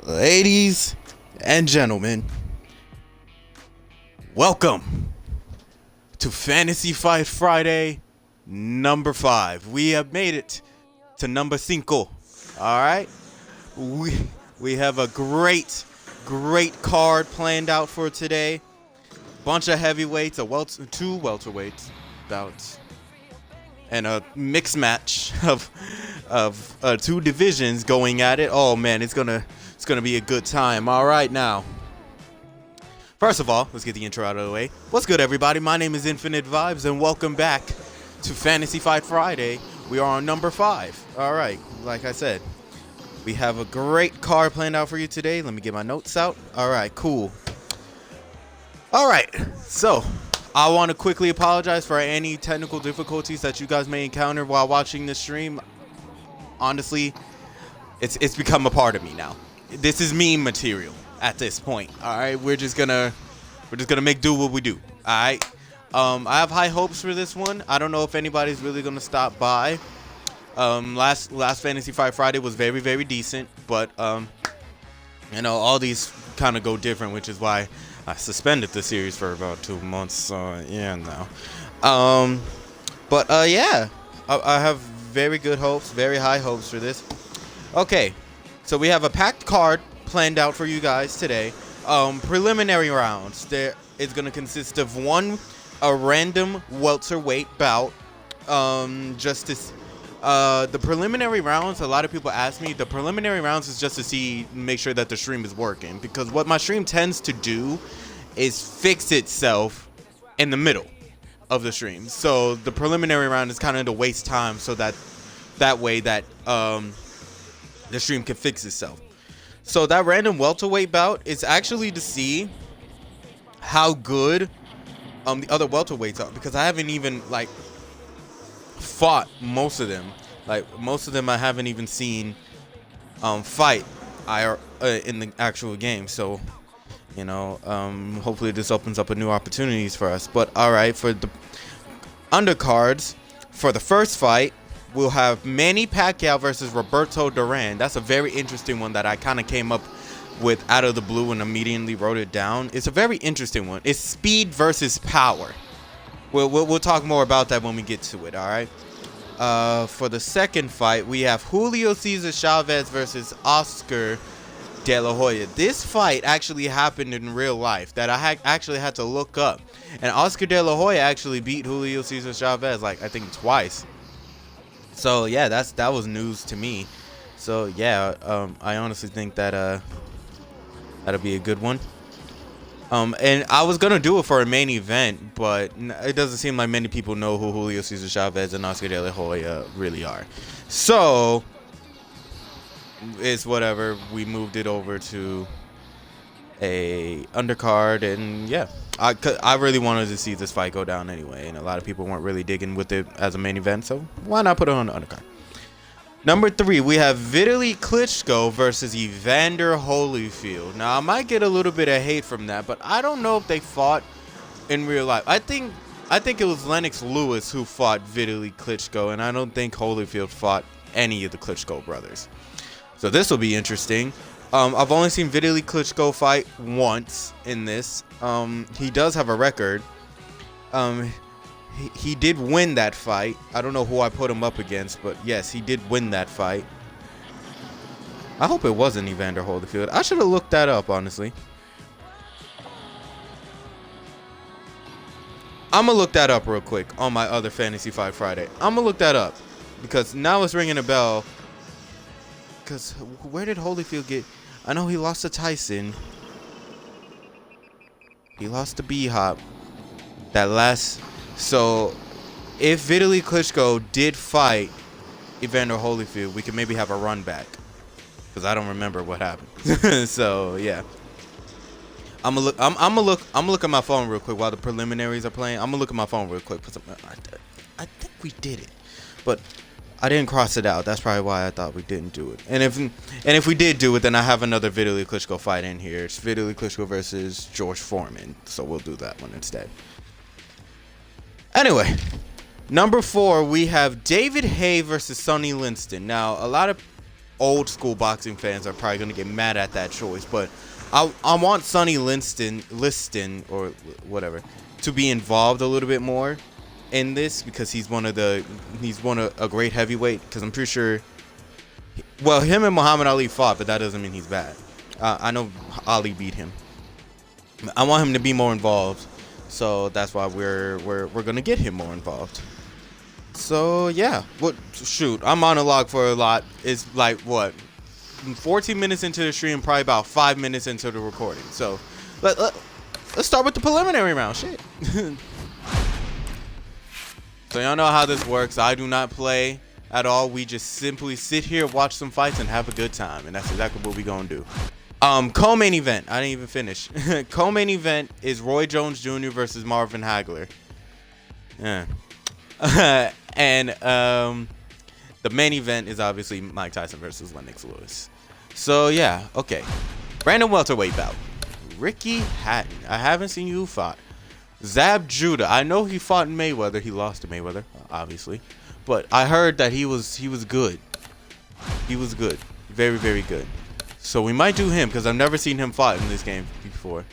Ladies and gentlemen, welcome to Fantasy Fight Friday number 5. We have made it to number 5. All right, we have a great card planned out for today. Bunch of heavyweights, two welterweights bouts, and a mixed match of two divisions going at it. Oh man, it's gonna be a good time. All right, now, first of all, let's get the intro out of the way. What's good, everybody? My name is Infinite Vibes, and welcome back to Fantasy Fight Friday. We are on number 5. All right, like I said, we have a great card planned out for you today. Let me get my notes out. All right, cool. All right, so I want to quickly apologize for any technical difficulties that you guys may encounter while watching this stream. Honestly, it's become a part of me now. This is meme material at this point. All right, we're just gonna make do what we do. All right. I have high hopes for this one. I don't know if anybody's really gonna stop by. Last Fantasy Fight Friday was very decent, but you know, all these kind of go different, which is why I suspended the series for about 2 months. Yeah, no. Yeah, I have very good hopes, very high hopes for this. Okay, so we have a packed card planned out for you guys today. Preliminary rounds. There is going to consist of a random welterweight bout. The preliminary rounds, a lot of people ask me, the preliminary rounds is just to make sure that the stream is working. Because what my stream tends to do is fix itself in the middle of the stream. So the preliminary round is kind of to waste time so that way that the stream can fix itself. So that random welterweight bout is actually to see how good the other welterweights are, because I haven't even fought most of them. Most of them I haven't even seen fight in the actual game. So, you know, hopefully this opens up a new opportunities for us. But all right, for the undercards, for the first fight, we'll have Manny Pacquiao versus Roberto Duran. That's a very interesting one that I kind of came up with out of the blue and immediately wrote it down. It's a very interesting one. It's speed versus power. We'll talk more about that when we get to it, all right? For the second fight, we have Julio Cesar Chavez versus Oscar De La Hoya. This fight actually happened in real life that I actually had to look up. And Oscar De La Hoya actually beat Julio Cesar Chavez, I think twice. So, yeah, that was news to me. So, yeah, I honestly think that that'll be a good one. And I was going to do it for a main event, but it doesn't seem like many people know who Julio Cesar Chavez and Oscar De La Hoya really are. So, it's whatever. We moved it over to a undercard, and yeah. I really wanted to see this fight go down anyway, and a lot of people weren't really digging with it as a main event, so why not put it on the undercard? Number 3, we have Vitaly Klitschko versus Evander Holyfield. Now, I might get a little bit of hate from that, but I don't know if they fought in real life. I think it was Lennox Lewis who fought Vitaly Klitschko, and I don't think Holyfield fought any of the Klitschko brothers. So this will be interesting. I've only seen Vitaly Klitschko fight once in this. He does have a record. He did win that fight. I don't know who I put him up against, but yes, he did win that fight. I hope it wasn't Evander Holyfield. I should have looked that up, honestly. I'm going to look that up real quick on my other Fantasy Fight Friday. I'm going to look that up because now it's ringing a bell. Because where did Holyfield get... I know he lost to Tyson. He lost to B-Hop. That last... So, if Vitaly Klitschko did fight Evander Holyfield, we could maybe have a run back. Because I don't remember what happened. So, yeah. I'm gonna look at my phone real quick while the preliminaries are playing. I'm gonna look at my phone real quick. I think we did it. But I didn't cross it out. That's probably why I thought we didn't do it. And if we did do it, then I have another Vitaly Klitschko fight in here. It's Vitaly Klitschko versus George Foreman. So we'll do that one instead. Anyway, number 4, we have David Haye versus Sonny Liston. Now, a lot of old school boxing fans are probably gonna get mad at that choice, but I want Sonny Liston or whatever to be involved a little bit more in this, because he's a great heavyweight. Because I'm pretty sure, well, him and Muhammad Ali fought, but that doesn't mean he's bad. I know Ali beat him. I want him to be more involved, so that's why we're gonna get him more involved. So yeah, shoot, I'm monologue for a lot. It's like what, 14 minutes into the stream, probably about 5 minutes into the recording. So let's start with the preliminary round. Shit. So y'all know how this works. I do not play at all. We just simply sit here, watch some fights, and have a good time, and that's exactly what we gonna do. Co-main event. I didn't even finish. Co-main event is Roy Jones Jr. versus Marvin Hagler. Yeah. And the main event is obviously Mike Tyson versus Lennox Lewis. So yeah, okay. Random welterweight bout. Ricky Hatton. I haven't seen you fight. Zab Judah. I know he fought in Mayweather. He lost to Mayweather, obviously. But I heard that he was good. He was good. Very, very good. So we might do him, because I've never seen him fight in this game before.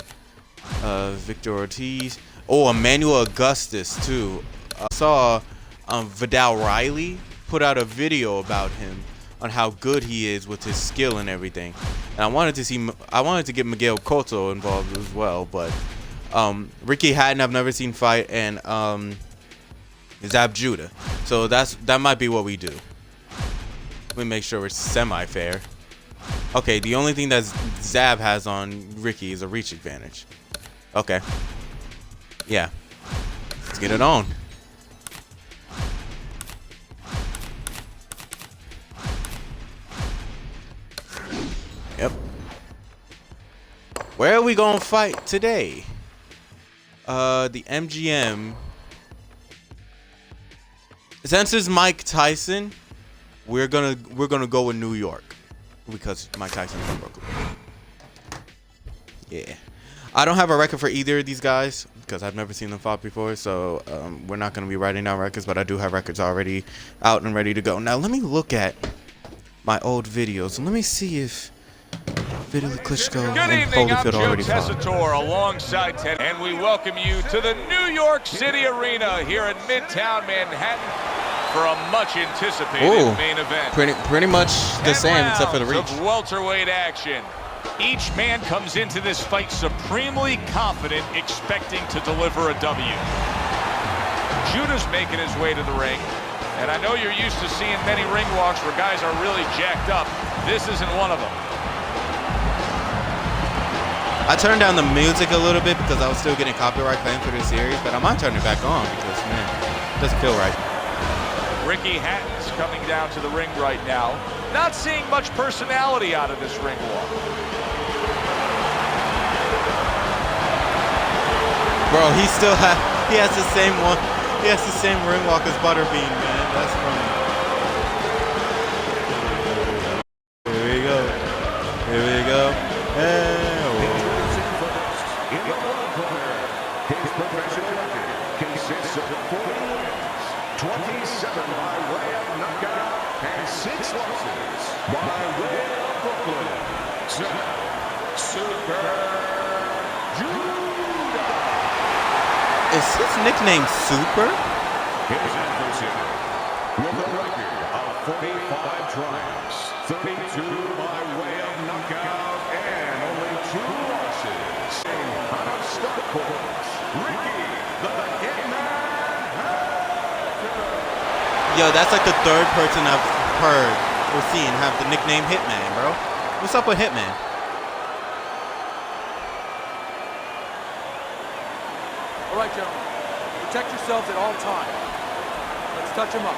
Victor Ortiz. Oh, Emmanuel Augustus, too. I saw Vidal Riley put out a video about him on how good he is with his skill and everything. And I wanted to get Miguel Cotto involved as well, but Ricky Hatton I've never seen fight, and Zab Judah. So that might be what we do. Let me make sure it's semi-fair. Okay, the only thing that Zab has on Ricky is a reach advantage. Okay. Yeah. Let's get it on. Yep. Where are we gonna fight today? The MGM. Since it's Mike Tyson, we're gonna go with New York, because Mike Tyson's from Brooklyn. Yeah. I don't have a record for either of these guys because I've never seen them fight before, so we're not going to be writing down records, but I do have records already out and ready to go. Now, let me look at my old videos, and let me see if Vitaly Klitschko and Holyfield already fought. Good evening, I'm Joe Tessitore alongside Ted, and we welcome you to the New York City Arena here in Midtown Manhattan for a much-anticipated main event. Pretty much the same, except for the reach. Of welterweight action. Each man comes into this fight supremely confident, expecting to deliver a W. Judah's making his way to the ring, and I know you're used to seeing many ring walks where guys are really jacked up. This isn't one of them. I turned down the music a little bit because I was still getting copyright claims for this series, but I might turn it back on because, man, it doesn't feel right. Ricky Hatton's coming down to the ring right now. Not seeing much personality out of this ring walk. Bro, he has the same one. He has the same ring walk as Butterbean, man. That's funny. Here we go. Here we go. Hey, in the one corner, his professional record consists of 40 wins, 27 by way of knockout, and 6 losses by way of Brooklyn. Super Judah. Is his nickname Super? His adversary, with a record of 45 triumphs, 32 by way of knockout, and only 2 losses. Out of Stockport, Ricky the Hitman. Yo, that's like the third person I've heard or seen have the nickname Hitman, bro. What's up with Hitman? All right, gentlemen. Protect yourselves at all times. Let's touch him up.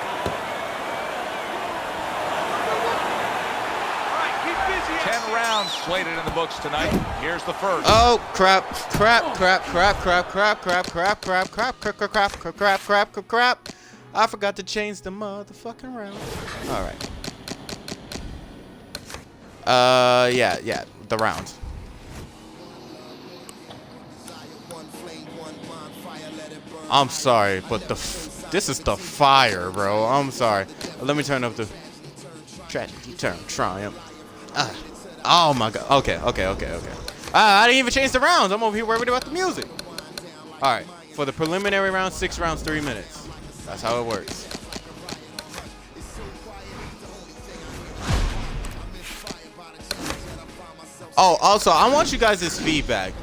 All right, keep busy. 10 rounds slated in the books tonight. Here's the first. Oh, crap. Crap. I forgot to change the motherfucking round. All right. Yeah, the round. I'm sorry, but this is the fire, bro. I'm sorry. Let me turn up the... Tragedy turn triumph. Oh my god. Okay. I didn't even change the rounds. I'm over here worried about the music. All right. For the preliminary round, 6 rounds, 3 minutes. That's how it works. Oh, also, I want you guys' feedback.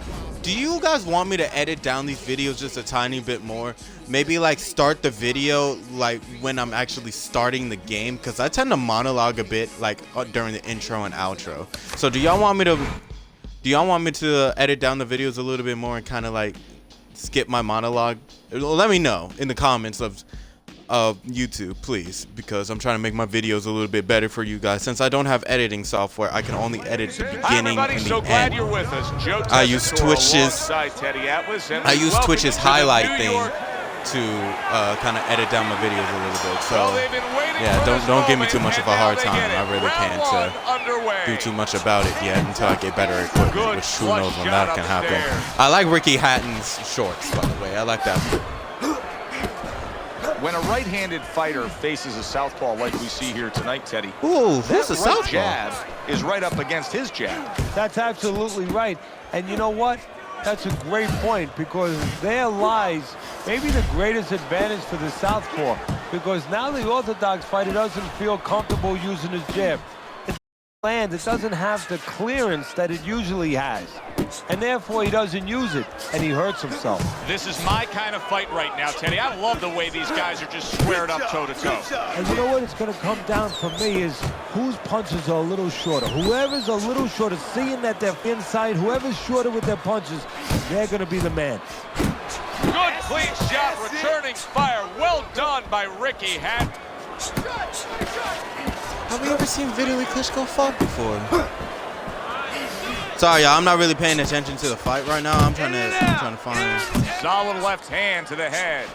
Do you guys want me to edit down these videos just a tiny bit more? Maybe like start the video like when I'm actually starting the game, because I tend to monologue a bit like during the intro and outro. So do y'all want me to edit down the videos a little bit more and kind of like skip my monologue? Let me know in the comments of YouTube, please, because I'm trying to make my videos a little bit better for you guys. Since I don't have editing software, I can only edit the beginning and the so glad end. You're with us. Joe I use Twitch's highlight thing to kind of edit down my videos a little bit. So yeah, don't give me too much of a hard time. I really can't do too much about it yet until I get better equipment, which who knows when that can happen. I like Ricky Hatton's shorts, by the way. I like that. When a right-handed fighter faces a southpaw like we see here tonight, Teddy, ooh, who's a southpaw? Jab is right up against his jab. That's absolutely right. And you know what? That's a great point, because there lies maybe the greatest advantage for the southpaw, because now the orthodox fighter doesn't feel comfortable using his jab. It doesn't have the clearance that it usually has, and therefore he doesn't use it, and he hurts himself. This is my kind of fight right now, Teddy. I love the way these guys are just squared up toe-to-toe. And you know what it's going to come down for me is whose punches are a little shorter. Whoever's a little shorter, seeing that they're inside, whoever's shorter with their punches, they're going to be the man. Good clean shot, returning fire. Well done by Ricky Hatton. Have we ever seen Vitaly Klitschko fight before? Sorry, y'all. I'm not really paying attention to the fight right now. I'm trying to find. Solid left hand to the head.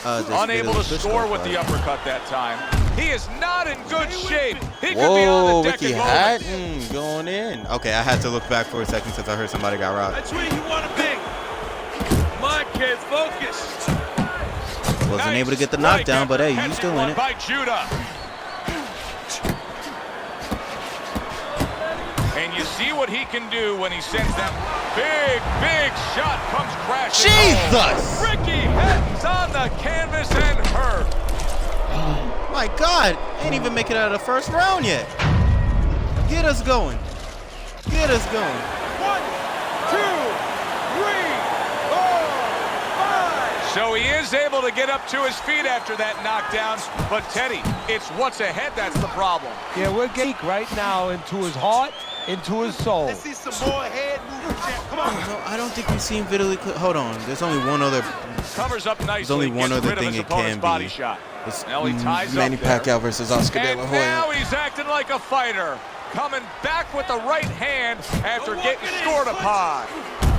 Unable to score with the uppercut that time. He is not in good shape. He could be on the deck Ricky Hatton going in. Okay, I had to look back for a second since I heard somebody got robbed. That's where you want to be. Come on, kid, focus. Wasn't able to get the knockdown, but hey, you still in it. By Judah. And you see what he can do when he sends that big shot comes crashing. Jesus! Ricky Hatton's on the canvas and hurt. Oh my God! Ain't even make it out of the first round yet. Get us going. Get us going. 1, 2, 3, 4, 5. So he is able to get up to his feet after that knockdown. But Teddy, it's what's ahead that's the problem. Yeah, we're getting right now into his heart, into his soul. Let's see some more head movement, champ. Come on. No, I don't think we've seen Vitaly. Hold on. There's only one other. Covers up nicely. There's only one other thing it can body be. shot. It's Now he ties Manny up there. Pacquiao versus Oscar De La And Hoya. now he's acting like a fighter. Coming back with the right hand after getting scored upon.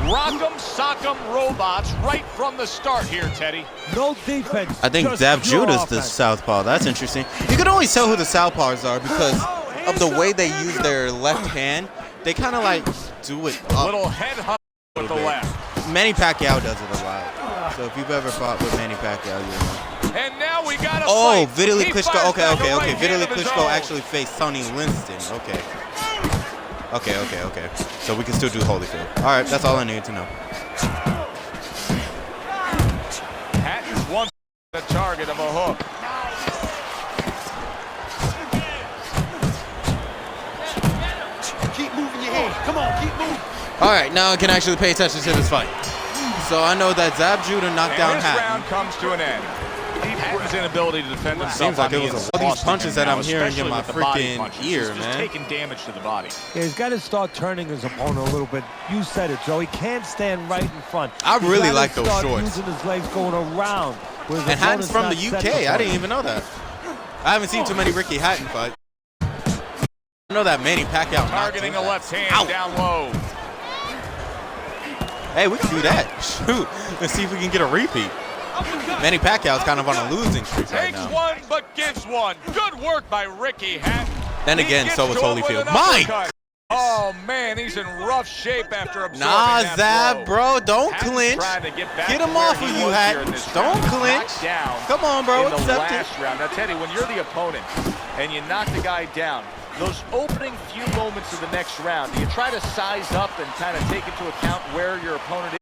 Rock'em, sock'em robots right from the start here, Teddy. No defense. I think Zab Judah's the southpaw. That's interesting. You can always tell who the southpaws are because of the way they use their left hand. They kind of like do it up. Little head hug with the left. Manny Pacquiao does it a lot. So if you've ever fought with Manny Pacquiao, you know. And now we got a Oh, fight. Vitaly He Klitschko. fires Okay. back a right Vitaly hand of his Klitschko own. actually faced Sonny Liston. Okay. So we can still do Holyfield. All right, that's all I needed to know. Hatton's once the target of a hook. Keep moving your head. Come on, keep moving. All right, now I can actually pay attention to this fight. So I know that Zab Judah knocked down And this Hatton. round comes to an end. Hatton's inability to defend himself. Seems like on it me was is all these costing punches him that I'm now, hearing in especially my with the body freaking punches. ear, He's just man. taking damage to the body. Yeah, he's got to start turning his opponent a little bit. You said it, Joe. He can't stand right in front. I He's really gotta like those start shorts. using his legs going around. where his And Hatton's opponent's from not the set UK. to I didn't fight. even know that. I haven't seen too many Ricky Hatton fights. I know that Manny Pacquiao knocked Targeting him a out. left hand Ow. down low. Hey, we can do that. Shoot. Let's see if we can get a repeat. Manny Pacquiao's kind of on a losing streak right Takes now. one, but gives one. Good work by Ricky Hatton. Then He again, gets so was to him with Holyfield. an Mike! uppercut. Oh, man, he's in rough shape after absorbing Nah, that Zab, blow. bro. Don't Hatton's clinch. trying to get back Get to him where off he of you, was here in Hatton. this Don't round. clinch. Knocked down Come on, bro. in the Accept it. last round. Now, Teddy, when you're the opponent and you knock the guy down, those opening few moments of the next round, do you try to size up and kind of take into account where your opponent is?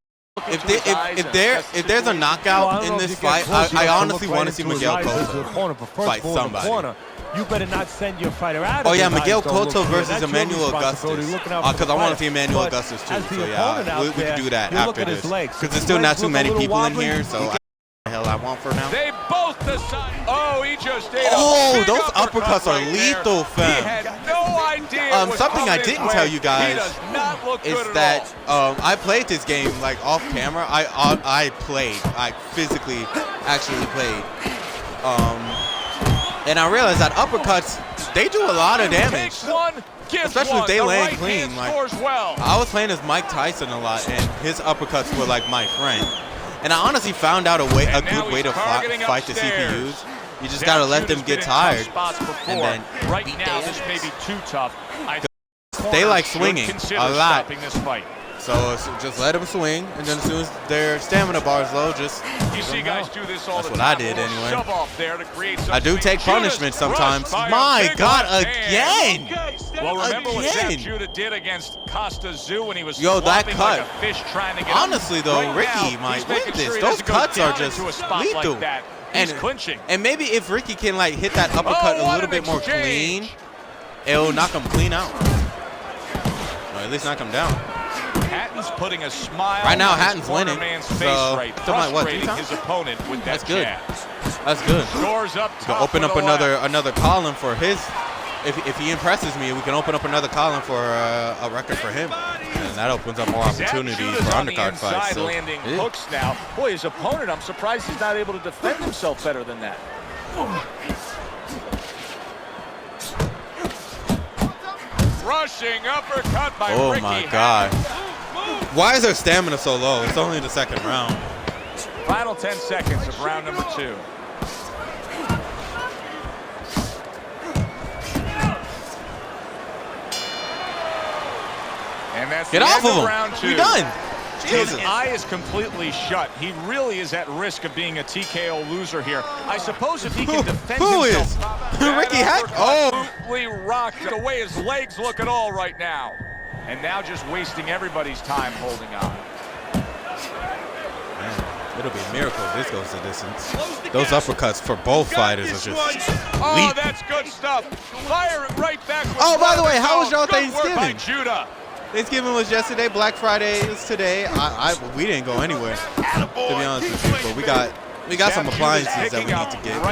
If there's a knockout in this fight, I honestly want to see Miguel Cotto fight somebody. You better not send your fighter out. Oh yeah, Miguel Cotto versus Emmanuel Augustus. Because I want to see Emmanuel Augustus too. So yeah, we can do that after this. Because there's still not too many people in here, so the hell I want for now. They both decide. Oh, he just ate Oh, those uppercuts are lethal, fam. He had no idea. Something I didn't tell you guys is that I played this game like off camera. I physically actually played. And I realized that uppercuts, they do a lot of damage. Especially if they land clean. Like, I was playing as Mike Tyson a lot, and his uppercuts were like my friend. And I honestly found out a good way to fight the CPUs. You just gotta let them get tired, and then right now this may be too tough. They like swinging a lot. This fight. So just let them swing, and then as soon as their stamina bar is low, just you see guys do this all that's the what time. I did anyway. Shove off there to create I do take punishment sometimes. My God, again! Well, remember what Zab Judah did against Costa Zoo when he was that cut. like a fish trying to get honestly though, right Ricky now, might win this. Those cuts are just lethal. Like and clinching. And maybe if Ricky can like hit that uppercut a little bit more clean, it'll knock him clean out. Or at least knock him down. Hatton's putting a smile right now. on Hatton's winning. So frustrating his opponent with that That's good. jab. That's good. Scores up to open up another column for his. If he impresses me, we can open up another column for a record for him, and that opens up more opportunities for undercard fights. So, landing hooks now. Boy, his opponent, I'm surprised he's not able to defend himself better than that. Rushing uppercut by oh Ricky my God! Why is their stamina so low? It's only the second round. Final 10 seconds of round number 2. And that's Get off of him. Round 2. We're done. His eye is completely shut. He really is at risk of being a TKO loser here. I suppose if he can defend himself. Who is? Ricky Hatton? Oh. Absolutely rocked the way his legs look at all right now. And now just wasting everybody's time holding on. Man, it'll be a miracle if this goes the distance. Those uppercuts for both fighters are just Oh, that's good stuff. Fire it right back. Oh, by the way, how was y'all Thanksgiving? By Judah. Thanksgiving was yesterday. Black Friday is today. We didn't go anywhere, to be honest with you. But we got some appliances that we need to get,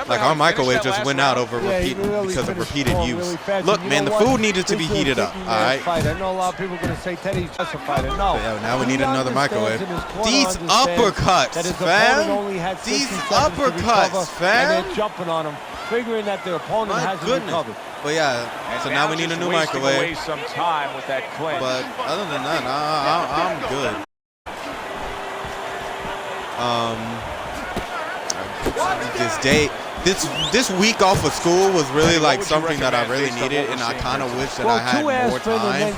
like our microwave just went out over because of repeated use. Look, man, the food needed to be heated up. All right. I know a lot of people are gonna say Teddy's just a fighter. No. Yeah, now we need another microwave. These uppercuts, fam. These uppercuts, fam. And they're jumping on him, figuring that their opponent hasn't recovered. But yeah, so now we need a new microwave. Away some time with that clinch. But other than that, I'm good. This week off of school was really like something that I really needed, and I kind of wish that I had more time.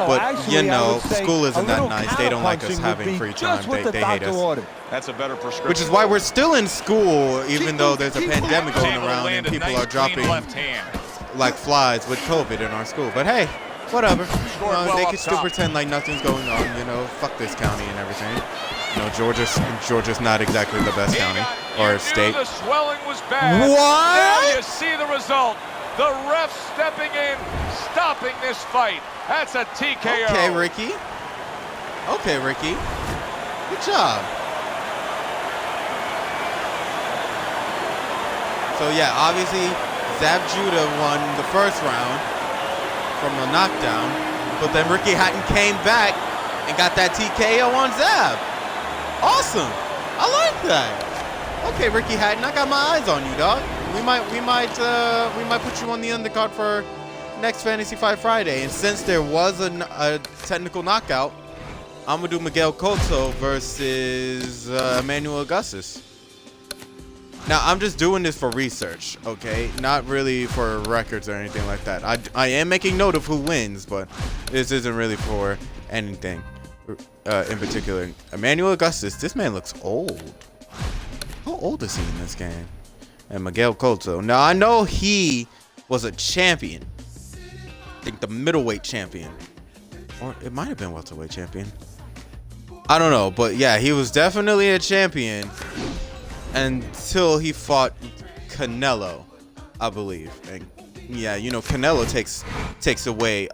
But you know, school isn't that nice. They don't like us having free time. They hate us. That's a better prescription. Which is why we're still in school, even though there's a pandemic going around and people are dropping like flies with COVID in our school. But hey, whatever. They can still pretend like nothing's going on. You know, fuck this county and everything. You know, Georgia's not exactly the best county or state. The swelling was bad. What? Now you see the result. The ref stepping in, stopping this fight. That's a TKO. Okay, Ricky. Okay, Ricky. Good job. So yeah, obviously Zab Judah won the first round from a knockdown, but then Ricky Hatton came back and got that TKO on Zab. Awesome. I like that. Okay, Ricky Hatton, I got my eyes on you, dog. We might put you on the undercard for next Fantasy Fight Friday. And since there was a technical knockout, I'm gonna do Miguel Cotto versus Emmanuel Augustus. Now, I'm just doing this for research, okay? Not really for records or anything like that. I am making note of who wins, but this isn't really for anything in particular. Emmanuel Augustus, this man looks old. How old is he in this game? And Miguel Cotto. Now, I know he was a champion. I think the middleweight champion. Or it might have been welterweight champion. I don't know, but yeah, he was definitely a champion until he fought Canelo, I believe. And yeah, you know, Canelo takes away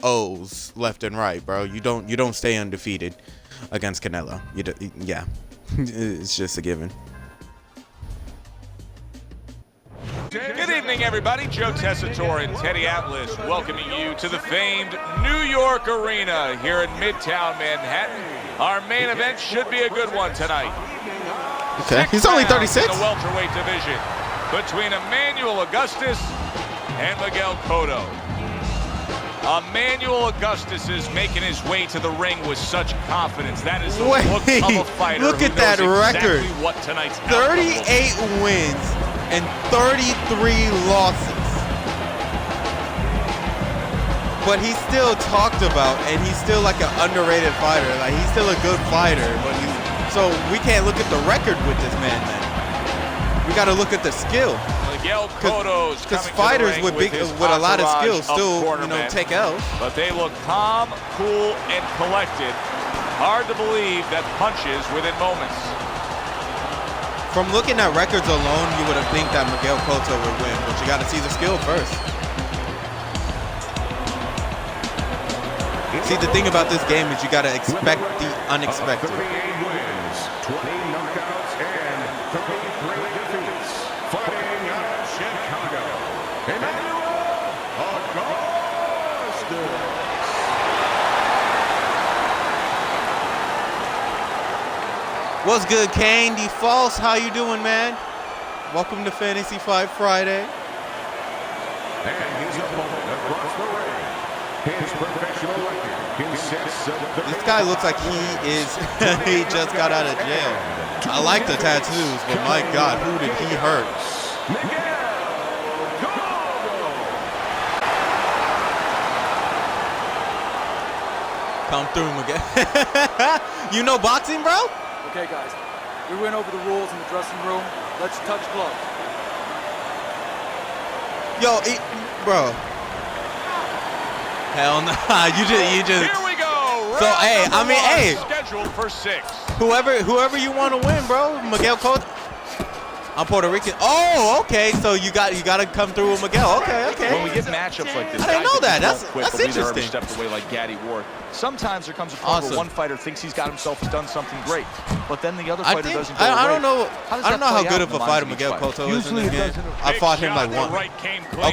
O's left and right, bro. You don't stay undefeated against Canelo. Yeah, it's just a given. Good evening, everybody. Joe Tessitore and Teddy Atlas welcoming you to the famed New York Arena here in Midtown Manhattan. Our main event should be a good one tonight. Okay, he's only 36. In the welterweight division between Emmanuel Augustus and Miguel Cotto. Emmanuel Augustus is making his way to the ring with such confidence. That is the look of a fighter. Look at that record. Exactly what tonight's 38 wins and 33 losses. But he's still talked about, and he's still like an underrated fighter. Like, he's still a good fighter, but so we can't look at the record with this man then. We got to look at the skill. Miguel Cotto's because fighters with a lot of skill still, take L's. But they look calm, cool, and collected. Hard to believe that punches within moments. From looking at records alone, you would have think that Miguel Cotto would win, but you got to see the skill first. See, the thing about this game is you got to expect the unexpected. 38 wins, 20 knockouts, and 33 defeats. Fighting out of Chicago, Emmanuel Augustus. What's good, Kane? D False, how you doing, man? Welcome to Fantasy Fight Friday. And his opponent across the ring. His professional record consists of this guy looks like he just got out of jail. I like the tattoos, but my God, who did he hurt? Come through, Miguel. You know boxing, bro? Okay, guys. We went over the rules in the dressing room. Let's touch gloves. Yo, bro. Hell nah. You just. Here we go. So hey, I mean, hey. Scheduled for 6. Whoever you want to win, bro. Miguel Cotto. I'm Puerto Rican. Oh, okay. So you got to come through with Miguel. Okay. When we get matchups like this, I didn't know that. That's interesting. interesting. Stepped away like Gaddy Ward. Sometimes there comes a point where one fighter thinks he's got himself done something great, but then the other fighter doesn't go I don't know. How I don't know how good of a fighter Miguel Cotto is in this game. I fought him like once.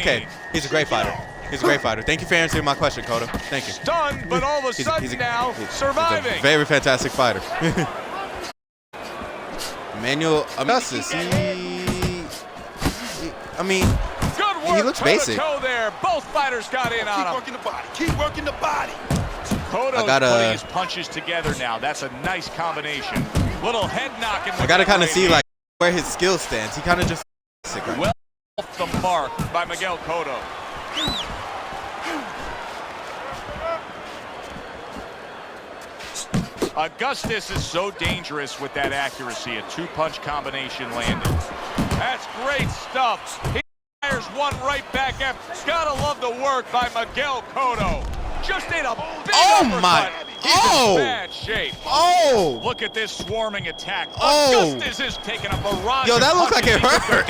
Okay, he's a great fighter. He's a great fighter. Thank you for answering my question, Cotto. Thank you. Stunned, but all of a sudden now surviving. He's a very fantastic fighter. Emmanuel Augustus. I mean, good work, he looks basic. There. Both fighters got in on him. Keep working the body. Keep working the body. Cotto's putting his punches together now. That's a nice combination. Little head knocking. I gotta kind of see like where his skill stands. He kind of just well off the mark by Miguel Cotto. Augustus is so dangerous with that accuracy. A 2-punch combination landed. That's great stuff. He fires one right back at. Gotta love the work by Miguel Cotto. Just ate a big uppercut. He's in bad shape. Oh! Look at this swarming attack. Oh! Augustus is taking a barrage. Yo, that looks like it hurt.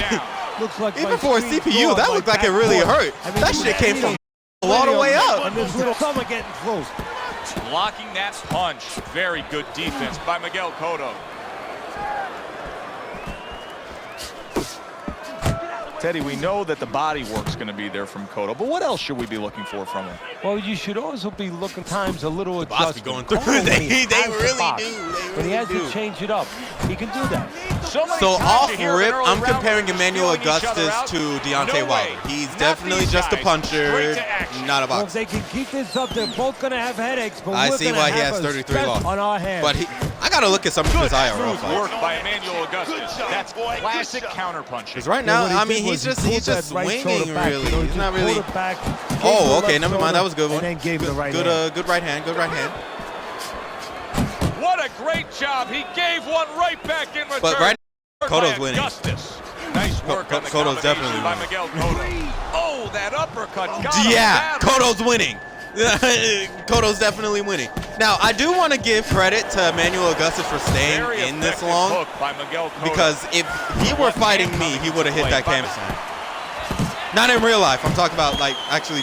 Looks like even for a CPU, that looked like it really hurt. That shit came from all the way up. And this little summer getting close. Blocking that punch. Very good defense by Miguel Cotto. Teddy, we know that the body work's going to be there from Cotto, but what else should we be looking for from him? Well, you should also be looking times a little adjustment. Going through. They really do. When he has to change it up, he can do that. So off rip, I'm comparing Emmanuel Augustus to Deontay Wilder. He's definitely just a puncher, not a boxer. Well, if they can keep this up, they're both going to have headaches, but I we're see why he has 33 losses on our hands. But I got to look at some of his IRL fights. Work by Emmanuel Augustus. That's classic counterpunching. Because right now, I mean, he's just swinging really. He's not really. Oh, okay, never mind. That was a good one. Good right hand. Good right hand. What a great job. He gave one right back in return. But right now, Cotto's winning. Augustus. Nice work on the Cotto's definitely by winning. Miguel Cotto. Oh, that uppercut got him Yeah, badly. Cotto's winning. Cotto's definitely winning. Now, I do want to give credit to Emmanuel Augustus for staying Very in this effective long, hook by Miguel Cotto. because if he were fighting me, he would have hit that canvas. Not in real life. I'm talking about like actually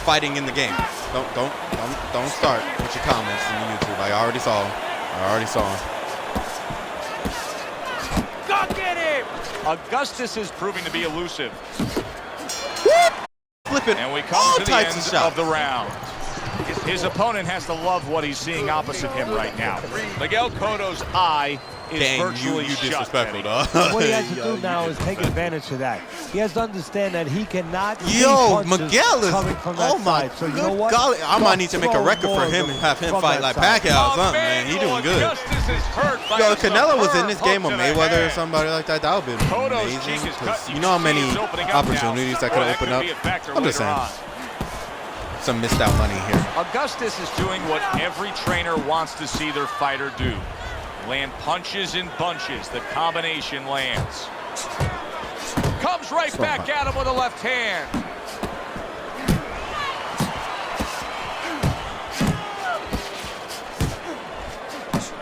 fighting in the game. Don't start with your comments on YouTube. I already saw him. Go get him! Augustus is proving to be elusive. Flipping And we come all to the types end of shots. of the round. His opponent has to love what he's seeing opposite him right now. Miguel Cotto's eye is Dang, virtually you shut. disrespectful, Eddie. dog. What he has to do now is take advantage of that. He has to understand that he cannot see Yo, punches Miguel is, coming from that oh my side. So you good know what? golly. I might need to make a Throw record for more him of and them have him from fight that like side. Pacquiao or something, man. He doing good. Augustus is hurt by Yo, a if Canelo was in superb this game or hook to the Mayweather or head. somebody like that, that would have been Cotto's amazing. cheek is cut. 'Cause you know how many can see it's opening up opportunities now. that could Boy, open up. be a factor I'm just later saying. on. Some missed out money here. Augustus is doing what every trainer wants to see their fighter do. Land punches in bunches. The combination lands. Comes right back at him with a left hand.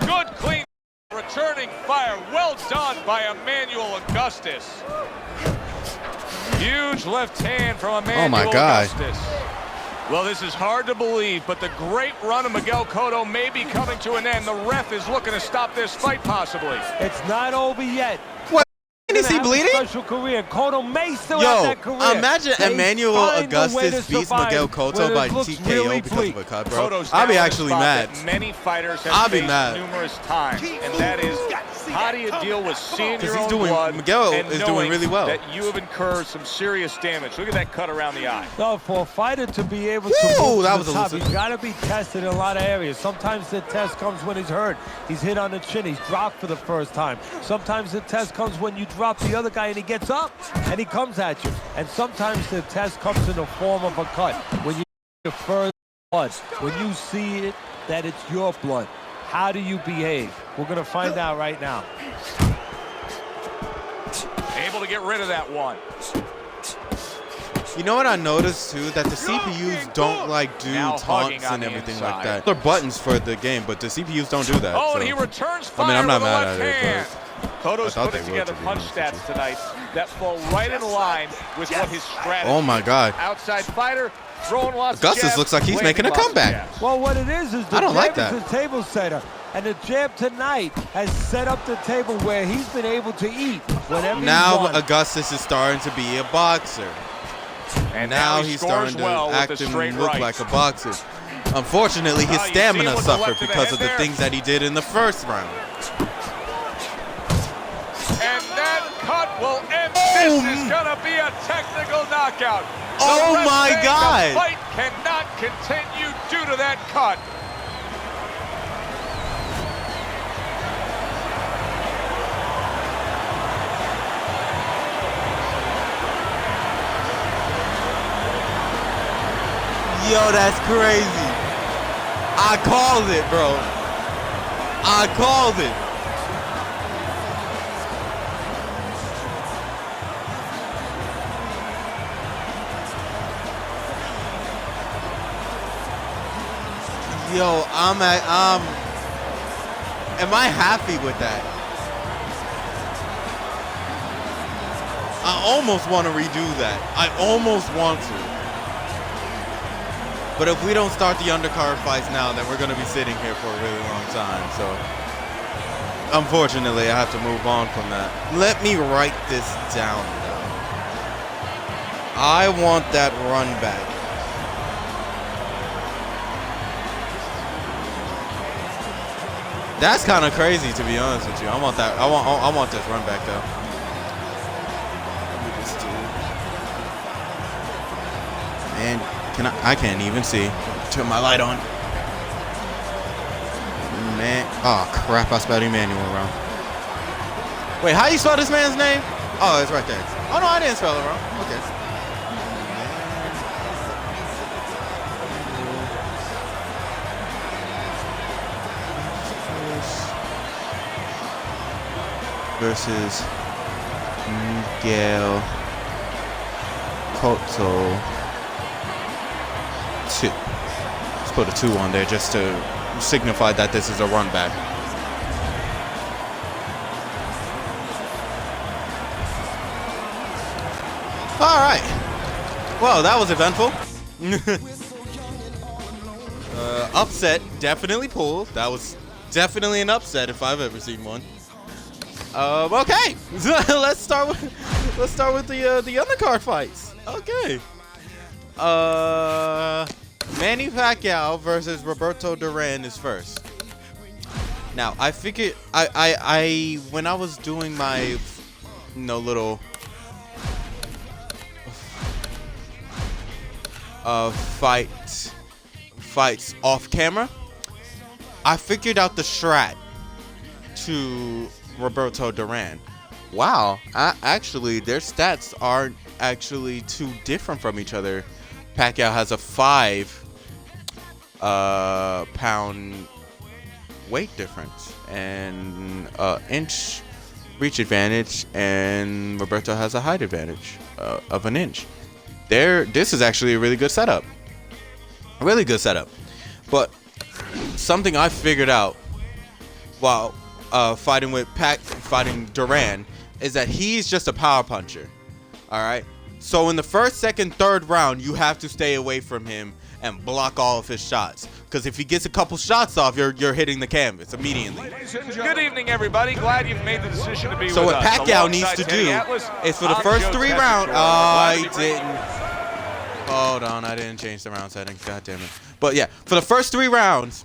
Good, clean, returning fire. Well done by Emmanuel Augustus. Huge left hand from Emmanuel God. Augustus. Well, this is hard to believe, but the great run of Miguel Cotto may be coming to an end. The ref is looking to stop this fight, possibly. It's not over yet. What? Is he Gonna have a bleeding? Special career. Cotto may still Yo, have that career. imagine They Emmanuel find a way to Augustus beats survive Miguel when Cotto it by looks TKO really because bleak. of a cut, bro. Cotto's I'll now be in a actually spot mad. that many fighters have I'll be faced mad. numerous times, and that is how do you deal with seeing your he's own doing- blood Miguel and is doing knowing really well. that you have incurred some serious damage. Look at that cut around the eye. No, for a fighter to be able Woo, to move that to was the top, elusive. he's got to be tested in a lot of areas. Sometimes the test comes when he's hurt. He's hit on the chin. He's dropped for the first time. Sometimes the test comes when you drop the other guy and he gets up and he comes at you. And sometimes the test comes in the form of a cut. When you defer blood, when you see it that it's your blood, how do you behave? We're going to find out right now. Able to get rid of that one. You know what I noticed too? That the CPUs don't like do Now hugging taunts on and the everything inside. like that. They're buttons for the game, but the CPUs don't do that. Oh, so. and he returns fire I mean, I'm not with a mad left at it, hand. Cotto's I thought putting they would, together to be punch honest with stats tonight that fall right in line with what his strategy. Oh my God. Outside fighter, throwing lots Augustus of jabs, looks like he's landing making a lots of comeback. jabs. Well, what it is the I don't like jab that. is a table setter. And the jab tonight has set up the table where he's been able to eat whenever Now he wants. Augustus is starting to be a boxer. And Now he he's scores starting to well act with the and straight look right. like a boxer. Unfortunately, his Oh, you see him stamina with the suffered left to the because head of the there? things that he did in the first round. And that cut will end. This is gonna be a technical knockout. The Oh ref my saying God. The fight cannot continue due to that cut. Yo, that's crazy. I called it, bro. I called it. Yo, am I happy with that? I almost want to redo that. I almost want to. But if we don't start the undercard fights now, then we're going to be sitting here for a really long time. So, unfortunately, I have to move on from that. Let me write this down, though. I want that run back. That's kind of crazy, to be honest with you. I want that. I want this run back, though. Let me just do. Man. I can't even see. Turn my light on. Man. Oh, crap. I spelled Emmanuel wrong. Wait, how you spell this man's name? Oh, it's right there. Oh, no, I didn't spell it wrong. Okay. Versus Miguel Cotto 2. Let's put a 2 on there just to signify that this is a run back. All right. Well, that was eventful. Upset, definitely pulled. That was definitely an upset if I've ever seen one. Okay, let's start with the undercard fights. Okay. Manny Pacquiao versus Roberto Duran is first. Now, I figured I when I was doing my little fights off camera, I figured out the strat to Roberto Duran. Wow, actually their stats aren't actually too different from each other. Pacquiao has a 5 pound weight difference and inch reach advantage, and Roberto has a height advantage of an inch. This is actually a really good setup. A really good setup. But something I figured out while fighting Duran is that he's just a power puncher. All right. So in the first, second, third round, you have to stay away from him and block all of his shots. Because if he gets a couple shots off, you're hitting the canvas immediately. Good evening, everybody. Glad you've made the decision to be so with us. So what Pacquiao needs to do is for the first 3 rounds. I didn't. Hold on, I didn't change the round settings. God damn it. But yeah, for the first 3 rounds,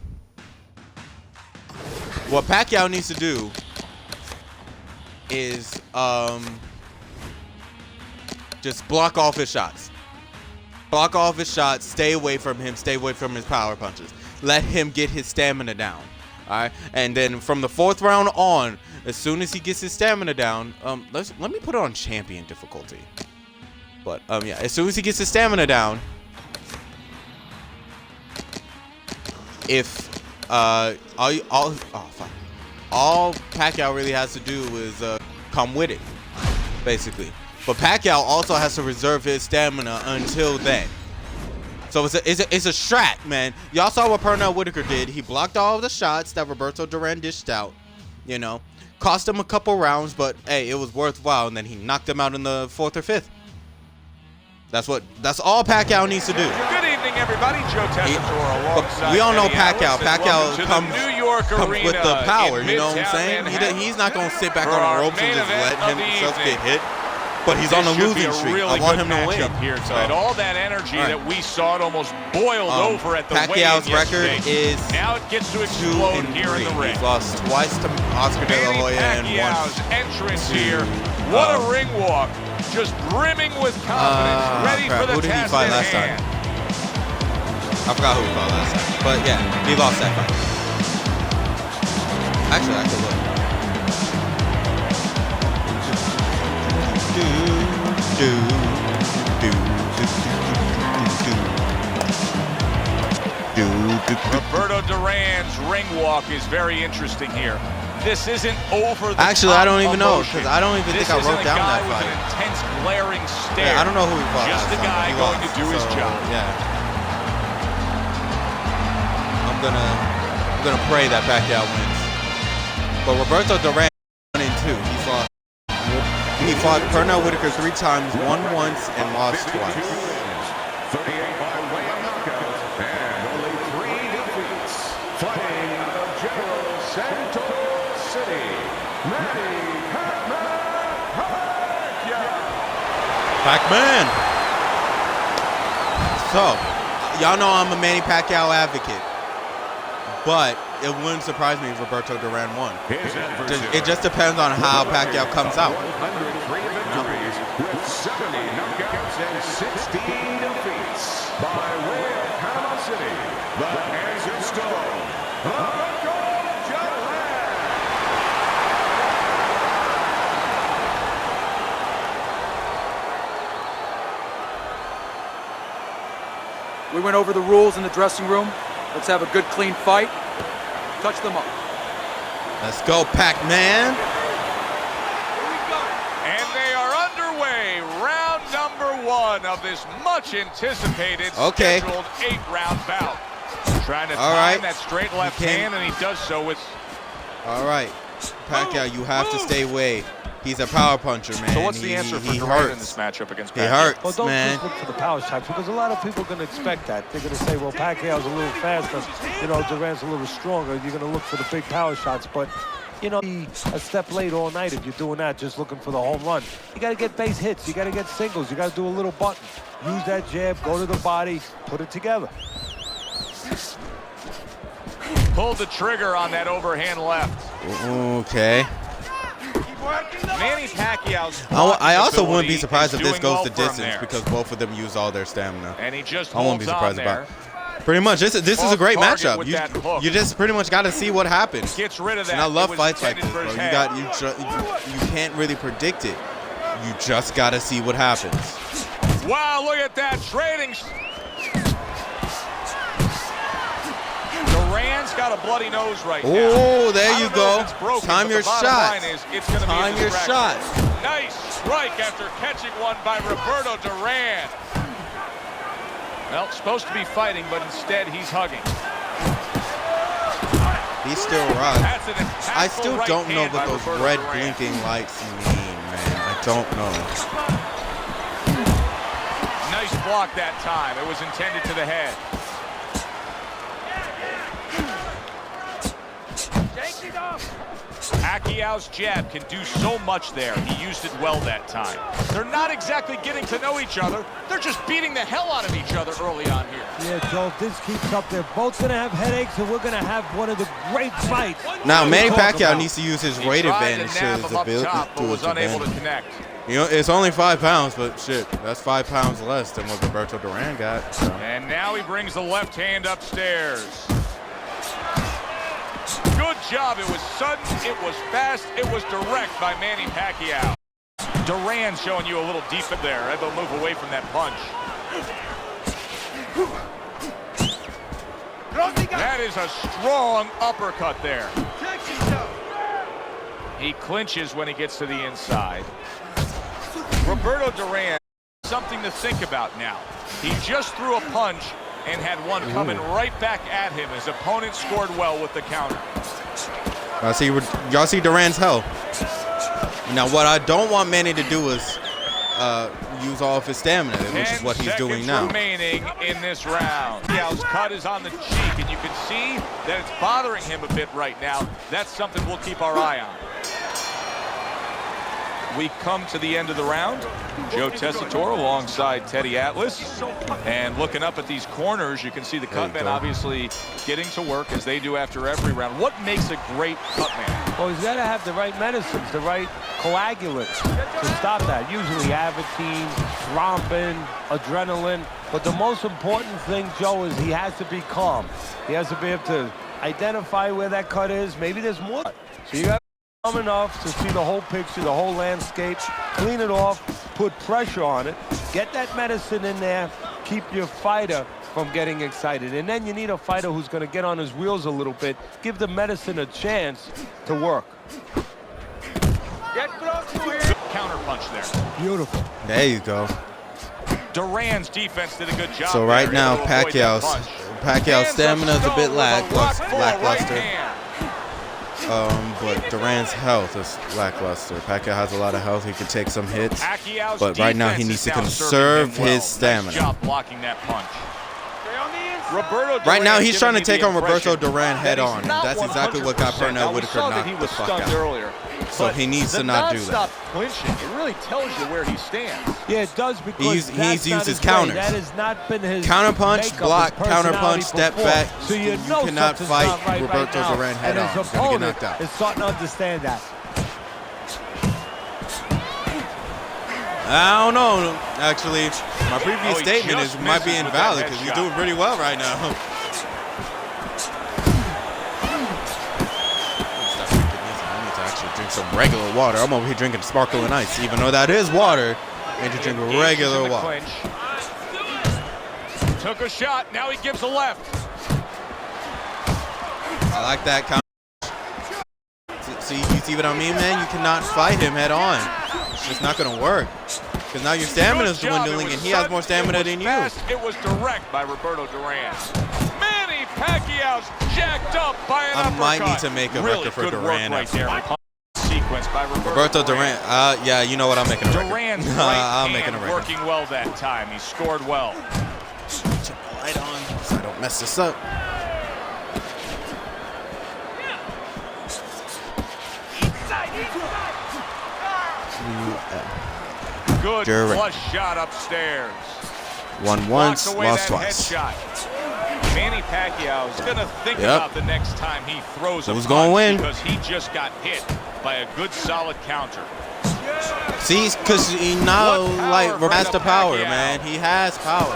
what Pacquiao needs to do is just block off his shots. Block off his shots, stay away from him, stay away from his power punches. Let him get his stamina down. Alright? And then from the 4th round on, as soon as he gets his stamina down, let me put it on champion difficulty. But yeah, as soon as he gets his stamina down, if all Pacquiao really has to do is come with it, basically. But Pacquiao also has to reserve his stamina until then. So it's a strat, man. Y'all saw what Pernell Whitaker did. He blocked all of the shots that Roberto Duran dished out. You know, cost him a couple rounds, but hey, it was worthwhile. And then he knocked him out in the 4th or 5th. That's all Pacquiao needs to do. Good evening, everybody. Joe Tessitore alongside. We all know Pacquiao. Pacquiao comes with the power. You know what I'm saying? He's not gonna sit back on the ropes and just let himself get hit. But he's on a losing streak. I want him to win. Here tonight. All that energy that we saw it almost boiled over at the Pacquiao's record is now it gets to explode here in the ring. He's lost twice to Oscar De La Hoya and once entrance here. What a ring walk. Just brimming with confidence, ready for the task at hand. I forgot who he fought last time. But yeah, he lost that fight. Actually, I could look. Roberto Duran's ring walk is very interesting here. This isn't over the Actually, I don't even know, because I don't even think I wrote down that fight. This is a guy with an intense, glaring stare. Yeah, I don't know who he fought. Just a guy going to do his job. Yeah. I'm gonna pray that Pacquiao wins. But Roberto Duran 1 and 2. He fought Pernell Whitaker 3 times, won once and lost twice. 38 by way of knockout and only 3 defeats. Fighting out of General Santos City, Manny Pac-Man. So, y'all know I'm a Manny Pacquiao advocate, but it wouldn't surprise me if Roberto Duran won. It just depends on how Pacquiao comes out. 103 victories with 70 knockouts and 16 defeats. By way of Panama City, the Answer Stone, Roberto Duran. We went over the rules in the dressing room. Let's have a good, clean fight. Touch them up. Let's go, Pac-Man. And they are underway. one of this much anticipated scheduled 8-round bout. Trying to time that straight left hand, and he does so with. All right, Pacquiao, you have to stay away. He's a power puncher, man. So what's the answer for Durant in this matchup against Pacquiao? He hurts, well, don't man. just look for the power shots, because a lot of people are going to expect that. They're going to say, well, Pacquiao's a little faster, you know, Durant's a little stronger. You're going to look for the big power shots, but, you know, be a step late all night if you're doing that, just looking for the home run. You got to get base hits. You got to get singles. You got to do a little button. Use that jab, go to the body, put it together. Pulled the trigger on that overhand left. Okay. Manny Pacquiao's I also wouldn't be surprised if this goes well the distance because both of them use all their stamina. And he just I won't be surprised there. about. Pretty much, this is a great matchup. You just pretty much got to see what happens. Gets rid of that. And I love fights like this, bro. You can't really predict it. You just got to see what happens. Wow, look at that trading. Durant's got a bloody nose right now. Oh, there you go. Time your shot. Time your shot. Nice strike after catching one by Roberto Duran. Well, supposed to be fighting, but instead he's hugging. He's still rocking. I still right don't know what those Roberto red Duran. blinking lights mean, man. I don't know. Nice block that time. It was intended to the head. Pacquiao's jab can do so much there. He used it well that time. They're not exactly getting to know each other. They're just beating the hell out of each other early on here. Yeah, Joe, if this keeps up, they're both going to have headaches, and we're going to have one of the great fights. Now, Manny Pacquiao needs to use his weight advantage to his ability. But was unable to connect. You know, it's only 5 pounds, but shit, that's 5 pounds less than what Roberto Duran got. So. And now he brings the left hand upstairs. Good job. It was sudden, it was fast, it was direct by Manny Pacquiao. Duran showing you a little deep in there. Had to move away from that punch. That is a strong uppercut there. He clinches when he gets to the inside. Roberto Duran, something to think about now. He just threw a punch and had one coming right back at him. His opponent scored well with the counter. Y'all see Duran's health. Now, what I don't want Manny to do is use all of his stamina, which is what he's doing now. 10 seconds remaining in this round. Pacquiao's cut is on the cheek, and you can see that it's bothering him a bit right now. That's something we'll keep our eye on. We come to the end of the round. Joe Tessitore alongside Teddy Atlas. And looking up at these corners, you can see the cutman obviously getting to work as they do after every round. What makes a great cutman? Well, he's got to have the right medicines, the right coagulants to stop that. Usually Avitine, thrombin, adrenaline. But the most important thing, Joe, is he has to be calm. He has to be able to identify where that cut is. Maybe there's more. So you got calm enough to see the whole picture, the whole landscape, clean it off, put pressure on it, get that medicine in there, keep your fighter from getting excited. And then you need a fighter who's going to get on his wheels a little bit, give the medicine a chance to work. Get close to here. Counter punch there. Beautiful. There you go. Duran's defense did a good job. So right now, Pacquiao's stamina is a bit lackluster. But Duran's health is lackluster. Pacquiao has a lot of health. He can take some hits. But right now, he needs to conserve his stamina. Nice job blocking that punch. Right now, he's trying to take on Roberto Duran head on. And that's exactly what got Pernell Whitaker knocked the fuck out. Earlier. So he needs to not do that. Non-stop clinching, it really tells you where he stands. Yeah, it does, because he's used his counters. That has not been his counter punch, block, counter punch, step back. So you cannot fight Roberto Duran head on. His He's gonna get opponent knocked out. is starting to understand that. I don't know. Actually, my previous statement might be invalid because he's doing pretty well right now. Drink some regular water. I'm over here drinking sparkling ice, even though that is water. I need to drink regular water. Took a shot. Now he gives a left. I like that counter. See, you see what I mean, man? You cannot fight him head on. It's just not going to work. Because now your stamina's dwindling, and he has more stamina than you. It was direct by Roberto Duran. Manny Pacquiao's jacked up by an uppercut. I might need to make a record for Duran. Right there. Sequence by Roberto Duran. Yeah, you know what? I'm making a record. Duran's I'm making a record. working well that time. He scored well. Turn the light on so I don't mess this up. Good Duran. flush shot upstairs. Won once, Blocks away lost that twice. headshot. Manny Pacquiao is going to think about the next time he throws a Who's punch gonna win? because he just got hit by a good solid counter. See, because he now like has the power, Pacquiao. man. He has power.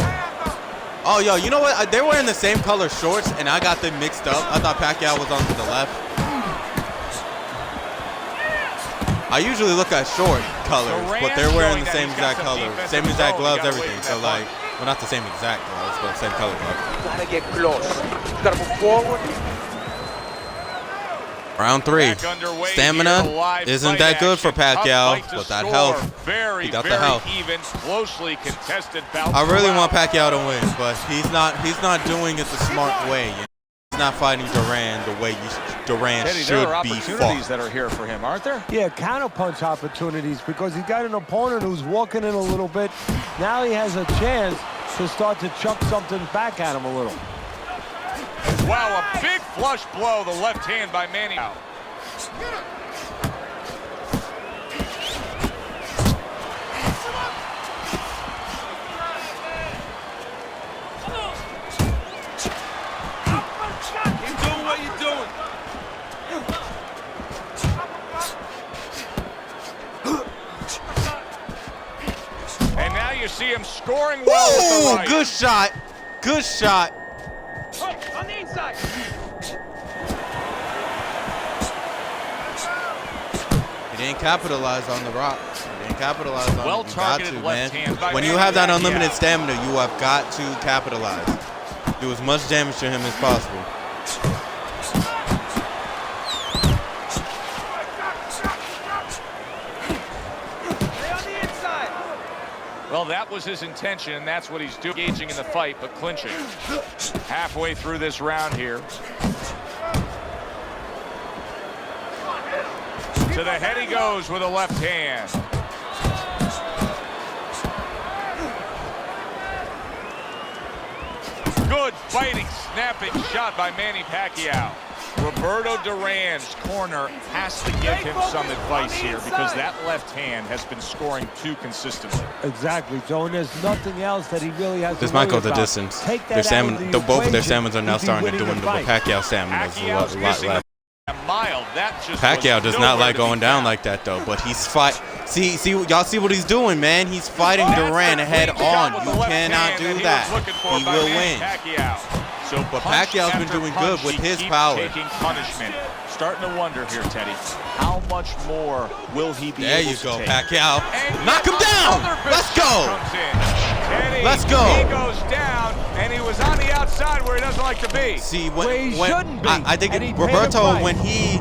Oh, yo, you know what? They were in the same color shorts, and I got them mixed up. I thought Pacquiao was on to the left. I usually look at short colors, but they're wearing the same exact color, same exact gloves, everything. So like, well, not the same exact gloves, but same color gloves. Gotta get close. Gotta move forward. Round 3. Back underway Stamina here, live isn't fight that good action. for Pacquiao, Tough fight to but that score. health, Very, he got the very health. even, closely contested bout. I really throughout. want Pacquiao to win, but he's not doing it the smart way. You know? He's not fighting Duran the way Duran Teddy, should there are be opportunities fought. that are here for him, aren't there? Yeah, counterpunch opportunities because he's got an opponent who's walking in a little bit. Now he has a chance to start to chuck something back at him a little. Wow, a big flush blow, the left hand by Manny. Keep doing what you're doing. And now you see him scoring well with the Ooh, right. good shot. Good shot. On the inside. He didn't capitalize on the rock. He didn't capitalize on it. You got Well-targeted to, left man. hand by When you Manny have that Pacquiao. unlimited stamina, you have got to capitalize. Do as much damage to him as possible. Stay on the inside. Well, that was his intention, and that's what he's doing. Engaging in the fight, but clinching. Halfway through this round here. To the head he goes with a left hand. Good fighting, snapping shot by Manny Pacquiao. Roberto Duran's corner has to give him some advice here because that left hand has been scoring too consistently. Exactly, Joe. And there's nothing else that he really has This to might worry go the about. distance. Take Their that out of stamina, the both of their equation, staminas are now he'd be starting to winning the dwindle, but fight. Pacquiao's stamina is a lot missing less. a mile. That just Pacquiao was does not nowhere like to be going down found. like that though, but he's fight. See, y'all see what he's doing, man. He's fighting Duran head on. You cannot do that. He will win. So But punch Pacquiao's been after doing punch, good with he his keeps power. Taking punishment. Starting to wonder here, Teddy, how much more will he be There able you to go, take? Pacquiao. And Knock him down. another big Let's shot go. comes in. Teddy, Let's go. He goes down, and he was on the outside where he doesn't like to be. See, Where he shouldn't be, I think and he paid Roberto, the price. when he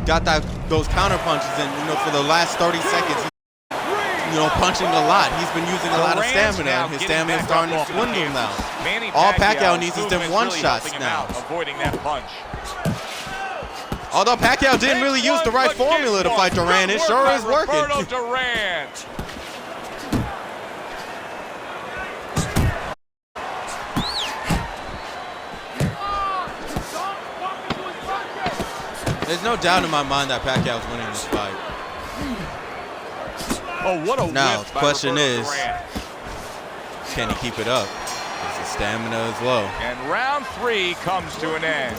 got those counter punches, and for the last 30 seconds, punching a lot. He's been using a lot of Duran's stamina, now and his getting stamina's back starting up to off the dwindle canvas. now. Manny All Pacquiao's Pacquiao needs is them movement's one really shots helping him now. out, avoiding that punch. Although Pacquiao didn't really use the right formula to fight Duran, it sure is working. Roberto Duran. There's no doubt in my mind that Pacquiao's winning this fight. Oh, what a Now, whiff the by question Roberto is, Duran. can he keep it up? Because his stamina is low. And round 3 comes to an end.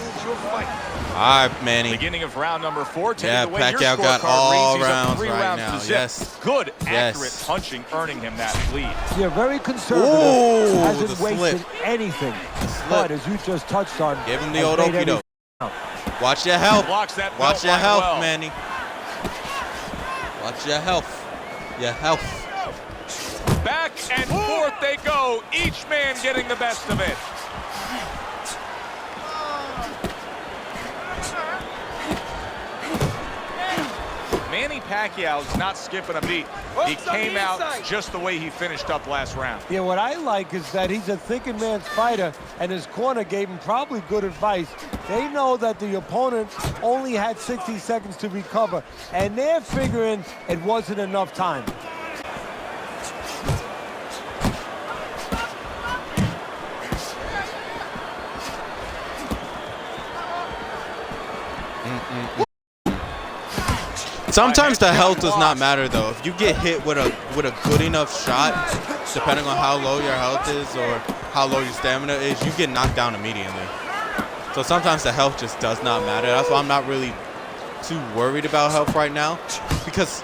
All right, Manny. Beginning of round number 4. Yeah, the way your Pacquiao got scorecard all reads, he's up rounds 3 right rounds now, to zip. yes. Good, Yes. accurate punching, earning him that lead. Yeah, very conservative. Ooh, Hasn't the wasted slip. anything. But as you just touched on, Give him the has old made okie every- doke. Watch your health. Blocks that Watch belt your line health, well. Manny. Watch your health. Your health. Back and forth they go, each man getting the best of it. Manny Pacquiao's not skipping a beat. He came out just the way he finished up last round. Yeah, what I like is that he's a thinking man's fighter, and his corner gave him probably good advice. They know that the opponent only had 60 seconds to recover, and they're figuring it wasn't enough time. Sometimes the health does not matter though. If you get hit with a good enough shot, depending on how low your health is or how low your stamina is, you get knocked down immediately. So sometimes the health just does not matter. That's why I'm not really too worried about health right now, because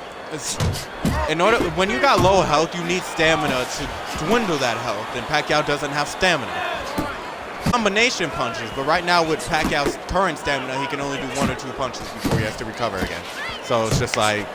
when you got low health, you need stamina to dwindle that health, and Pacquiao doesn't have stamina. Combination punches, but right now with Pacquiao's current stamina, he can only do 1 or 2 punches before he has to recover again. So it's just like,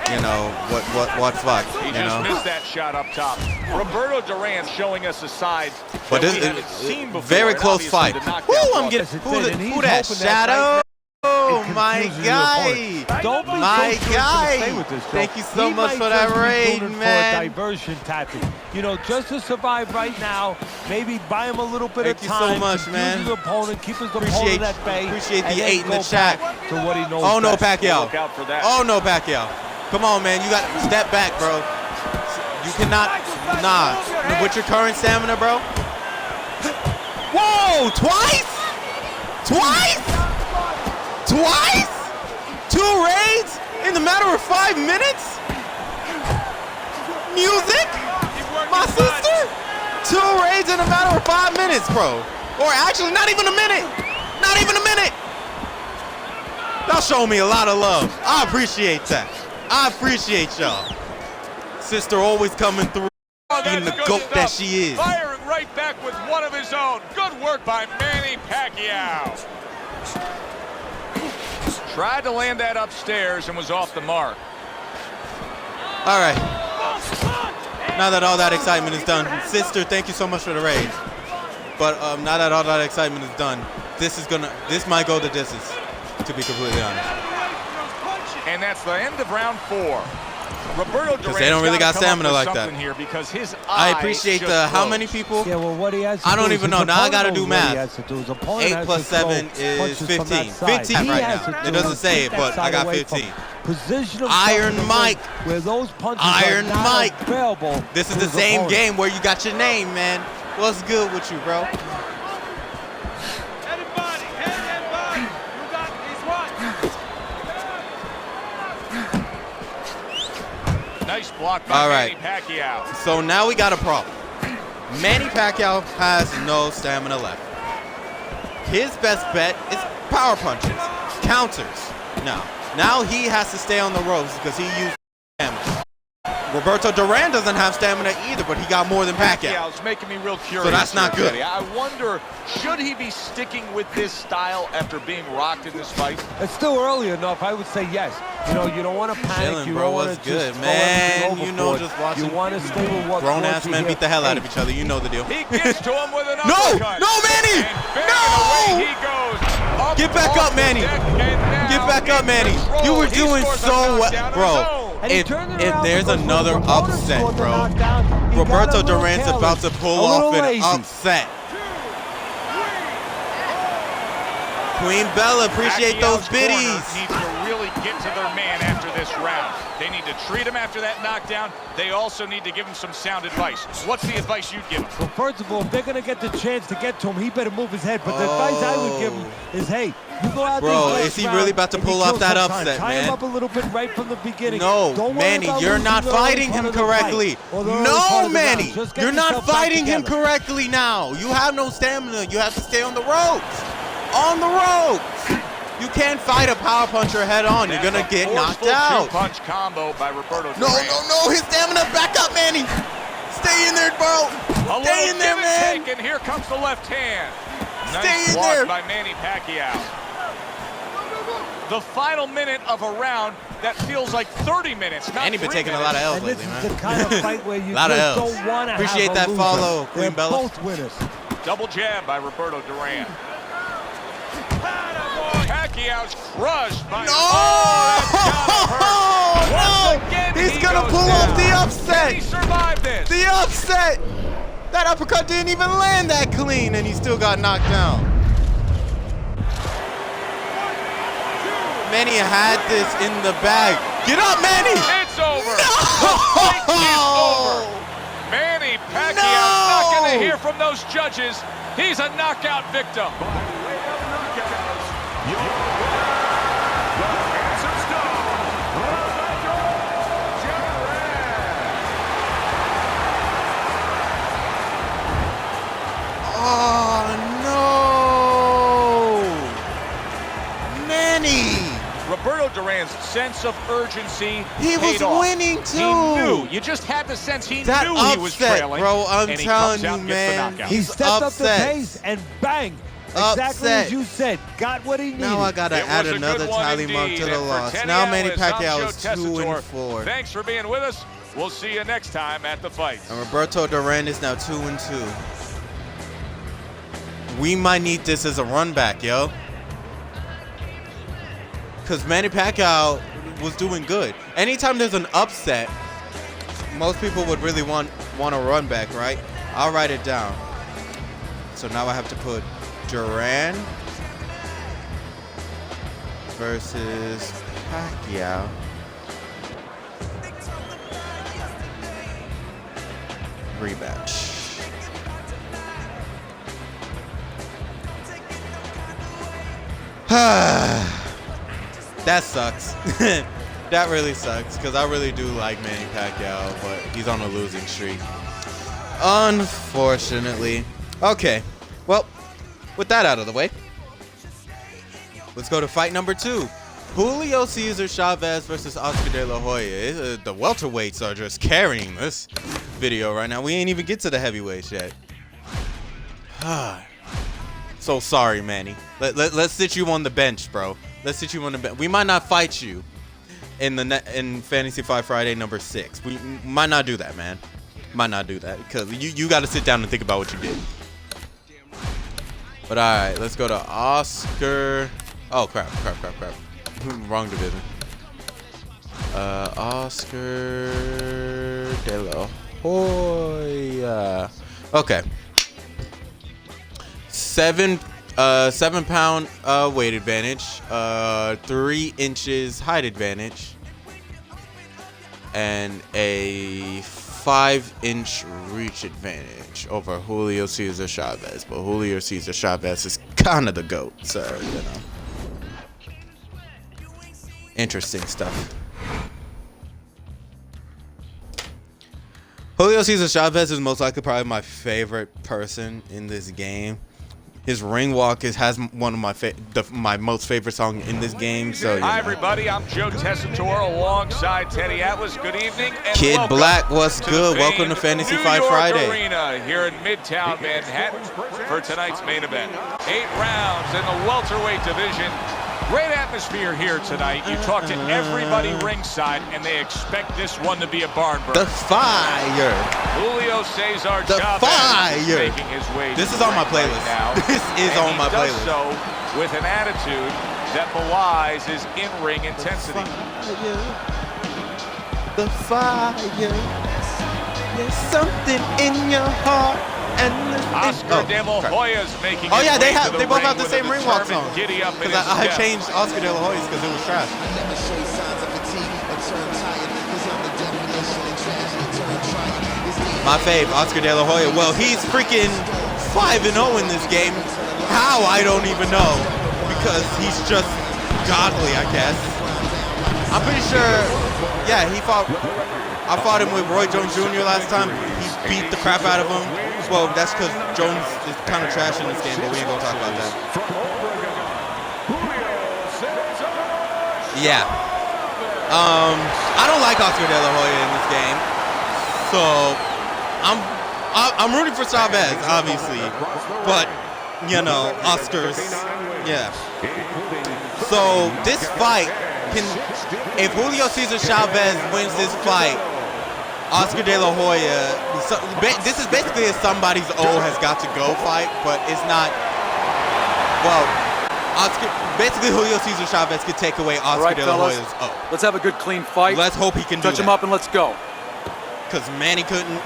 you know, what fuck, He you just know? missed that shot up top. Roberto Duran showing us a side But that this we haven't seen before. very and close obviously fight. the knockdown Woo, I'm brought getting, And he's who that? hoping that Shadow? Oh, it my confuses your guy. opponent. Don't be My so sure he's gonna guy. stay with this, Joe. Thank you so He much might for that just be raid, doing it man. For a diversion tactic. You know, just to survive right now, maybe buy him a little bit Thank of you so time. much, confuse man. his opponent, keep his Appreciate- opponent at bay. appreciate and the then 8 in the go chat. back to what he knows Oh, no, best. Pacquiao. Look out for that. Oh, no, Pacquiao. Come on, man. You got to step back, bro. You cannot. Nah. With your current stamina, bro. Whoa, twice? Twice? Twice? 2 raids in the matter of 5 minutes? Music? My sister? 2 raids in a matter of 5 minutes, bro. Or actually, not even a minute. Not even a minute. Y'all show me a lot of love. I appreciate that. I appreciate y'all. Sister always coming through, being the That's goat good that stuff. she is. Firing right back with one of his own. Good work by Manny Pacquiao. Tried to land that upstairs and was off the mark. All right. Now that all that excitement is done, sister, thank you so much for the raid. But now that all that excitement is done, this might go the distance, to be completely honest. And that's the end of round 4. Roberto Duran. they don't really got stamina like that. Here because his I eye appreciate just the, how closed. many people? Yeah, well, what he has to I don't do is even his know. Now I opponent gotta knows do what math. he has to do. His opponent 8 has plus to throw 7 is punches from 15. that side. 15 He right has now. to It do doesn't is say keep it, that but I side got away from 15. Position himself Iron in the ring Mike. where those punches Iron are not Mike. available. This is to the his same opponent. game where you got your name, man. What's good with you, bro? Head and body, head and body. You got these ones. Nice block by All right. Manny Pacquiao. So now we got a problem. Manny Pacquiao has no stamina left. His best bet is power punches, counters. Now he has to stay on the ropes because he used stamina. Roberto Duran doesn't have stamina either, but he got more than Pacquiao. Pacquiao's making me real curious. So that's not here, good. Teddy. I wonder, should he be sticking with this style after being rocked in this fight? It's still early enough. I would say yes. You know, you don't want to panic. Chilling, you bro. don't want What's to good, just man? throw everything You know, overboard. just watching You want to stay with what grown-ass men beat the hell out of each other. You know the deal. He gets to him with an No! uppercut. No, Manny! And bang, No! and away he goes. Get back off up, Manny. the deck, and now Get back up, in Manny. control. You were He doing scores a so well, knockdown of his bro. own. And he If turned it around there's because when another his opponent upset, scored the bro, knockdown, he got a Roberto little Duran's about to careless, pull a little off an lazy. upset. Queen Bella, appreciate those Pacquiao's corner biddies. needs to really get to their man after this round. They need to treat him after that knockdown. They also need to give him some sound advice. What's the advice you'd give him? Well, first of all, if they're going to get the chance to get to him, he better move his head. But the advice I would give him is, hey, you go out Bro, there. is he really about to pull off that upset, Tie man? him up a little bit right from the beginning. No, Don't worry Manny, about you're losing not the early fighting part him of the fight correctly. or the early part No, of the Manny, round. Just get you're not yourself back fighting him together. correctly now. You have no stamina. You have to stay on the ropes. On the ropes. You can't fight a power puncher head on. You're going to get knocked Forceful out. two-punch combo by Roberto No, Duran. no, his stamina. Back up, Manny. Stay in there, bro. A Stay little in there, give man. and take, and here comes the left hand. Stay Nice in block there. by Manny Pacquiao. The final minute of a round that feels like 30 minutes. Not Manny been 3 taking a lot of L's minutes. And this lately, is man. the kind of fight where you Lot of just L's. don't want to Appreciate have a that loser. follow, They're Queen Bella. both winners. Double jab by Roberto Duran. Pacquiao's crushed by... No! Oh, that's gotta hurt. no! Once again, He's he gonna goes pull down. off the Can upset. he survive this? The upset. That uppercut didn't even land that clean, and he still got knocked down. Manny had this in the bag. Get up, Manny! It's over. No! The fight is over. Manny Pacquiao's not going to hear from those judges. He's a knockout victim. By way of knockouts, your winner, the handsome stone, Roberto Duran. Oh, no! Manny! Roberto Duran's sense of urgency He was paid off. winning, too. He knew. You just had the sense he That knew he was upset, trailing. bro, I'm and he telling comes out you, and gets the man. knockout. He He's stepped up the upset. pace and bang. Exactly Upset. as you said. Got what he needed. Now I gotta It add was a another good one tally mark indeed. to the And for loss. Teddy Now Manny Atlas, I'm Pacquiao Joe is Tessitore. 2-4. Thanks for being with us. We'll see you next time at the fight. And Roberto Duran is now 2-2. We might need this as a run back, yo. Because Manny Pacquiao was doing good. Anytime there's an upset, most people would really want a run back, right? I'll write it down. So now I have to put Duran versus Pacquiao. Rematch. That sucks. That really sucks because I really do like Manny Pacquiao, but he's on a losing streak. Unfortunately. Okay. Well, with that out of the way, let's go to fight number 2. Julio Cesar Chavez versus Oscar De La Hoya. The welterweights are just carrying this video right now. We ain't even get to the heavyweights yet. So sorry, Manny. Let's sit you on the bench, bro. Let's sit you on the bench. We might not fight you in Fantasy Fight Friday number 6. We might not do that, man. Might not do that because you got to sit down and think about what you did. But all right, let's go to Oscar. Oh crap. Wrong division. Oscar De La Hoya. Okay. 7-pound weight advantage, 3 inches height advantage, and a 5-inch reach advantage over Julio Cesar Chavez. But Julio Cesar Chavez is kind of the GOAT, so you know. Interesting stuff. Julio Cesar Chavez is most likely probably my favorite person in this game. His ring walk has one of my most favorite songs in this game. So Hi everybody, I'm Joe Tessitore alongside Teddy Atlas. Good evening and Kid welcome Black, what's to good? the Welcome to famed Fantasy New Fight York Friday. Arena here in Midtown Manhattan for tonight's main event. 8 rounds in the welterweight division. Great atmosphere here tonight. You talk to everybody ringside, and they expect this one to be a barn burner. The Fire. Julio Cesar The Chavez Fire. is making his way. This to is the on my ring right playlist. now, This is and on my he does playlist. so with an attitude that belies his in-ring intensity. The fire. There's something in your heart. Oscar De La Hoya is making his yeah, way to the they both ring have the with same a ring walk determined song. giddy up in Because his I step. changed Oscar De La Hoya's because it was trash. My fave, Oscar De La Hoya. Well, he's freaking 5-0 in this game. How, I don't even know. Because he's just godly, I guess. I'm pretty sure, yeah, I fought him with Roy Jones Jr. last time. He beat the crap out of him. Well, that's because Jones is kind of trash in this game, but we ain't gonna talk about that. Yeah. I don't like Oscar De La Hoya in this game. So, I'm rooting for Chavez, obviously. But, you know, Oscar's, yeah. So, this fight if Julio Cesar Chavez wins this fight, Oscar De La Hoya, this is basically a somebody's O has got to go fight, but it's not, well, Basically, Julio Cesar Chavez could take away Oscar right, De La fellas. Hoya's O. Let's have a good, clean fight. Let's hope he can touch do him that. up and let's go. Because Manny couldn't,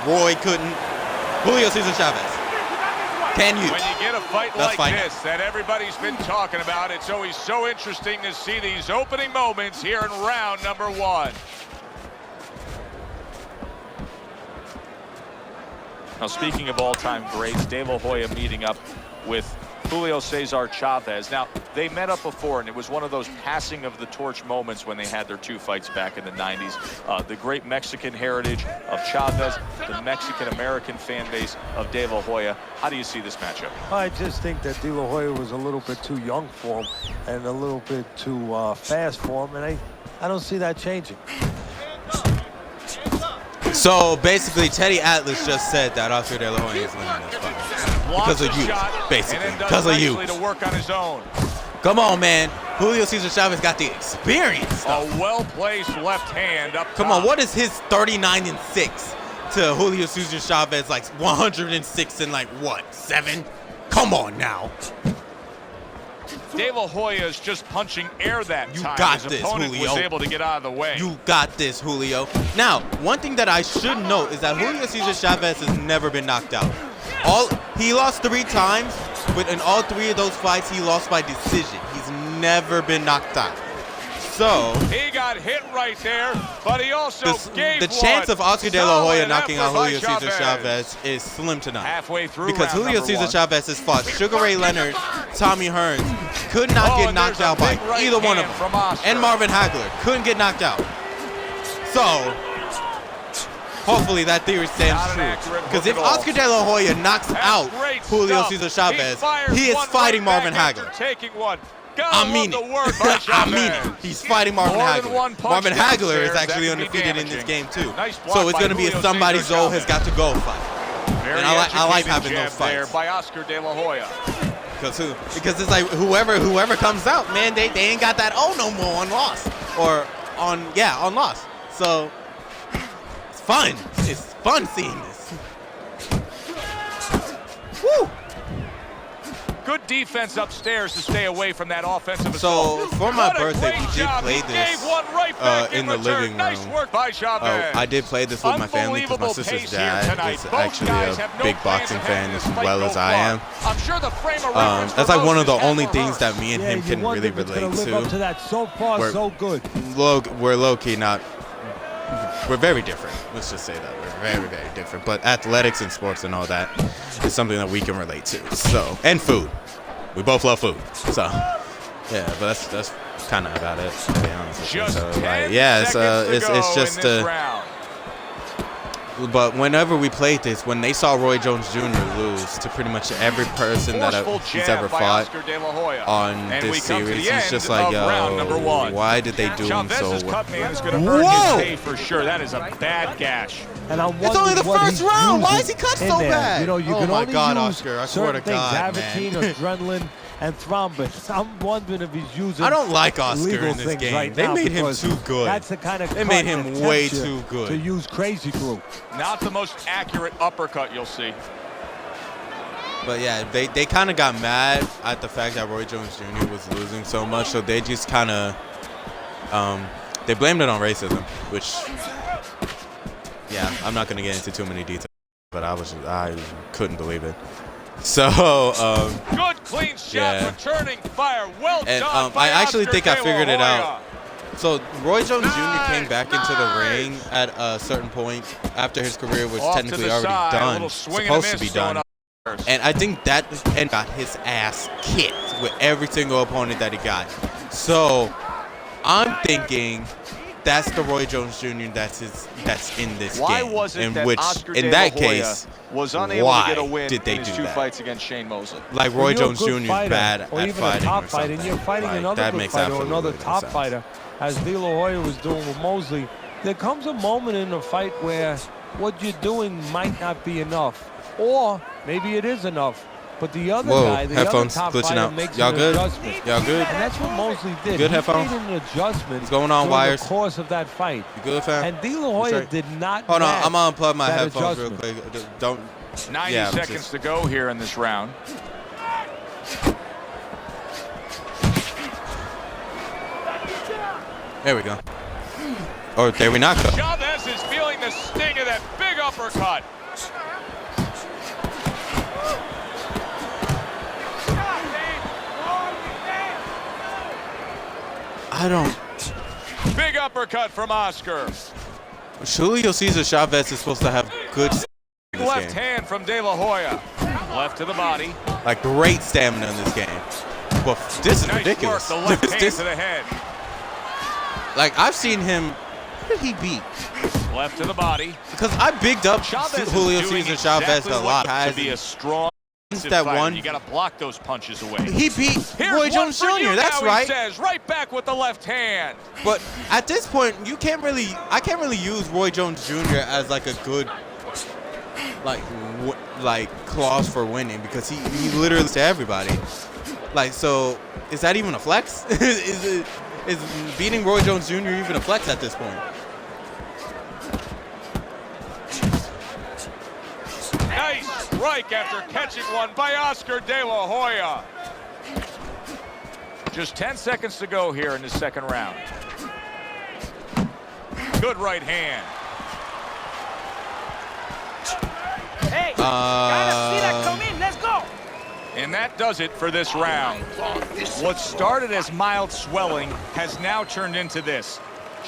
Roy couldn't, Julio Cesar Chavez. Can you? When you get a fight Let's like find this that everybody's been talking about, it's always so interesting to see these opening moments here in round number 1. Now, speaking of all-time greats, De La Hoya meeting up with Julio Cesar Chavez. Now, they met up before, and it was one of those passing of the torch moments when they had their 2 fights back in the 90s. The great Mexican heritage of Chavez, the Mexican-American fan base of De La Hoya. How do you see this matchup? I just think that De La Hoya was a little bit too young for him and a little bit too fast for him, and I don't see that changing. So basically, Teddy Atlas just said that Oscar De La Hoya is winning this fight. Because of you, basically. Because of you. To work on his own. Come on, man. Julio Cesar Chavez got the experience. A well-placed left hand up Come top. on, what is his 39-6 to Julio Cesar Chavez, like 106 and like what, 7? Come on now. De La Hoya is just punching air that You time. got His this, opponent Julio. was able to get out of the way. You got this, Julio. Now, one thing that I should note is that Julio Cesar Chavez has never been knocked out. He lost 3 times, but in all 3 of those fights, he lost by decision. He's never been knocked out. So he got hit right there, but he also gave the chance of Oscar De La Hoya solid knocking out effort by Julio Cesar Chavez is slim to none. Halfway through Because round Julio number Cesar 1. Chavez has fought Sugar Ray Leonard, Tommy Hearns, could not get and knocked there's a out by big right either one of hand them. from Oscar. And Marvin Hagler couldn't get knocked out. So, hopefully that theory stands Not an true. accurate Because look if at all. Oscar De La Hoya knocks That's out great Julio stuff. Cesar Chavez, fires he is one fighting right Marvin back Hagler. after taking one. Gotta I love mean the it. word by I mean Chavez. it. He's fighting Marvin More than Hagler. one punch Marvin Hagler downstairs, is that actually could be undefeated in this damaging. game too. Nice block So it's by going to be a Julio somebody Cesar Zoe has Chavez. got to go fight. Very And I like educated having jab those there fights. by Oscar De La Hoya. Because it's like whoever comes out, man, they ain't got that no more on loss or on loss. So it's fun. It's fun seeing this. Woo! Good defense upstairs to stay away from that offensive So assault. for my What a birthday, great we did job. play He this gave one right back in the return. living Nice room. work by Chavez. I did play this with my family because my Unbelievable sister's pace here dad tonight. is Both actually guys a have no big plans boxing of fan having as this fight well go as I far. am. I'm sure the frame of reference That's for like one of most the is only for things her. that me and Yeah, him you can wonder really if it's gonna relate live up to to. that. So far, We're- so good. We're low-key not. We're very different. Let's just say that. We're very, very different. But athletics and sports and all that is something that we can relate to. So, and food. We both love food. So, yeah, but that's kind of about it, to be honest with you. Just So, 10 yeah, seconds to go it's just in this round. But whenever we played this, when they saw Roy Jones Jr. lose to pretty much every person that Forceful he's jab ever by fought Oscar De La Hoya. on And we this come to series, the he's end just like, of round number 1. why did they do him so Chavez's well? cut man is going to earn Whoa! his pay for sure. That is a bad gash. And I'm It's only the wondering what first he's round. Why is using he cut in so there. bad? You know, you Oh can my only God, use Oscar, I swear to certain things, God, man. Avitine, adrenaline, and thrombin. I'm wondering if he's using I don't like Oscar legal in this things game. right They now made him because too good. That's the kind of They cut made that him way tempts you too good. to use crazy glue. Not the most accurate uppercut you'll see. But yeah, they kind of got mad at the fact that Roy Jones Jr. was losing so much, so they just kind of they blamed it on racism, which I'm not gonna get into too many details, but I couldn't believe it. So Good clean shot, yeah. returning fire. Well and done by I actually Oscar think I De La figured it Hoya. out. So Roy Jones Jr. came back into the ring at a certain point after his career was Off to technically the already side, a done, little swing and a supposed to be miss thrown done. up first. And I think that and got his ass kicked with every single opponent that he got. So I'm thinking that's the Roy Jones Jr. that's in this Why game. was it in that which, Oscar in De that La Hoya case, was unable why to get a win did they in his do 2 that? fights against Shane Mosley? Like When Roy you're a Jones good Jr. is fighter, bad or at even fighting a top or fighter, and something. you're fighting Like, another that good makes fighter or absolutely another no top sense. fighter, as De La Hoya was doing with Mosley. There comes a moment in a fight where what you're doing might not be enough, or maybe it is enough. But the other guy, the headphones other top glitching fighter, out. makes Y'all an good? adjustment. Y'all good? And that's what Mosley did. Good he headphones? made an adjustment What's going on, during wires? the course of that fight. You good, fam? And De La Hoya Straight? did not Hold on, match I'm gonna unplug my that headphones real adjustment. quick. Don't. 90 yeah, seconds to go here in this round. There we go. Or there we not go. Chavez is feeling the sting of that big uppercut. I don't. Big uppercut from Oscar. Julio Cesar Chavez is supposed to have good in this Left game. hand from De La Hoya. Left to the body. Like great stamina in this game. But this is Nice ridiculous. work, the left hand This- to the head. like I've seen him. Who did he beat? Left to the body. Because I bigged up Chavez Julio is doing Cesar Chavez exactly a lot. what to be a strong that fighter. one. You got to block those punches away. He beat Here's Roy one Jones for you Jr. That's now, right. He says right back with the left hand. But at this point, I can't really use Roy Jones Jr. as like a good, like clause for winning because he literally to everybody. Like, so is that even a flex? is beating Roy Jones Jr. even a flex at this point? Nice strike after catching one by Oscar De La Hoya. Just 10 seconds to go here in the second round. Good right hand. Hey, gotta see that come in. Let's go. And that does it for this round. What started as mild swelling has now turned into this.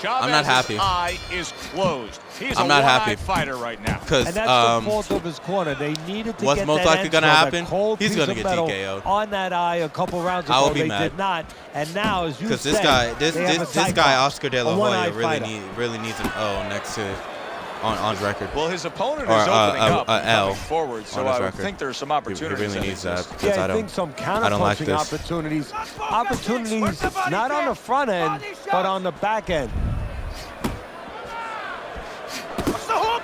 I'm not happy. Chavez's eye is closed. He's I'm a not one-eyed happy. fighter right now. Because And that's the fault of his corner. They needed to what's get most that likely gonna answer, happen? that cold He's piece gonna of get metal TKO'd. on that eye a couple rounds I will ago. be They mad. did not. And now, as you because said, this guy, they have a this tight guy, box, Oscar De a La one-eyed Hoya, fighter. really needs an O next to on record. Well, his opponent Or, is opening up and L coming forward, so on his I would record. think there's some He opportunities. really needs that because Yeah, I I don't. think some I don't like counterpunching this. opportunities, not on the front end, but on the back end. What's the hook?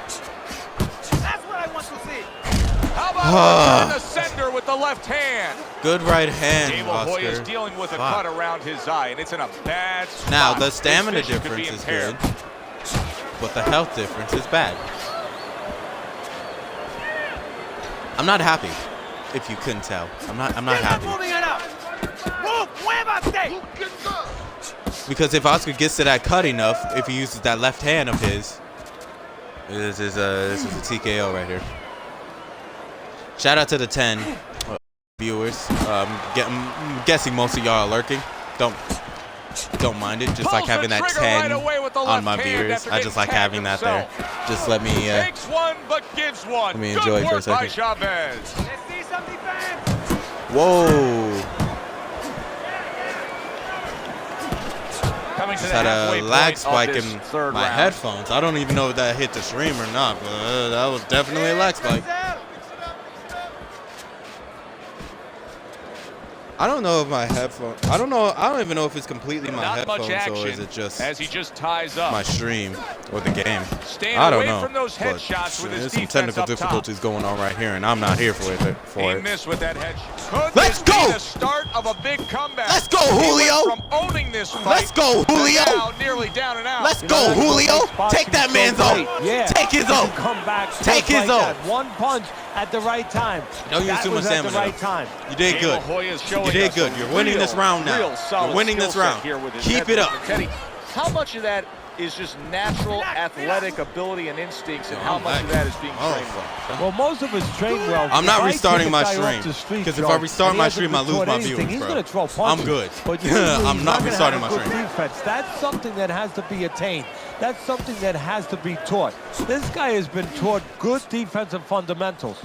That's what I want to see. How about the sender with the left hand? Good right hand, De La Hoya is Oscar. dealing with a Fuck. cut around his eye, and it's in a bad spot. Now the His stamina vision could be difference is impaired. good, but the health difference is bad. I'm not happy. If you couldn't tell, I'm not happy. Moving it up. Move, muévate. Because if Oscar gets to that cut enough, if he uses that left hand of his, this is a TKO right here. Shout out to the 10 viewers. I'm guessing most of y'all are lurking. Don't mind it. Just like Pulls the having that trigger 10 right away with the on left my hand viewers. after I just like getting having that there. tagged Just let me. Takes one but gives one. Let me Good enjoy it for a work by second. Chavez. Let's see some defense. Whoa! Coming to Just the had halfway a lag point spike of in this third my round. headphones. I don't even know if that hit the stream or not, but that was definitely a lag spike. I don't know if my headphone. I don't even know if it's completely my Not much headphones or action is it just as he just ties up. my stream or the game. Staying I don't away know. from those but headshots with his there's some defense technical up top. difficulties going on right here, and I'm not here for it. He missed with that headshot. Could Let's this go! be the start of a big comeback? Let's go, He went Julio! from owning this fight Let's go, to Julio! now nearly down and out. Let's You go, know, that's what Julio! makes boxing Take that so man's great. O. Yeah. Take his He O. can come back Take just his like O. that. One punch at the right time. Don't use That too much was at the stamina. right time. You did De La good. Hoya is showing You did us good. a You're winning this round now. real solid You're winning this skill set round. here with his Keep it head up. movement. Teddy, how much of that is just natural athletic ability and instincts, and how much of that is being trained well? Well, most of it's trained well. I'm not If I restarting kick a my guy stream, off the street, 'cause if Joe, I restart and he my hasn't stream, I been lose taught my anything, viewers, He's bro. going to throw I'm punches. good. But usually I'm he's not gonna restarting have my a good stream. defense. That's something that has to be attained. That's something that has to be taught. This guy has been taught good defensive fundamentals.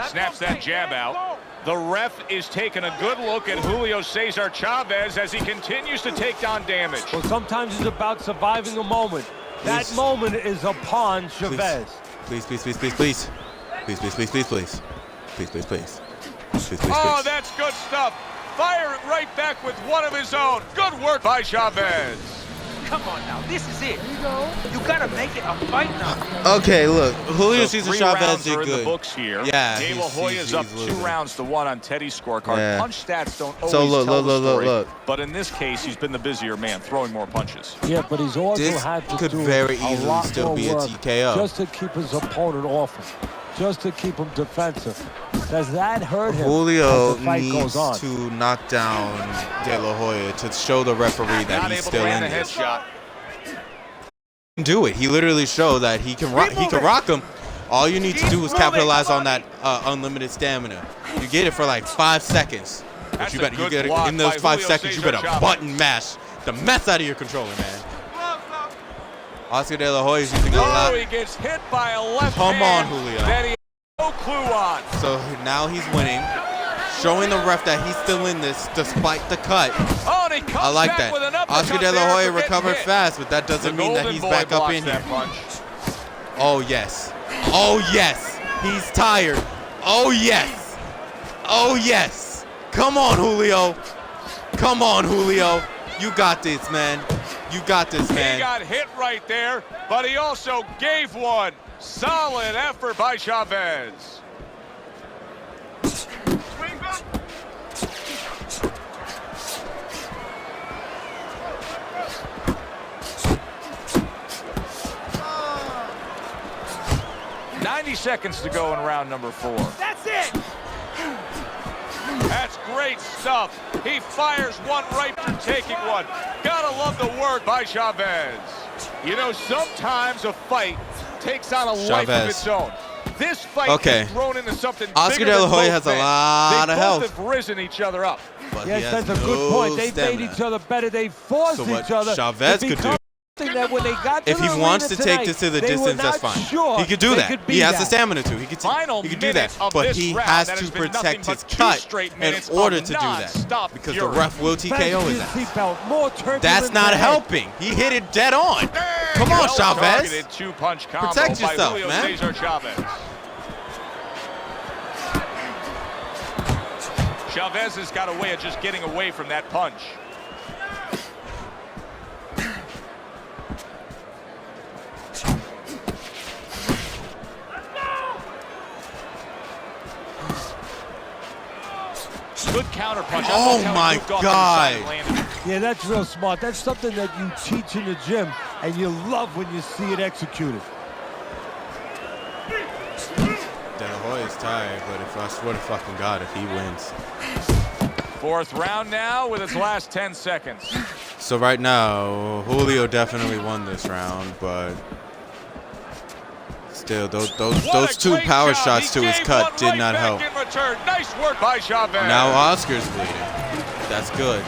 Snaps that jab out. The ref is taking a good look at Julio Cesar Chavez as he continues to take down damage. Well, sometimes it's about surviving a moment. That Please. moment is upon Chavez. Please, please, please, please, please. Please, please, please, please, please. Please, please, please. Please, please, please. Oh, that's good stuff. Firing right back with one of his own. Good work by Chavez. Come on now, this is it. You gotta make it a fight now. Okay, look. Julio So Cesar 3 Chavez rounds did are in the good. books here. Yeah, De La he's Hoya's up losing. 2-1 on Teddy's scorecard. Yeah. Punch stats don't always So look, tell look, the look, story, look. but in this case, he's been the busier man, throwing more punches. Yeah, but he's also This had to could do very a easily lot still more be a work TKO. just to keep his opponent off him, just to keep him defensive. Does that hurt him? Julio as the fight needs goes on? to knock down De La Hoya to show the referee that Not he's able still to land in a this. headshot. Do it. He literally showed that he can rock him. All you need to do is capitalize on that unlimited stamina. You get it for like 5 seconds. But That's you a better good get it block in those by 5 Julio seconds. You Cesar better Chavez. button mash the mess out of your controller, man. Oscar De La Hoya is using a lot. Oh, he gets hit by a left Come hand on, Julio. that he has no clue on. So now he's winning, showing the ref that he's still in this despite the cut. Oh, and he comes I like back that. with an uppercut Oscar De La there Hoya for getting recovered hit. fast, but that doesn't The mean that Golden he's Boy back up blocks in that here. punch. Oh, yes. Oh, yes. He's tired. Oh, yes. Oh, yes. Come on, Julio. Come on, Julio. You got this, man. You got this, man. He got hit right there, but he also gave one. Solid effort by Chavez. Swing back. 90 seconds to go in round number 4. That's it. That's great stuff. He fires one right after taking one. Gotta love the work by Chavez. You know, sometimes a fight takes on a life of its own. This fight is thrown into something Oscar bigger De La than Hoya both has a men. lot They of both health. have risen each other up. But Yes, he has that's a good point. no They've stamina. made each other better. They forced So each what other. Chavez to could become do, something that when they got to if he the wants arena to take tonight, this to the they were distance, that's not fine. sure He could do they that. could be He has the that. stamina to. He could do that. Of But this he round, has that to has been protect nothing his but 2 cut straight in minutes order of to do that. non-stop Because the fury. ref will TKO his Fasten your ass. seatbelt. More turbulence That's not ahead. helping. He hit it dead on. Come on, Well Chavez. targeted 2-punch combo Protect by yourself, Julio man. Cesar Chavez. Chavez has got a way of just getting away from that punch. Good counter punch. Oh my God. Yeah, that's real smart. That's something that you teach in the gym, and you love when you see it executed. De La Hoya's tired, but if I swear to fucking God, if he wins. 4th round now with its last 10 seconds. So right now, Julio definitely won this round, but still, those two great power job. shots He to his gave cut one did right not back help. in return. Nice work by Chavez. Now Oscar's bleeding. That's good.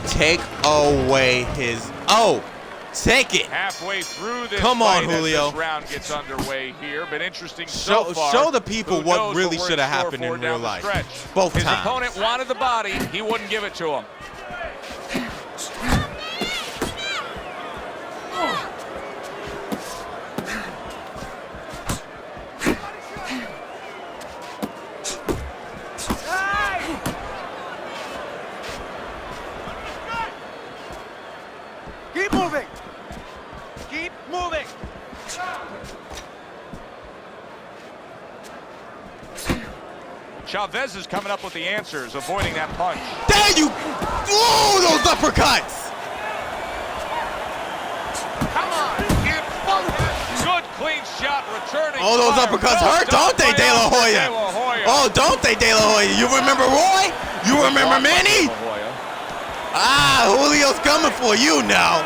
Take away his... Oh! Take it! Halfway through this Come on, fight as Julio. this round gets underway here, but interesting so far. Show the people Who what knows really we're should have in store happened for in down real the life. stretch. Both His times. opponent wanted the body. He wouldn't give it to him. Keep moving. Keep moving. Chavez is coming up with the answers, avoiding that punch. There you... Ooh, those uppercuts! Come on, get good clean shot returning. Oh, those fire. uppercuts Well hurt, done don't they, by De La Oscar Hoya? De La Hoya. Oh, don't they, De La Hoya? You remember Roy? You remember Manny? De La Hoya. Ah, Julio's coming for you now.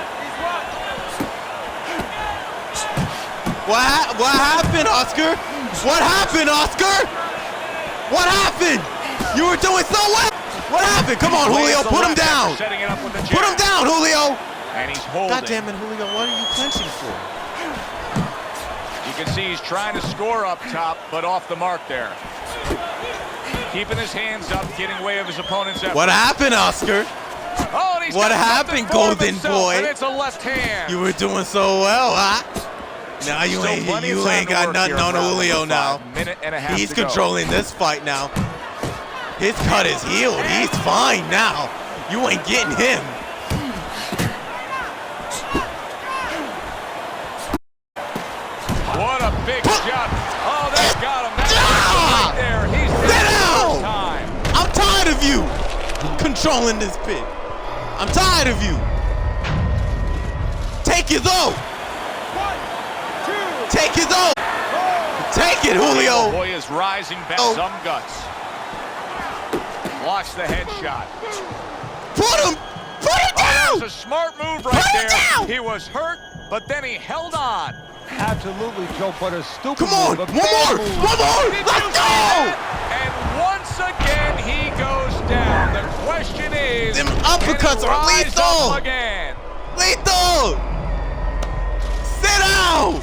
What happened, Oscar? What happened, Oscar? What happened? You were doing so well. What happened? Come on, Julio, Plays the put him left after down. setting it up with the Put him jab. down, Julio. And he's holding. God damn it, Julio, what are you clenching for? You can see he's trying to score up top, but off the mark there. Keeping his hands up, getting away of his opponent's effort. What happened, Oscar? Oh, and he's What got happened, nothing for Golden himself, Boy? And it's a left hand. You were doing so well, huh? Now you Still ain't plenty of time to got work nothing here on in round Julio number now. 5. Minute and a half He's to go. controlling this fight now. His cut is healed. He's fine now. You ain't getting him. What a big shot. Oh, that got him. That's right there. He's Sit down. down. Time. I'm tired of you controlling this pit. I'm tired of you. Take his own. One, two, Take his own. Take it it, Julio. Hoya's rising back. Oh. Some guts. Blocks the headshot. Put him That down. was a smart move right Put him there. down. He was hurt, but then he held on. Absolutely, Joe, but a stupid Come on, move, a one bad more, move. one more. Did you Let's see go. that? And once again, he goes down. The question is, Them uppercuts can he are rise lethal. up again? Lethal. Sit down. 1,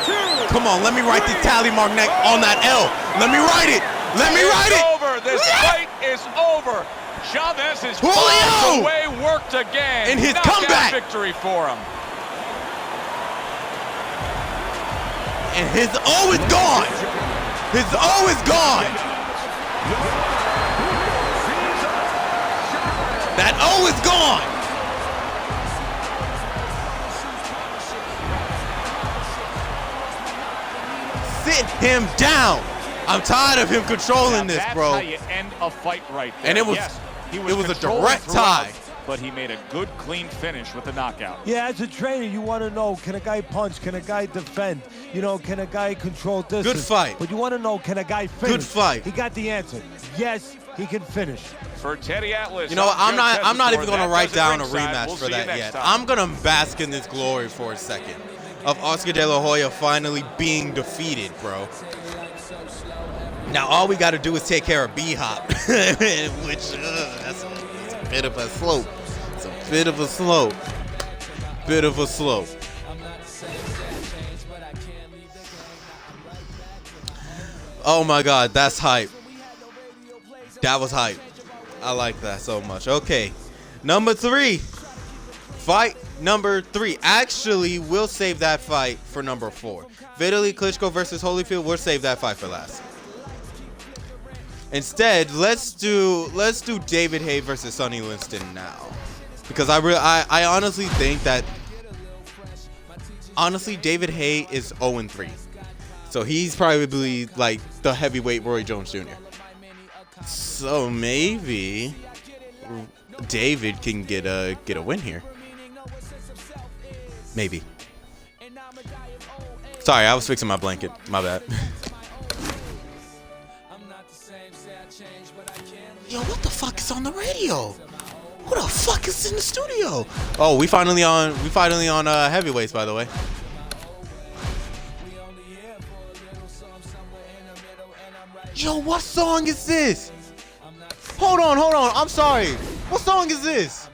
2. Come on, let me write the tally mark neck on that L. Let me write it. Let me write It's it. over. This fight is over. Chavez is Julio! far away, worked again. And his Knockout comeback. victory for him. And his O is gone. His O is gone. That O is gone. Sit him down. I'm tired of him controlling this, That's bro. how you end a fight right there. And it was- Yes, he it was a controlling direct throughout, tie. but he made a good, clean finish with the knockout. Yeah, as a trainer, you want to know, can a guy punch? Can a guy defend? You know, can a guy control distance? fight. But you want to know, can a guy finish? Good fight. He got the answer. Yes, he can finish. For Teddy Atlas, You know what? I'm not even gonna That write does it down a ringside. rematch We'll for see you that next yet. time. I'm gonna bask in this glory for a second of Oscar De La Hoya finally being defeated, bro. Now all we got to do is take care of B-Hop, which that's a bit of a slope. It's a bit of a slope. Bit of a slope. Oh my God, that's hype. That was hype. I like that so much. Okay, number 3. Fight number 3. Actually, we'll save that fight for number 4. Vitaly Klitschko versus Holyfield. We'll save that fight for last. Instead, let's do David Haye versus Sonny Liston now, because I honestly think that David Haye is 0-3, so he's probably like the heavyweight Roy Jones Jr. So maybe David can get a win here. Maybe. Sorry, I was fixing my blanket. My bad. Yo, what the fuck is on the radio? Who the fuck is in the studio? Oh, we finally on heavyweights, by the way. Yo, what song is this? Hold on. I'm sorry. What song is this?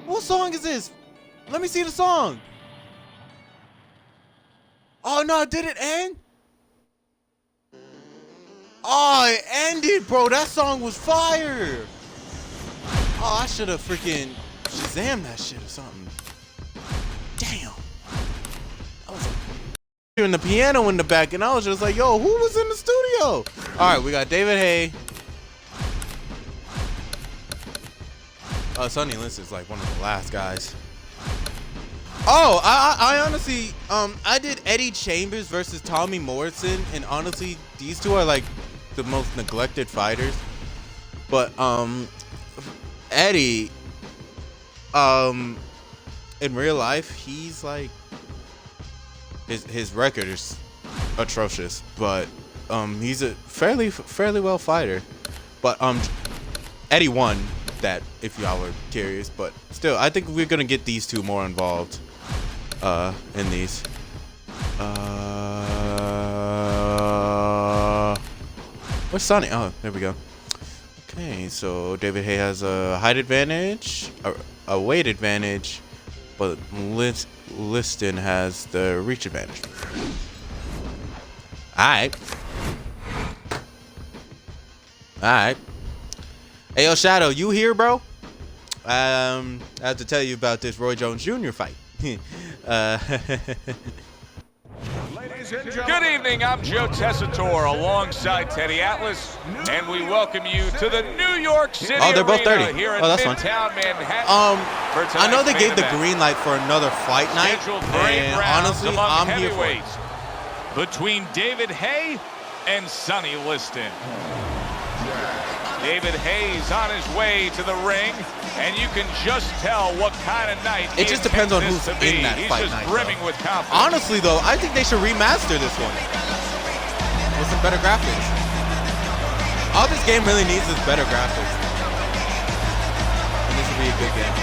What song is this? Let me see the song. Oh no, did it end? Oh, it ended, bro. That song was fire. Oh, I should have freaking Shazam that shit or something. Damn. I was hearing the piano in the back, and I was just like, yo, who was in the studio? All right, we got David Haye. Sonny Liston's like one of the last guys. Oh, I honestly, I did Eddie Chambers versus Tommy Morrison, and honestly, these two are like the most neglected fighters. But Eddie, in real life, he's like his record is atrocious, but he's a fairly well fighter. But Eddie won that, if y'all were curious. But still, I think we're gonna get these two more involved in these. Where's Sonny? Oh, there we go. Okay, so David Haye has a height advantage, a weight advantage, but Liston has the reach advantage. Alright. Hey, yo, Shadow, you here, bro? I have to tell you about this Roy Jones Jr. fight. Good evening, I'm Joe Tessitore alongside Teddy Atlas, and we welcome you to the New York City Oh, they're both Arena 30. here in Oh, that's fine. Midtown Manhattan. for I know they tonight's gave the main event. green light for another fight night, Scheduled for 8 and rounds honestly, among I'm here for it. heavyweights between David Haye and Sonny Liston. David Hayes on his way to the ring, and you can just tell what kind of night It just depends on who's to be. in that He's fight just night, brimming though. with confidence. Honestly, though, I think they should remaster this one with some better graphics. All this game really needs is better graphics. And this would be a good game.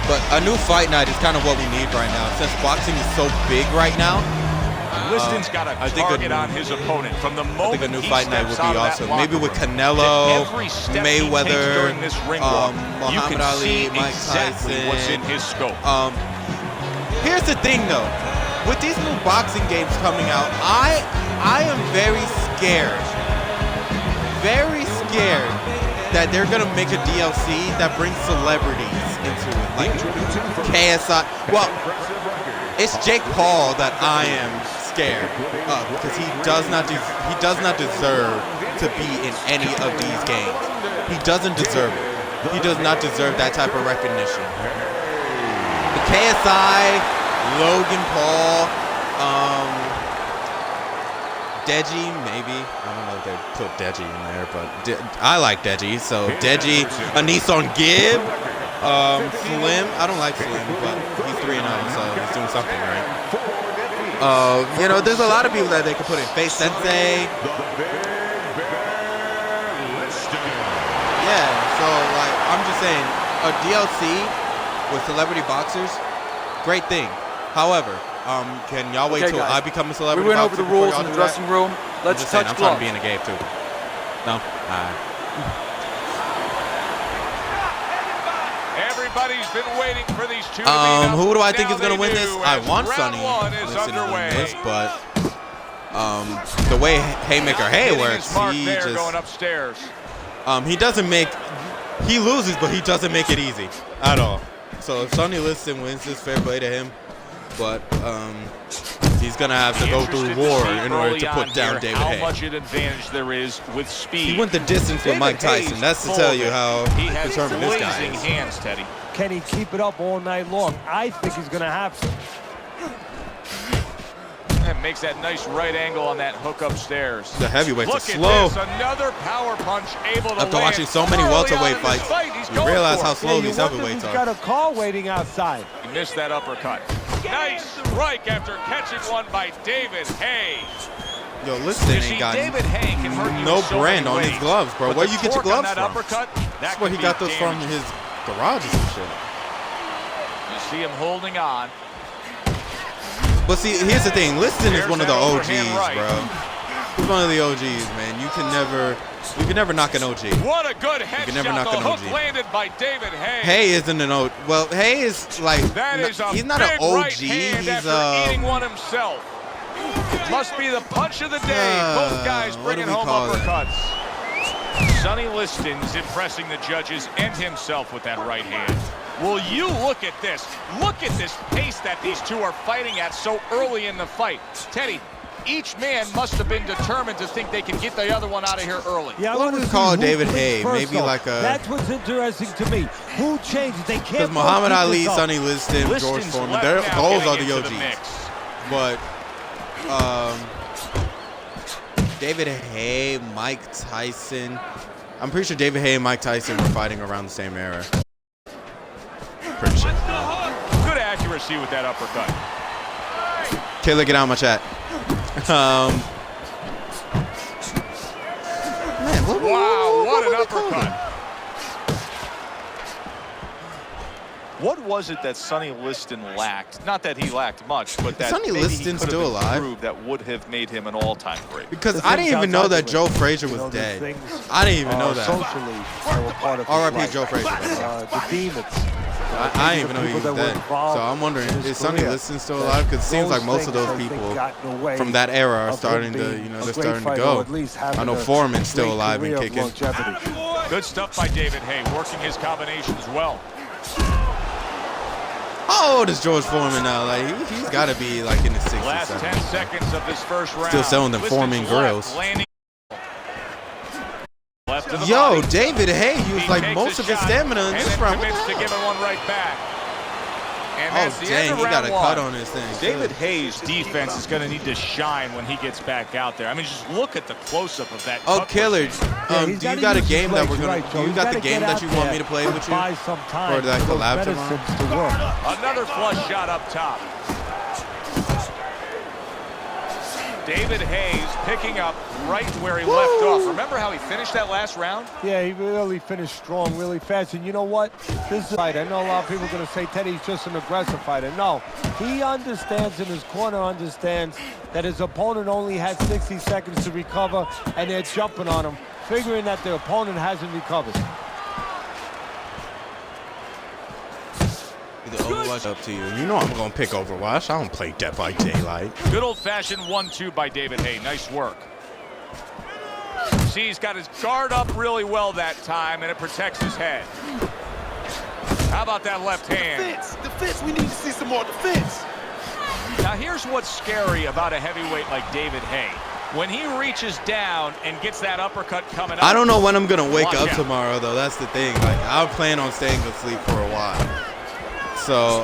But a new fight night is kind of what we need right now. Since boxing is so big right now, Liston's got a target on his opponent from the moment I think a new he fight night steps would out be of that awesome. locker Maybe with room. Canelo, Every step he takes Mayweather, during this ring walk, you Muhammad can Ali, see Mike exactly Tyson. what's in his scope. Here's the thing, though. With these new boxing games coming out, I am very scared that they're gonna make a DLC that brings celebrities into it, like KSI. Well, it's Jake Paul that I am scared of because he does not deserve to be in any of these games. He doesn't deserve it. He does not deserve that type of recognition. The KSI, Logan Paul, Deji, maybe. I don't know if they put Deji in there, but I like Deji. So Deji, a Nissan Gibb, Slim. I don't like Slim, but he's 3-0, so he's doing something right. You know, there's a lot of people that they could put in. Face Sensei. Yeah, so like I'm just saying, a DLC with celebrity boxers, great thing. However, can y'all wait till guys. I become a celebrity We went over boxer the before rules y'all in the do that? dressing room. Let's I'm just saying, touch I'm trying to gloves. be in a game too. No? Alright. Everybody's been waiting for these two to meet up. Who do I think Now is gonna they win do, this? I as want round Sonny one is Liston to win underway. this, but the way Haymaker Hay Hitting works, his mark he there, just going upstairs. he loses, but he doesn't make it easy at all. So if Sonny Liston wins this, fair play to him. But he's gonna have to go through war in order to put down David Hay. How much an advantage there is with speed. He went the distance with Mike Tyson. That's to tell you how he has determined this guy blazing is. hands, Teddy. Can he keep it up all night long? I think he's going to have to. And makes that nice right angle on that hook upstairs. The heavyweights are Look slow. at this, another power punch able to After land watching so many early welterweight on in this fights, fight, he's you going realize for how it. slow you these wonder if heavyweights he's are. got a car waiting outside. He missed that uppercut. Nice strike after catching one by David Hay. Yo, Liston You see, ain't got David Hay can hurt you no in so brand many on his ways. gloves, bro. But Where the you get your torque on gloves that from? uppercut, that That's where could he be got those from damaging. his garages and shit. You see him holding on. But see, here's the thing. Liston is There's one of the that OGs, overhand right. bro. He's one of the OGs, man. You can never knock an OG. What a good headshot. can never knock The an hook OG. landed by David Hay. Hay isn't an OG. Well, Hay is like, That is a he's not big an OG. right hand He's after eating one himself. Must be the punch of the day. Both guys what do bringing we home call it? uppercuts. Sonny Liston's impressing the judges and himself with that right hand. Will you look at this? Look at this pace that these two are fighting at so early in the fight. Teddy, each man must have been determined to think they can get the other one out of here early. Yeah, What wanna we see call who David clicks Hay, first, maybe though. like a- That's what's interesting to me. Who changes? They can't. Because Muhammad both keep Ali, this up. Sonny Liston, George Liston's Foreman, left now those are getting the into OGs. mix. But David Hay, Mike Tyson. I'm pretty sure David Hay and Mike Tyson were fighting around the same era. Pretty sure. Good accuracy with that uppercut. Kayla, get out of my chat. Man, Wow, what were an they calling? uppercut. What was it that Sonny Liston lacked? Not that he lacked much, but that Sonny maybe Liston he could still have alive? improved that would have made him an all-time great. Because The I didn't things even know outside that the Joe ring. Frazier You was know, dead. these things I didn't even know that. Socially, they were part of his R.I.P. life. Joe Frazier. The demons. I didn't even know he was dead. So I'm wondering, is Sonny Liston still alive? Because it seems like most of those people from that era are starting to, they're starting to go. I know Foreman's still alive and kicking. Good stuff by David Hay, working his combinations well. How old is George Foreman now? Like he's got to be like in his 60s. Last 10 70s. seconds of this first round. Still selling them Liston's Foreman left, grills. landing left to the Yo, body. David Hay used He like takes most a of his shot stamina in and this then round. What commits the to hell? giving one right back. And Oh, that's the end dang, of he got round a one. cut on his thing. David too. Hayes' defense is going to need to shine when he gets back out there. I mean, just look at the close-up of that. Oh, cut Killer, Yeah, he's do you gotta got a use his game that legs, we're gonna? right, Joe. You He's got gotta the game get that out you want there me to play and with you? buy some time For that for those collab tomorrow? medicines to work. Another flush shot up top. David Hayes picking up right where he left off. Remember how he finished that last round? Yeah, he really finished strong, really fast. And you know what? This is a fight. I know a lot of people are going to say Teddy's just an aggressive fighter. No, he understands, and his corner understands that his opponent only had 60 seconds to recover, and they're jumping on him, figuring that their opponent hasn't recovered. The Overwatch up to you. You know I'm gonna pick Overwatch. I don't play Dead by Daylight. Good old-fashioned 1-2 by David Hayes. Nice work. See, he's got his guard up really well that time, and it protects his head. How about that left hand? Defense. We need to see some more defense. Now, here's what's scary about a heavyweight like David Hayes. When he reaches down and gets that uppercut coming up. I don't know when I'm gonna wake Watch up out. tomorrow, though. That's the thing. Like, I plan on staying asleep for a while. So,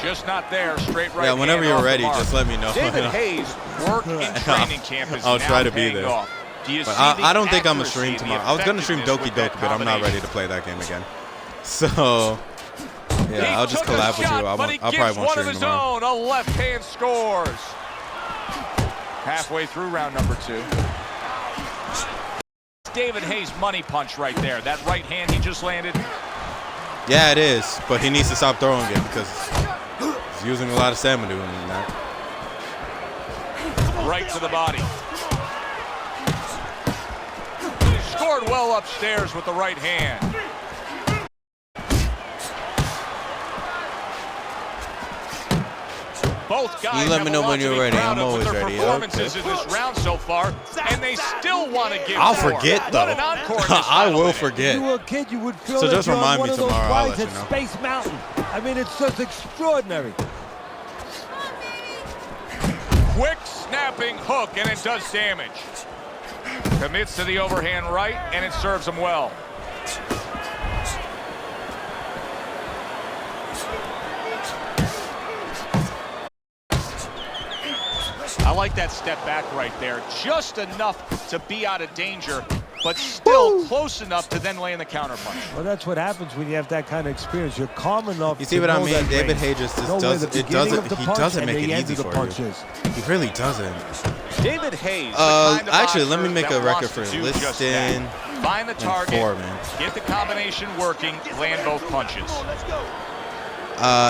just not there, straight right. yeah, whenever hand you're off the ready, mark. just let me know. David Hayes' work in training camp is I'll now try to be paying there. off. Do you But see I the don't think I'm gonna accuracy, stream the tomorrow. I was gonna stream effectiveness Doki with that Doki, but I'm not ready to play that game again. So, yeah, I'll just took a collab with you. shot, I'll but he probably gives won't one of stream his tomorrow. own. A left hand scores. Halfway through round number 2. David Hayes' money punch right there. That right hand he just landed. Yeah, it is, but he needs to stop throwing it because he's using a lot of stamina doing that. Right to the body. Scored well upstairs with the right hand. Both guys You let have me a know lot when to you're be ready. proud I'm of with always their ready. performances Okay. in this round so far, and they still want to give I'll more. forget, What though. an encore in this I final will inning. forget. When you were a kid, you would feel So that just you're on remind one me of those tomorrow, I'll rides let at you know. Space Mountain. I mean, it's just extraordinary. Quick snapping hook, and it does damage. Commits to the overhand right, and it serves him well. I like that step back right there. Just enough to be out of danger, but still close enough to then land the counterpunch. Well, that's what happens when you have that kind of experience. You're calm enough. You see to what I know mean? that David range. Hayes just Know where the doesn't. It beginning doesn't. of the He punch doesn't and make the it end easy of the for punch you. is. He really doesn't. David Hayes, the kind of Actually, let me boxer make a that record wants for to do just Liston that. Find the and target, Foreman. get the combination working, land both punches.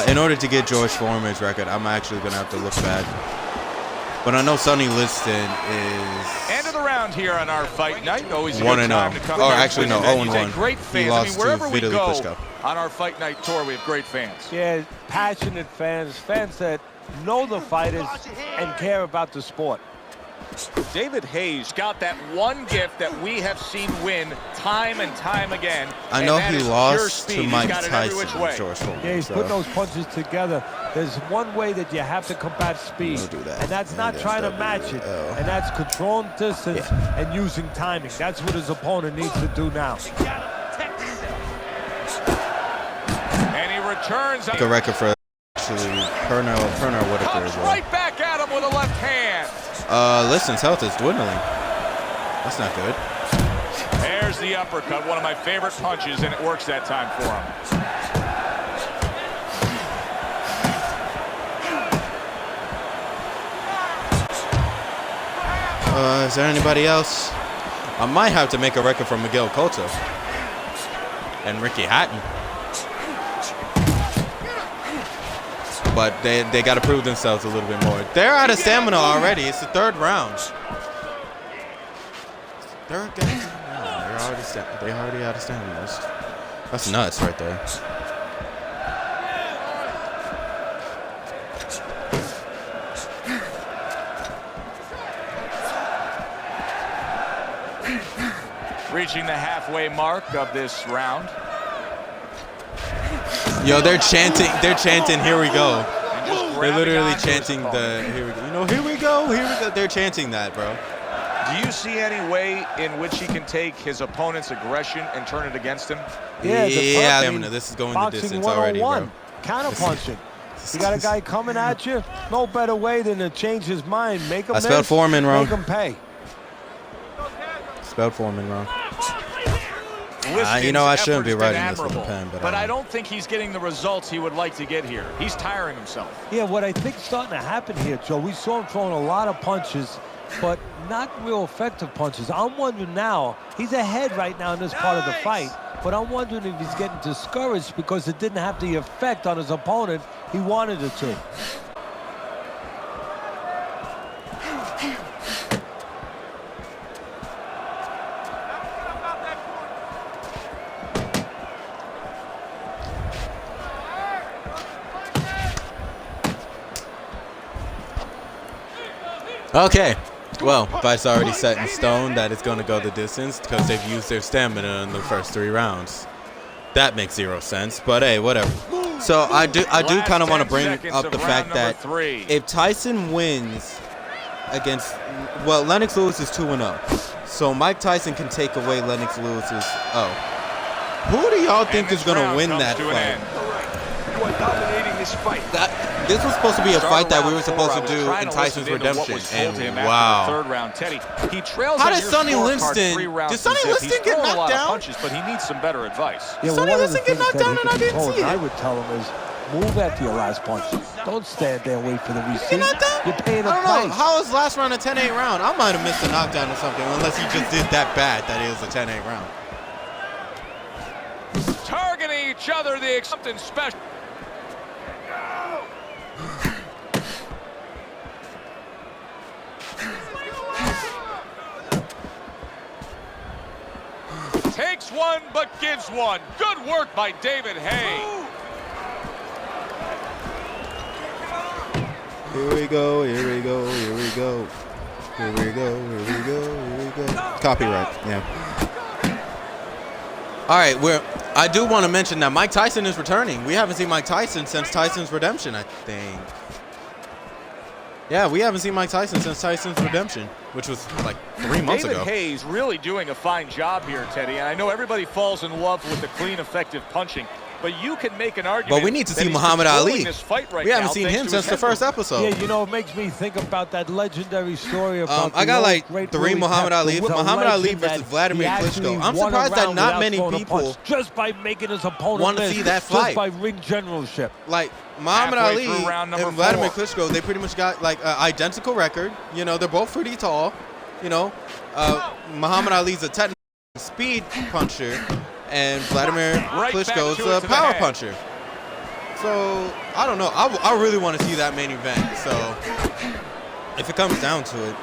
In order to get George Foreman's record, I'm actually gonna have to look back. But I know Sonny Liston is End of the round here on our fight night. Always a 1-0. good time to come Or here and actually, no, visit. He's 0-1. a great He fan. I lost mean, to wherever we Vitaly go Klitschko. on our fight night tour, we have great fans. Yeah, passionate fans, fans that know the fighters and care about the sport. David Hayes got that one gift that we have seen win time and time again. I and know that he is pure lost speed. to He's Mike got it every Tyson, which way. George Foreman. Yeah, he's so. putting those punches together. There's one way that you have to combat speed, Don't do that. and that's not Yes, trying to WL. match it, and that's controlling distance and using timing. That's what his opponent needs to do now. And he returns. Make a record for actually Pernell Whitaker Comes as well. right back at him with a left hand. Liston's health is dwindling. That's not good. There's the uppercut, one of my favorite punches, and it works that time for him. Is there anybody else? I might have to make a record for Miguel Cotto and Ricky Hatton. But they got to prove themselves a little bit more. They're out of stamina already. It's the third round. They're already out of stamina. That's nuts right there. Reaching the halfway mark of this round. Yo, they're chanting. They're chanting. Here we go. And just They're grabbing literally onto his chanting opponent. the. Here we go. You know, here we go. Here we go. They're chanting that, bro. Do you see any way in which he can take his opponent's aggression and turn it against him? Yeah, Yeah, I mean, this is going the boxing distance already, bro. 101. counterpunching. You got a guy coming at you, no better way than to change his mind, make him I spelled miss, Foreman wrong. make him pay. Spelled Foreman wrong. Liskin's you know, I shouldn't effort's be writing been this with a admirable, pen, but I don't think he's getting the results he would like to get here. He's tiring himself. Yeah, what I think's starting to happen here, Joe, we saw him throwing a lot of punches, but not real effective punches. I'm wondering now, he's ahead right now in this part of the fight, but I'm wondering if he's getting discouraged because it didn't have the effect on his opponent he wanted it to. Okay. Well, fight's already set in stone that it's going to go the distance because they've used their stamina in the first 3 rounds. That makes 0 sense, but hey, whatever. So I do kind of want to bring up the fact that if Tyson wins against, well, Lennox Lewis is 2-0, so Mike Tyson can take away Lennox Lewis's. Who do y'all think is going to win that fight? You are dominating this fight. This was supposed to be a fight that we were supposed to do in Tyson's Redemption, and wow. Third round, Teddy. He trails. How did Sonny Liston? Did Sonny Liston get knocked down? Punches, but he needs some better advice. Yeah, Sonny Liston get knocked down and I didn't see it. I would tell him is move after your last punch. Don't stand there and wait for the receipt. You're paying a I don't price. know. How was last round a 10-8 round? I might have missed a knockdown or something, unless he just did that bad that it was a 10-8 round. Targeting each other, something special. Takes one, but gives one. Good work by David Hay. Here we go, here we go, here we go. Here we go, here we go, here we go. Copyright, yeah. All right, I do want to mention that Mike Tyson is returning. We haven't seen Mike Tyson since Tyson's Redemption, I think. Yeah, we haven't seen Mike Tyson since Tyson's Redemption, which was like 3 months ago. David Hayes really doing a fine job here, Teddy. And I know everybody falls in love with the clean, effective punching, but you can make an argument. But we need to see Muhammad Ali. Right, we haven't seen him since the first episode. Yeah, you know, it makes me think about that legendary story about I got like 3 Muhammad Ali. Muhammad Ali versus Vladimir Klitschko. I'm surprised that not many people just by making his opponent want to see that fight. Just by ring generalship. Like Muhammad Ali and Vladimir Klitschko, they pretty much got like an identical record. You know, they're both pretty tall. You know, Muhammad Ali's a technical speed puncher, and Vladimir Klitschko's a power puncher. So I don't know. I really want to see that main event. So if it comes down to it,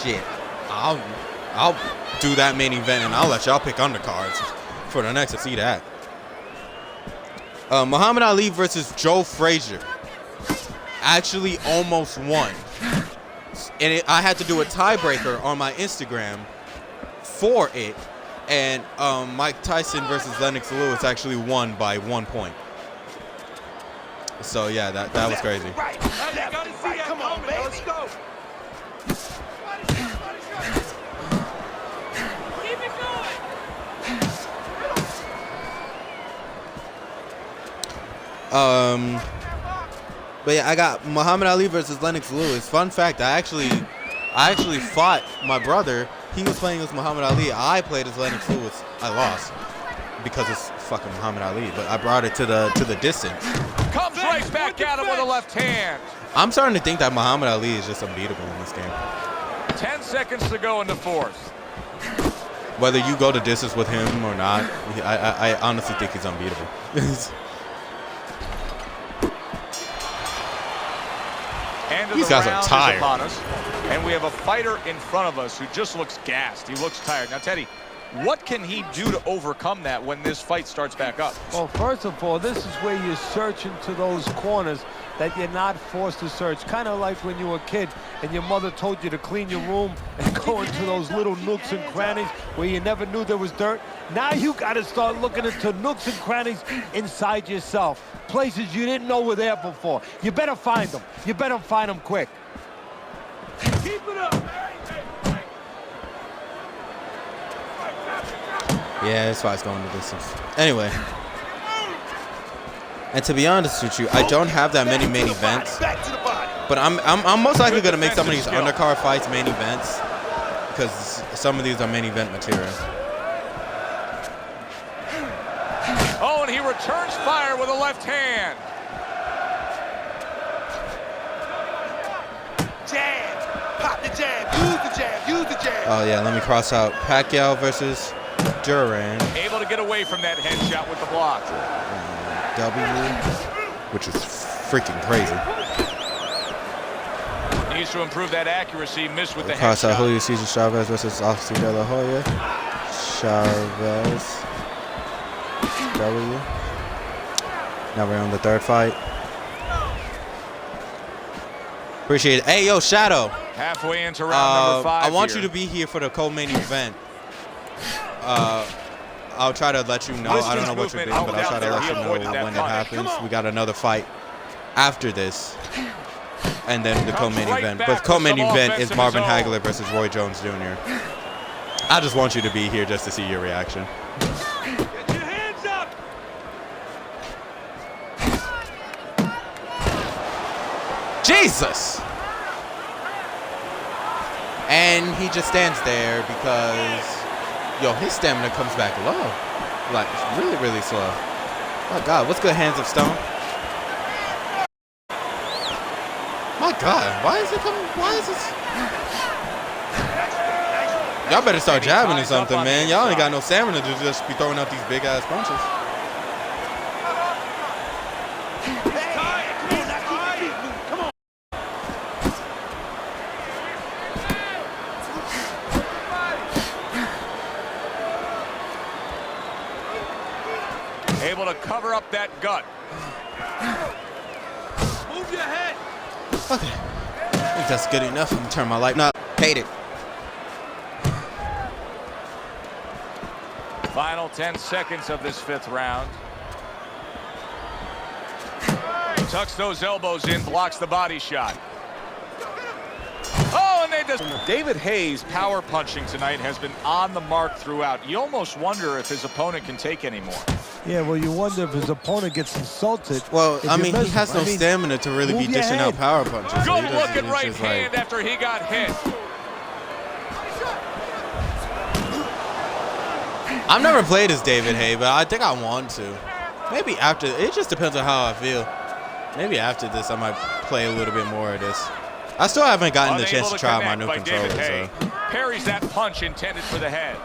shit, I'll do that main event, and I'll let y'all pick undercards for the next to see that. Muhammad Ali versus Joe Frazier actually almost won. And I had to do a tiebreaker on my Instagram for it. And Mike Tyson versus Lennox Lewis actually won by 1 point. So, yeah, that was crazy. Come on, baby. Let's go. Keep it going. But yeah, I got Muhammad Ali versus Lennox Lewis. Fun fact, I actually fought my brother. He was playing as Muhammad Ali. I played as Lennox Lewis. I lost because it's fucking Muhammad Ali. But I brought it to the distance. Comes right back at him with a left hand. I'm starting to think that Muhammad Ali is just unbeatable in this game. 10 seconds to go in the fourth. Whether you go to distance with him or not, I honestly think he's unbeatable. These guys are tired. Upon us, and we have a fighter in front of us who just looks gassed. He looks tired. Now, Teddy, what can he do to overcome that when this fight starts back up? Well, first of all, this is where you search into those corners that you're not forced to search. Kind of like when you were a kid and your mother told you to clean your room and go into those little nooks and crannies where you never knew there was dirt. Now you got to start looking into nooks and crannies inside yourself. Places you didn't know were there before. You better find them. You better find them quick. Keep it up. Yeah, this fight's going the distance. Anyway. And to be honest with you, I don't have that many main events. But I'm most likely gonna make some of these undercard fights main events because some of these are main event material. Oh, and he returns fire with a left hand. Jab. Pop the jab. Use the jab. Use the jab. Oh yeah, let me cross out Pacquiao versus Duran. Able to get away from that headshot with the block. W, which is freaking crazy. Needs to improve that accuracy. Missed with the Cross out headshot. Julio Cesar Chavez versus Oscar De La Hoya. Chavez. W. Now we're on the third fight. Appreciate it. Hey, yo, Shadow. Halfway into round number 5 I want here. you to be here for the co-main event. I'll try to let you know. I don't know what you're doing, but I'll try to let you know when it happens. We got another fight after this, and then the co-main event. But co-main event is Marvin Hagler versus Roy Jones Jr. I just want you to be here just to see your reaction. Get your hands up. Jesus! And he just stands there because, yo, his stamina comes back low. Like, really, really slow. Oh, God. What's good, Hands of Stone? My God. Why is it coming? Why is this? Y'all better start jabbing or something, man. Y'all ain't got no stamina to just be throwing out these big-ass punches. Able to cover up that gut. Move your head. Okay. I think that's good enough. I'm gonna turn my light. No, hate it. Final 10 seconds of this 5th round. Tucks those elbows in, blocks the body shot. Oh, and they just... David Hayes' power punching tonight has been on the mark throughout. You almost wonder if his opponent can take any more. Yeah, well, you wonder if his opponent gets insulted. Well, if I you mean, he miss has him. no stamina to really be move your dishing out head. power punches. So Good he looking doesn't- right it's just hand like, after he got hit. I've never played as David Hay, but I think I want to. Maybe after. It just depends on how I feel. Maybe after this, I might play a little bit more of this. I still haven't gotten the chance to try out my new Unable to connect by controller. David So. Hay. Parries that punch intended for the head.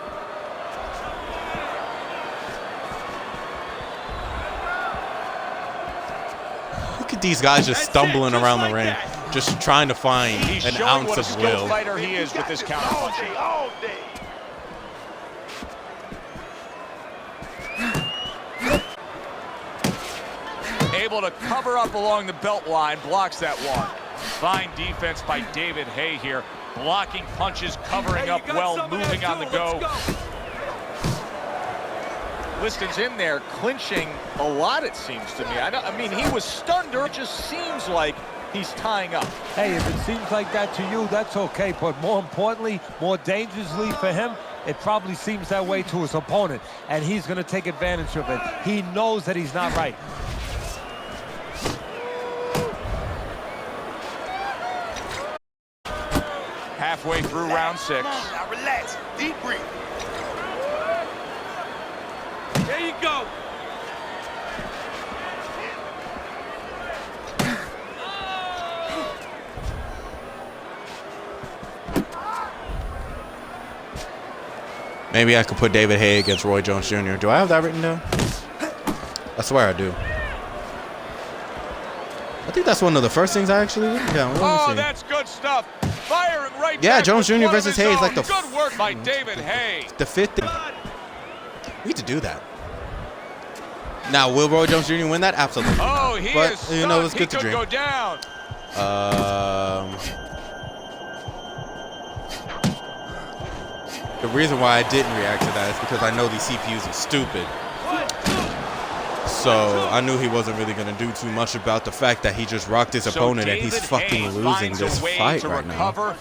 Look at these guys just stumbling around the ring, just trying to find He's an showing ounce what a of skilled will. fighter he is with this counter punching. All day. Able to cover up along the belt line, blocks that one. Fine defense by David Hay here. Blocking punches, covering up well, moving on the go. Liston's in there, clinching a lot, it seems to me. I mean, he was stunned, or it just seems like he's tying up. Hey, if it seems like that to you, that's okay. But more importantly, more dangerously for him, it probably seems that way to his opponent. And he's going to take advantage of it. He knows that he's not right. Halfway through round 6. Come on now, relax. Deep breath. There you go. Maybe I could put David Hay against Roy Jones Jr. Do I have that written down? I swear I do. I think that's one of the first things I actually written down. Let me Oh, see. that's good stuff. Firing right Yeah, back Jones with Jr. one of versus his Hayes, own. like the Good work by David Hay. The 5th thing. We need to do that. Now, will Roy Jones Jr. win that? Absolutely. Oh, not. he But, is you know, stunned. it's He good to could dream. go down. The reason why I didn't react to that is because I know these CPUs are stupid. So I knew he wasn't really going to do too much about the fact that he just rocked his opponent and he's fucking losing this fight right now.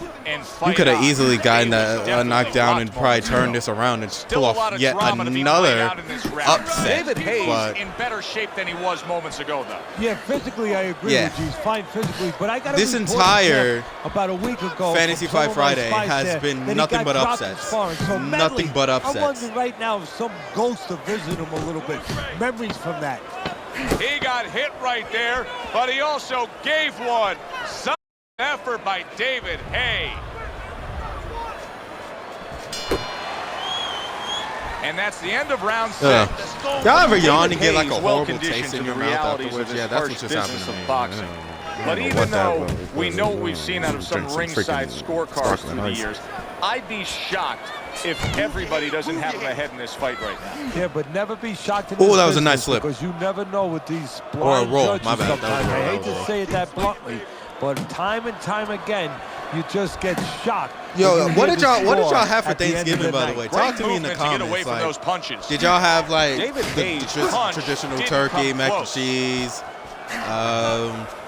You could have easily gotten that knockdown and probably turned this around and pull off yet another upset. David Hayes in better shape than he was moments ago, though. Yeah, physically I agree with you. He's fine physically, but I got this entire about a week ago. Fantasy Fight Friday has been nothing but upsets. So nothing but upsets. I'm wondering right now if some ghosts are visiting him a little bit. Memories from that. He got hit right there, but he also gave one. Some effort by David Hay. And that's the end of round 6. Y'all ever yawn and get like a horrible taste in your mouth afterwards? Yeah, that's what just happened to me. But even though we know what we've seen out of some ringside scorecards through the years, I'd be shocked if everybody doesn't have him ahead in this fight right now. Yeah, but never be shocked. Oh, that was a nice slip. Because you never know with these blind roll. Judges My bad. Sometimes. I hate to say it that bluntly, but time and time again, you just get shocked. Yo, what did y'all have for Thanksgiving, by the way? Talk to me in the comments. Get away from those punches. Did y'all have like the traditional turkey, mac and cheese,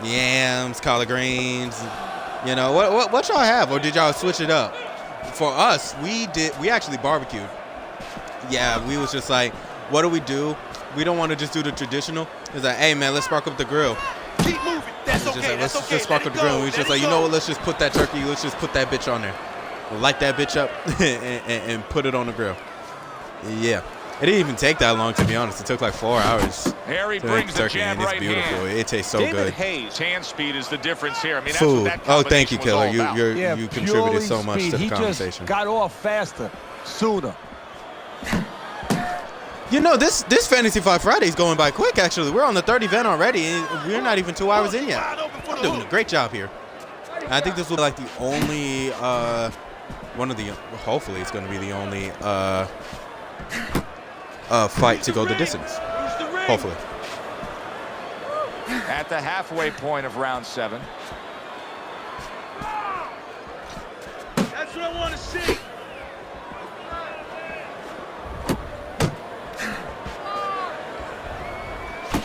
yams, collard greens? You know, what y'all have, or did y'all switch it up? For us, we actually barbecued. Yeah, we was just like, what do? We don't want to just do the traditional. It's like, hey man, let's spark up the grill. Keep moving. That's okay. Like, let's okay. just spark up the grill. And we was just like, you know what? Let's just put that turkey. Let's just put that bitch on there. We'll light that bitch up and put it on the grill. Yeah, it didn't even take that long, to be honest. It took like 4 hours. Harry brings the jab right beautiful. Hand. It tastes so David good. Hayes, hand speed is the difference here. I mean, food. That's what that thank you, Killer. You you contributed so much to the he conversation. Just got off faster, sooner. You know, this Fantasy Fight Friday is going by quick, actually. We're on the third event already, and we're not even 2 hours in yet. I'm doing a great job here. And I think this will be like the only, hopefully it's going to be the only fight to go the distance. Hopefully. At the halfway point of round 7. That's what I want to see.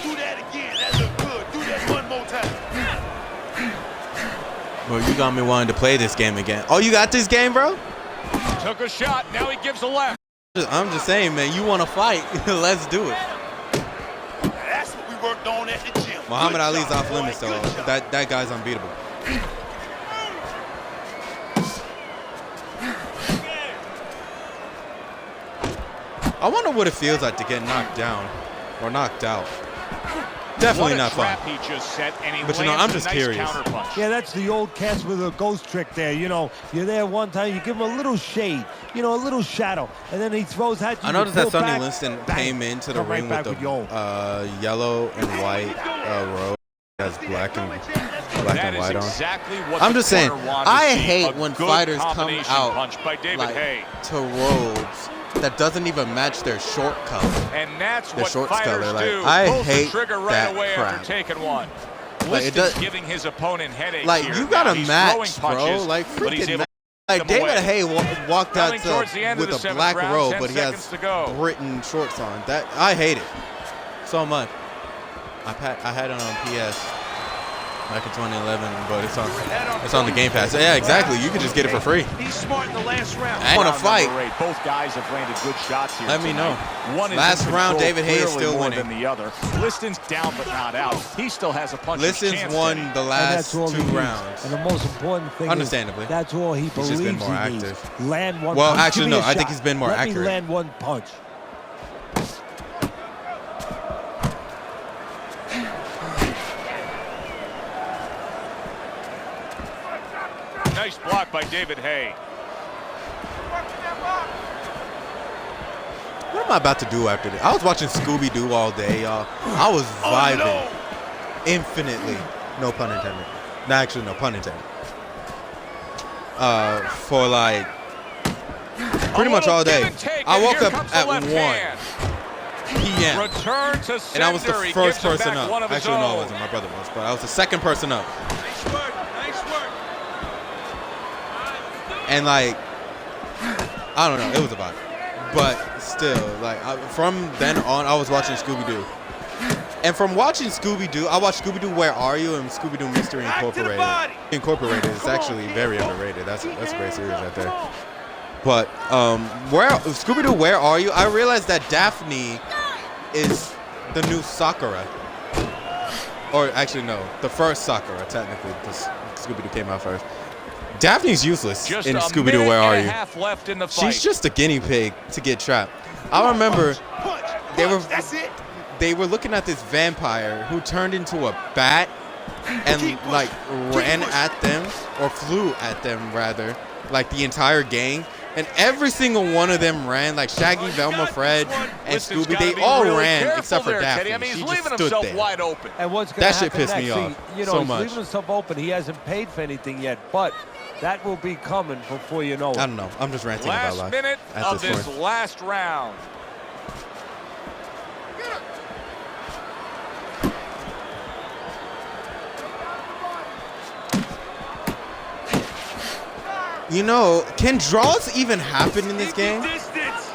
Do that again. That looked good. Do that one more time. Well, you got me wanting to play this game again. Oh, you got this game, bro? Took a shot. Now he gives a left. I'm just saying, man, you want to fight. Let's do it. That's what we worked on at the gym. Muhammad Ali's off limits, though. That guy's unbeatable. I wonder what it feels like to get knocked down or knocked out. Definitely not fun. He just set, and he but you know, I'm just curious. Yeah, that's the old catch with a ghost trick there. You know, you're there one time, you give him a little shade, you know, a little shadow, and then he throws at you. I noticed that Sonny Liston came into the ring with the yellow and white robe. Has black and white on. I'm just saying, I hate when fighters come out like to robes that doesn't even match their short color. And that's their what shorts fighters color. Like, do. I Pulls hate the trigger right that away crap. after taking one. Like, it does, giving his opponent headaches like here. you gotta He's match, punches, bro. Like freaking match. Like David David Hay walked out with a black round, robe, but he has Britain shorts on. That I hate it so much. I had it on PS back in 2011, but it's on the Game Pass. Yeah, exactly. You can just get it for free. He's smart in the last round. I want to fight. Both guys have landed good shots here. Let me know. One last round, David Hay is still winning. Than the other. Liston's down but not out. He still has a punch. Liston's won the last 2 rounds. And the most important thing understandably, is that's all he believes he's just been more he active. Needs. Land one well, punch. actually, no. I think he's been more Let accurate. Me land one punch. Nice block by David Hay. What am I about to do after this? I was watching Scooby-Doo all day, y'all. I was vibing infinitely. No pun intended. No, actually, no pun intended. For like pretty much all day. I woke up at 1 p.m. Return to sender. And I was the first person up. Actually, no, it wasn't. My brother was, but I was the second person up. Nice work. Nice work. And like, I don't know, it was a vibe. But still, like, from then on, I was watching Scooby-Doo. And from watching Scooby-Doo, I watched Scooby-Doo Where Are You and Scooby-Doo Mystery Back to the Incorporated. body. Incorporated is actually very underrated. That's a great series right there. But Scooby-Doo Where Are You? I realized that Daphne is the new Sakura. Or actually no, the first Sakura technically, because Scooby-Doo came out first. Daphne's useless Just in a Scooby-Doo minute Where Are and You? a half left in the fight. She's just a guinea pig to get trapped. I remember they were looking at this vampire who turned into a bat and like ran at them, or flew at them rather, like the entire gang. And every single one of them ran, like Shaggy, Velma, Fred, and Winston's Scooby. gotta They be all really ran careful except for there, Daphne. Teddy. I mean, She he's just leaving stood himself there. wide open. And what's going to That happen shit pissed me next? off See, so he's much. leaving himself open. He hasn't paid for anything yet, but that will be coming before you know it. I don't know. I'm just ranting about Last life minute at of this this point. last round. You know, can draws even happen in this game? Distance.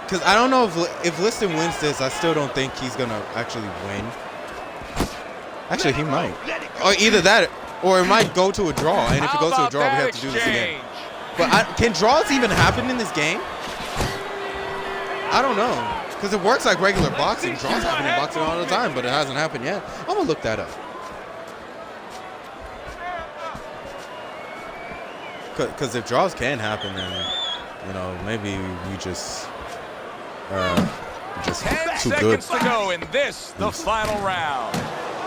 Because I don't know if Liston wins this, I still don't think he's going to actually win. Actually, he might. Or either that, or it might go to a draw. And if it goes to a draw, we have to do this again. But can draws even happen in this game? I don't know. Because it works like regular boxing. Draws happen in boxing all the time, but it hasn't happened yet. I'm going to look that up. Because if draws can happen, then, you know, maybe we just 10 too good. seconds to go in this, the final round.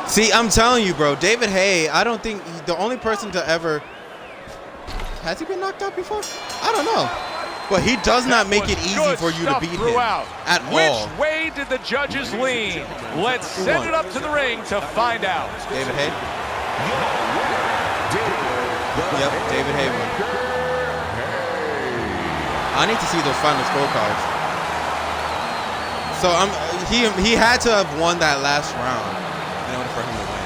See, I'm telling you, bro, David Hay, I don't think the only person to ever... Has he been knocked out before? I don't know. But he does not make it easy for you to beat him at all. Which way did the judges lean? Let's send it up to the ring to find out. David Hay? Yep, David Hay won. I need to see those final scorecards. So he had to have won that last round in order for him to win.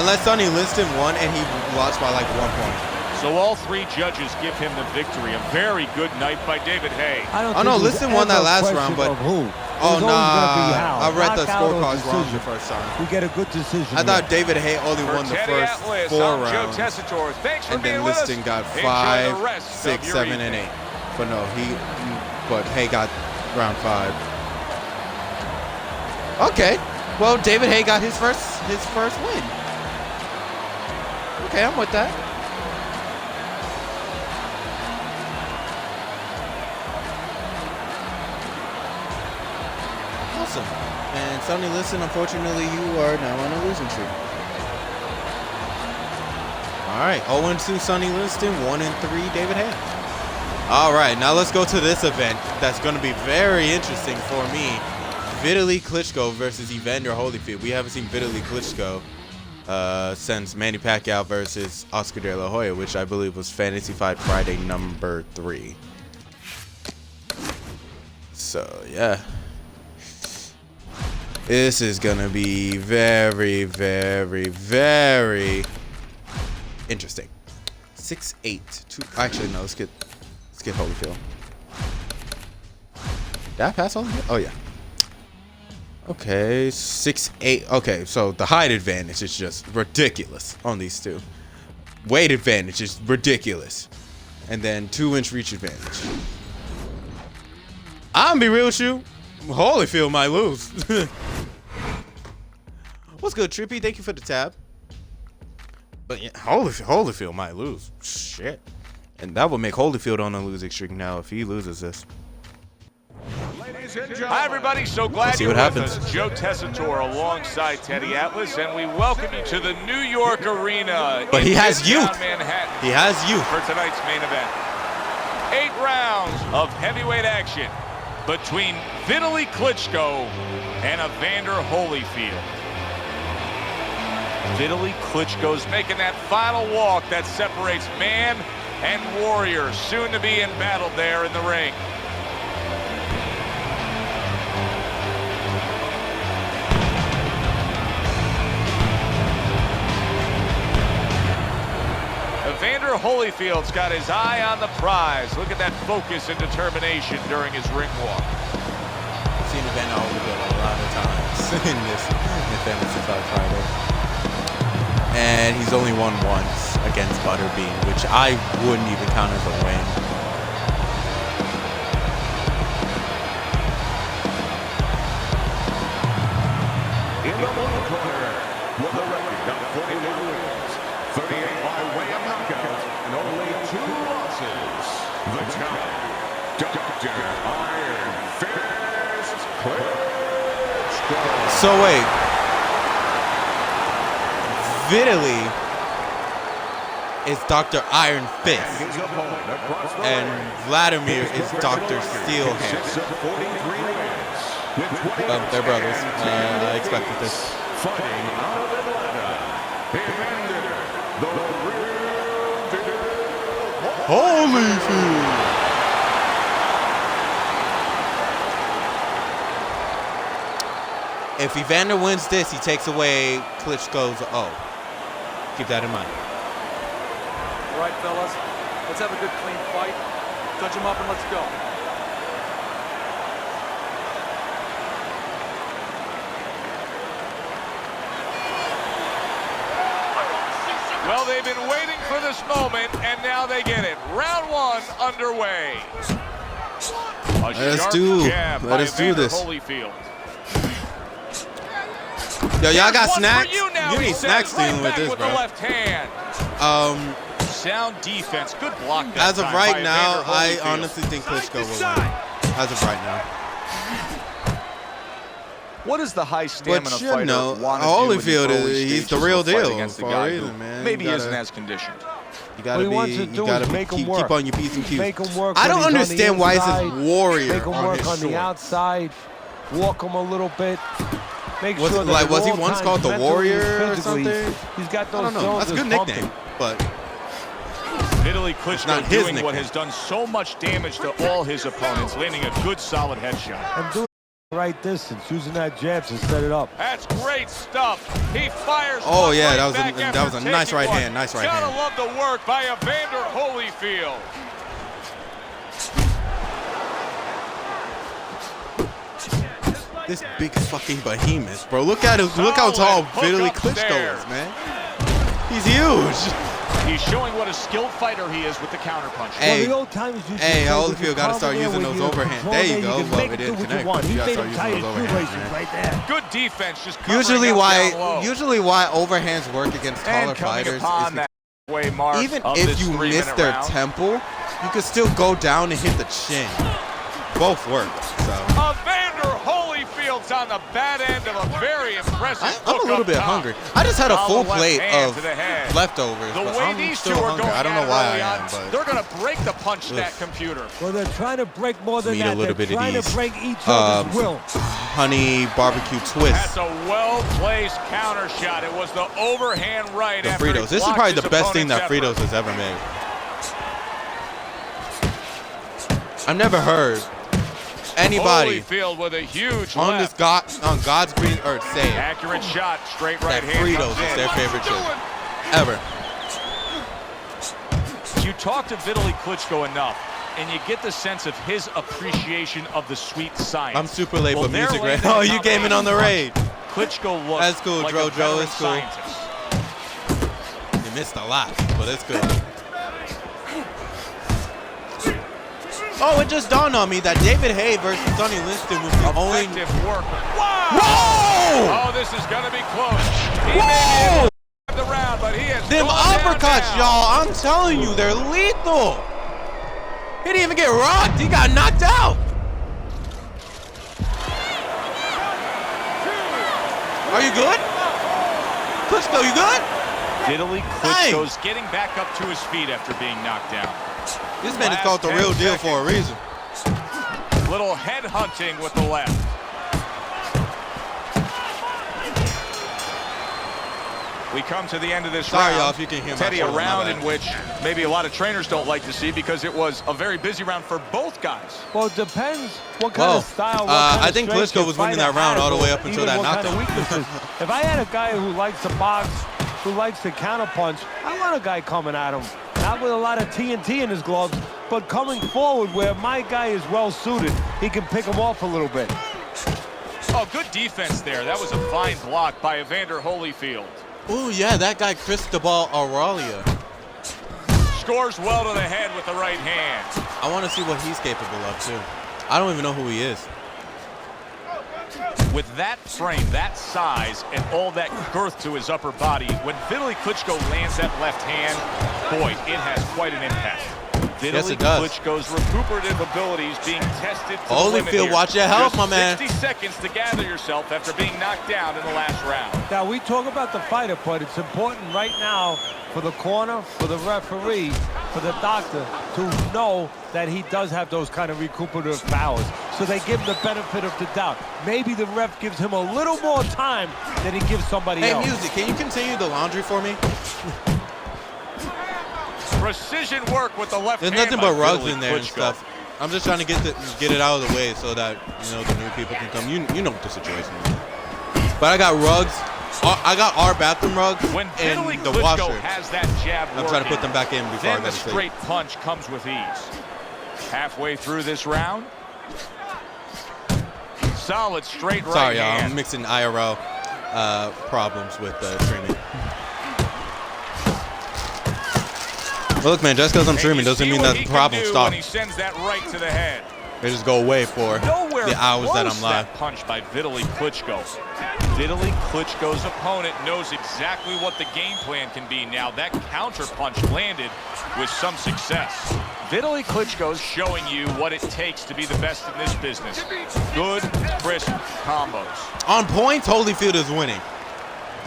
Unless Sonny Liston won and he lost by like 1 point. So all three judges give him the victory. A very good night by David Hay. I don't Oh, no, think there's Liston won that ever a last question round, but- of who. Oh, There's always gonna be nah. how. I read the Knockout or scorecards wrong decision. the first time. We get a good decision. I thought here. David Hay only won the Teddy first Atlas, 4 I'm Joe rounds. Tessitore. Thanks for And being then with us. Liston got Enjoy 5, the rest 6, of your 7, and evening. 8. But no, but Hay got round 5. Okay, well David Hay got his first win. Okay, I'm with that. Awesome. And Sonny Liston, unfortunately, you are now on a losing streak. All right, 0-2 Sonny Liston, 1-3 David Hay. All right, now let's go to this event that's going to be very interesting for me. Vitaly Klitschko versus Evander Holyfield. We haven't seen Vitaly Klitschko since Manny Pacquiao versus Oscar De La Hoya, which I believe was Fantasy Fight Friday number 3. So, yeah. This is going to be very, very, very interesting. 6'8". Actually, no, let's get Holyfield. Did I pass Holyfield? Oh, yeah. Okay, 6'8". Okay, so the height advantage is just ridiculous on these two. Weight advantage is ridiculous. And then 2-inch reach advantage. I'm gonna be real with you. Holyfield might lose. What's good, Trippy? Thank you for the tab. But yeah, Holyfield might lose. Shit. And that would make Holyfield on a losing streak now if he loses this. Hi, everybody. So glad See you're what with happens. us. Joe Tessitore alongside Teddy Atlas, and we welcome you to the New York Arena. But in he has Midtown youth. Manhattan He has youth. for tonight's main event. 8 rounds of heavyweight action between Vitaly Klitschko and Evander Holyfield. Vitaly Klitschko's making that final walk that separates man and warrior, soon to be embattled there in the ring. Evander Evander Holyfield's got his eye on the prize. Look at that focus and determination during his ring walk. I've seen Evander Holyfield a lot of times in Fantasy Fight Friday. And he's only won once against Butterbean, which I wouldn't even count as a win. In the blue corner, with a record of 41 wins, 38 by way of knockout, and only 2 losses. The champ, Dr. Iron Fist Klitschko. So wait, Vitaly is Dr. Iron Fist, His opponent across the and ring. Vladimir is Dr. Steel Hand. 43 wins. They're brothers. I expected this. Fighting out of Atlanta, Evander, the real deal. Holyfield! If Evander wins this, he takes away Klitschko's O. Keep that in mind. All right, fellas. Let's have a good, clean fight. Touch him up and let's go. Well, they've been waiting for this moment, and now they get it. Round 1 underway. Let us do this. Holyfield. Yo, y'all got One for snacks? You, now, You he need says, snacks right dealing with back this, with bro. the left hand. Sound defense. Good block that As of time right by now, Evander I Holyfield. honestly think Klitschko will win. As of right now. What does the high stamina But you fighter know, want to Holyfield do in the early he's the stages real of a fight deal against the for a guy reason, who man. maybe You gotta- isn't as conditioned? You gotta What he wants to be, do you gotta is make him keep work. on your P's and Q's. Make him work I when don't he's on the understand why is inside, this warrior Make him on work his on the shorts. outside. Walk him a little bit. Make Was sure it that like- at was he all once times, called the mentally and Warrior or physically, something? He's got I those don't know. That's a good cylinders nickname, pumping. but Vitaly not Klitschko his doing what nickname. has done so much damage to all his opponents, landing a good solid headshot. And doing the right distance, using that jab to set it up. That's great stuff. He fires. Oh, one yeah, right that was a- back that after was a nice taking right one. hand, nice right Gotta hand. love the work by Evander Holyfield. this big fucking behemoth, bro. Look at him. Look how tall Solid Vitaly hook up Klitschko there. is, man. He's huge. He's showing what a skilled fighter he is with the counterpunch. Hey, well, the old timers used to hey, say when Holyfield you gotta come start in there using with those your overhand. control There you there, go. can Well, make it it do didn't what you connect. want. He You gotta made start him using tie his those shoelaces overhands, man. right there. Good defense, just covering up down low. Usually why overhands work against taller And coming fighters is upon that way mark even of if this you miss 3-minute their round. temple, you can still go down and hit the chin. Both work. So Evander Holyfield's on the bad end of a very impressive I'm a hook little up bit top. hungry. I just had a full Solid left plate hand of to the head. leftovers, The but way I'm these still two are hungry. going I don't know at it why I early am, on, but they're going to break the punch Ugh. that computer. Well, they're trying to break more than Need a that. little They're bit of trying these. to break each other's will. honey barbecue twist. That's a well-placed counter shot. It was the overhand right The after he Fritos. This is blocked probably his the best thing opponent's that effort. Fritos has ever made. I've never heard anybody Holyfield with a huge on this left. on God's green earth say Accurate shot, straight right that hand Fritos comes is in. their favorite chip ever. You talk to Vitaly Klitschko enough, and you get the sense of his appreciation of the sweet science. I'm super late, Well, but they're music right. landing Oh, a you came in on the raid. Klitschko looks That's cool, like Dro. a veteran It's cool. scientist. You missed a lot, but it's good. Oh, it just dawned on me that David Hay versus Sonny Liston was the only. Effective work. Wow! Whoa! Oh, this is going to be close. He Whoa! may be able to the round, but he has Them gone down uppercuts, now. y'all. I'm telling you, they're lethal. He didn't even get rocked. He got knocked out. Are you good? Klitschko, you good? Vitaly Klitschko's getting back up to his feet after being knocked down. This man is Last called the 10 real deal seconds. for a reason. Little head hunting with the left. We come to the end of this Sorry, round. y'all, if you can hear my Teddy, a shoulder, my round bad. in which maybe a lot of trainers don't like to see because it was a very busy round for both guys. Well, it depends what kind of style. What kind I of think strength Klitschko your was winning fighter that round has, all the way or up until even that what kind of knockdown. weaknesses. If I had a guy who likes to box, who likes to counterpunch, I want a guy coming at him Not with a lot of TNT in his gloves, but coming forward where my guy is well suited, he can pick him off a little bit. Oh, good defense there. That was a fine block by Evander Holyfield. Oh, yeah, that guy Cristobal Aralia. Scores well to the head with the right hand. I want to see what he's capable of, too. I don't even know who he is. With that frame, that size, and all that girth to his upper body, when Vitaly Klitschko lands that left hand, boy, it has quite an impact. Yes, Vitaly it does. Klitschko's recuperative abilities being tested to the limit Holyfield, here. watch your health, Just my man. 60 seconds to gather yourself after being knocked down in the last round. Now, we talk about the fighter, but it's important right now for the corner, for the referee, for the doctor to know that he does have those kind of recuperative powers. So they give him the benefit of the doubt. Maybe the ref gives him a little more time than he gives somebody else. Hey, Music, can you continue the laundry for me? Precision work with the left There's hand nothing by but rugs Vitaly in there and Klitschko. stuff. I'm just trying to get it out of the way so that, you know, the new people can come. You know what the situation is. But I got rugs. I got our bathroom rugs When and Vitaly the Klitschko washer. has that jab I'm trying to put them back in before I then go the to sleep. straight punch comes with ease. Halfway through this round. Solid straight right Sorry, y'all. hand. I'm mixing IRL problems with streaming. But look, man, just because I'm streaming doesn't mean that the problem stops. When he sends that right to the head. They just go away for Nowhere the hours that close I'm live. that punch by Vitaly Klitschko. Vitaly Klitschko's opponent knows exactly what the game plan can be now. That counter punch landed with some success. Vitaly Klitschko's showing you what it takes to be the best in this business. Good, crisp combos. On points, Holyfield is winning.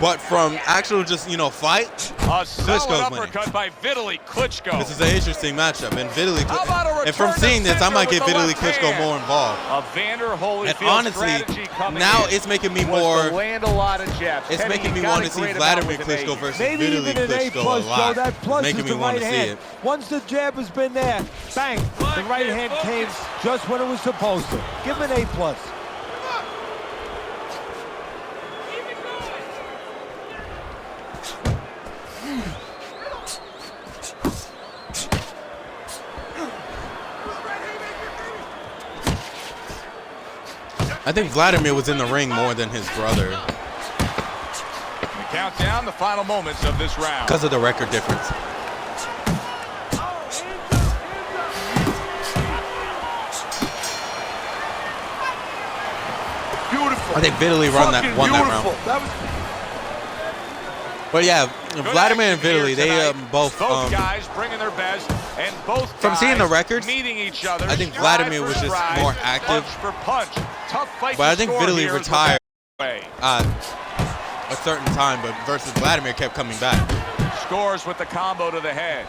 But from actual just, you know, fight, A solid Klitschko's winning. uppercut by Vitaly Klitschko. This is an interesting matchup. And How about a and from return seeing to this, I might center get with the Vitaly left Klitschko hand? more involved. Evander Holyfield's And honestly, strategy coming now in it's making me was more. to land a lot of jabs. It's Teddy, making me you want gotta to see grade him out Vladimir with an Klitschko A. versus Maybe Vitaly even an A+, Klitschko a Joe. lot. That plus Making is me the want right to see hand. it. Once the jab has been there, bang, the right hand came just when it was supposed to. Give him an A+. I think Vladimir was in the ring more than his brother We count down the final moments of this round. because of the record difference. Beautiful. I think Vitaly won that round. But yeah, Good Vladimir and action here Vitaly, they tonight. both. Guys bringing their best, and both From guys seeing the records, meeting each other. I think stride Vladimir for was just stride, more active. punch for punch. Tough fight. But I to think score Vitaly here is retired the way. at a certain time, but versus Vladimir kept coming back. Scores with the combo to the head.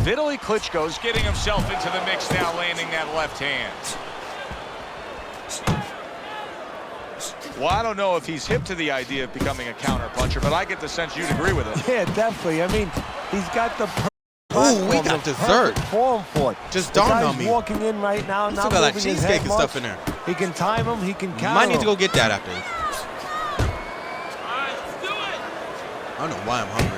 Vitaly Klitschko's getting himself into the mix now, landing that left hand. Well, I don't know if he's hip to the idea of becoming a counter puncher, but I get the sense you'd agree with it. Yeah, definitely. I mean, he's got the Ooh, we platform, got the dessert. perfect form for it. Just The dawned guy's on me. walking in right now, We not still got like moving his cheesecake head and stuff much. in there. He can time him. He can counter Might need to him. go get that after this. All right, let's do it. I don't know why I'm hungry.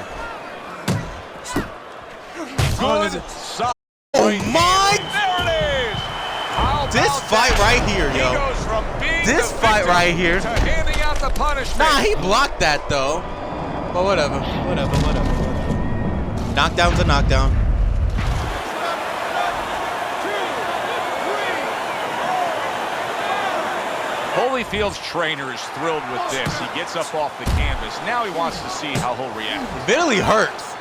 How long is it? Solid Oh right my! hand. There it is. How This about fight that? right here, He yo. goes from being This the fight victim right here. to handing out the punishment. Nah, he blocked that though. But whatever. Knockdown's a knockdown. Holyfield's trainer is thrilled with this. He gets up off the canvas. Now he wants to see how he'll react. Vitaly hurts.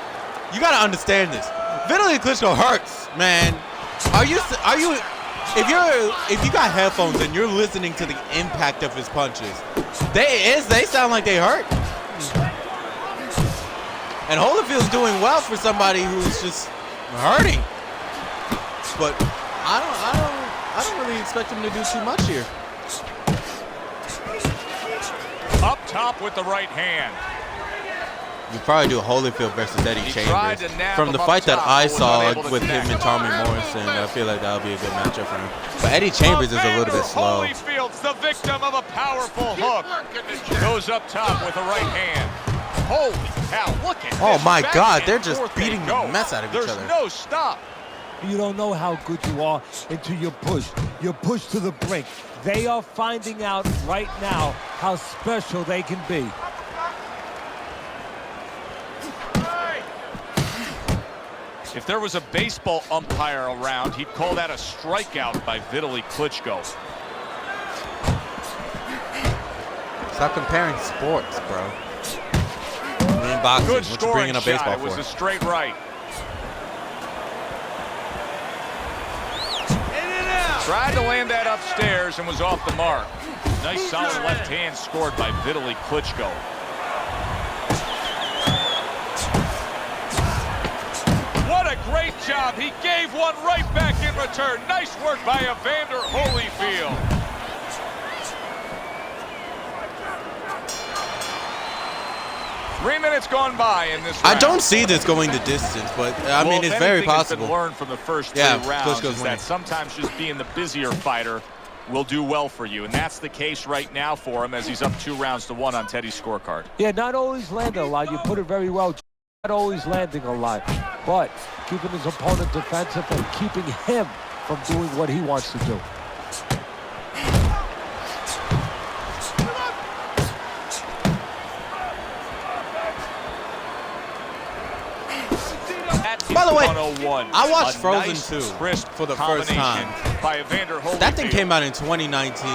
You gotta understand this. Vitaly Klitschko hurts, man. If you got headphones and you're listening to the impact of his punches, they sound like they hurt. And Holyfield's doing well for somebody who's just hurting. But I don't really expect him to do too much here. Up top with the right hand. You probably do Holyfield versus Eddie He tried Chambers. to nab From him the up fight that top, I but was saw unable to with him connect. and Tommy Morrison, I feel like that would be a good matchup for him. But Eddie Chambers is a little bit slow. Holyfield's the victim of a powerful hook. Goes up top with a right hand. Holy cow, look at Oh this. my Back God, and they're just forth they beating the go. mess out of each There's other. no stop. You don't know how good you are until you push. You push to the brink. They are finding out right now how special they can be. If there was a baseball umpire around, he'd call that a strikeout by Vitaly Klitschko. Stop comparing sports, bro. I mean, boxing. Good What you scoring bringing up shot. baseball It was for? a straight right. In and out. Tried to land that upstairs and was off the mark. Nice solid left hand scored by Vitaly Klitschko. What a great job. He gave one right back in return. Nice work by Evander Holyfield. Three minutes gone by in this round. I don't see this going the distance, but I mean, it's very possible. Been learned from the first three Yeah, rounds Klitschko's is winning. that sometimes just being the busier fighter will do well for you, and that's the case right now for him as he's up 2-1 on Teddy's scorecard. Yeah, not always landing a lot. You put it very well. Not always landing a lot, but keeping his opponent defensive and keeping him from doing what he wants to do. By the way, 101. I watched A Frozen nice, 2 crisp for the first time. combination by Evander Holyfield. That thing came out in 2019,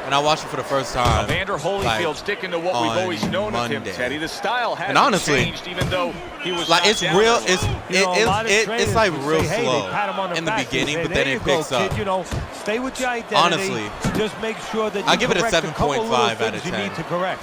and I watched it for the first time. Evander Holyfield like, sticking to what we've on always known of him, Monday. Teddy. The style hasn't And honestly, changed, even though he was like, knocked it's down real. a little. It's like real Hey, slow they pat him on the in the back. They beginning, say, but then "There it you go, picks kid. up. You know, stay with your identity. Honestly, just make sure that you I give it a correct couple 7.5 little out of things you 10. need to correct.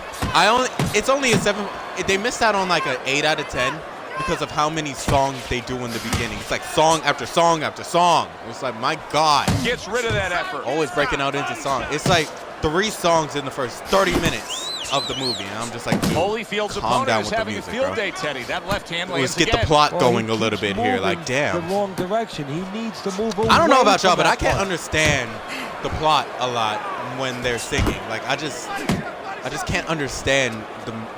It's only a 7. They missed out on like an 8 out of 10 because of how many songs they do in the beginning. It's like song after song after song. It's like, my God. Gets rid of that effort. Always breaking out into song. It's like 3 songs in the first 30 minutes of the movie, and I'm just like, dude, Holyfield's calm opponent down is with the having music, a field bro. day, Teddy. That left hand lands Let's get again. the plot Well, going he a little keeps bit here. Like, moving damn. the wrong direction. He needs to move away. I don't know about y'all, from but I that can't point. understand the plot a lot when they're singing. Like, I just can't understand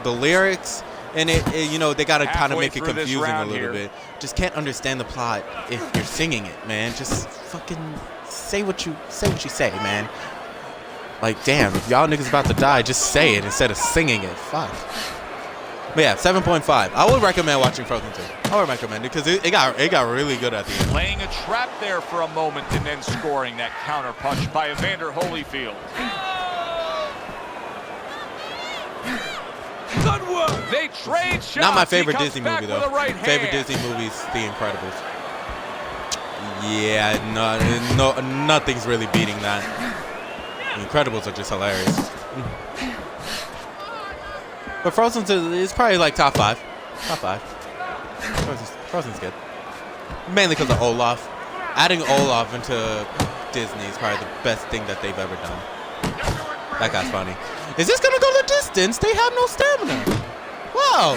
the lyrics, and it you know, they gotta kind of Halfway make it through this confusing a round little here. bit. Just can't understand the plot if you're singing it, man. Just fucking say what you say, man. Like, damn, if y'all niggas about to die, just say it instead of singing it. Fuck. But yeah, 7.5. I would recommend watching Frozen 2. I would recommend it because it got really good at the end. Laying a trap there for a moment and then scoring that counter punch by Evander Holyfield. Good work. They trade shots. Not my He favorite comes Disney back movie with though. a right Favorite hand. Disney movie is The Incredibles. Yeah, no, nothing's really beating that. The Incredibles are just hilarious. But Frozen 2 is probably like top 5. Top 5. Frozen's good. Mainly because of Olaf. Adding Olaf into Disney is probably the best thing that they've ever done. That guy's funny. Is this gonna go the distance? They have no stamina. Wow.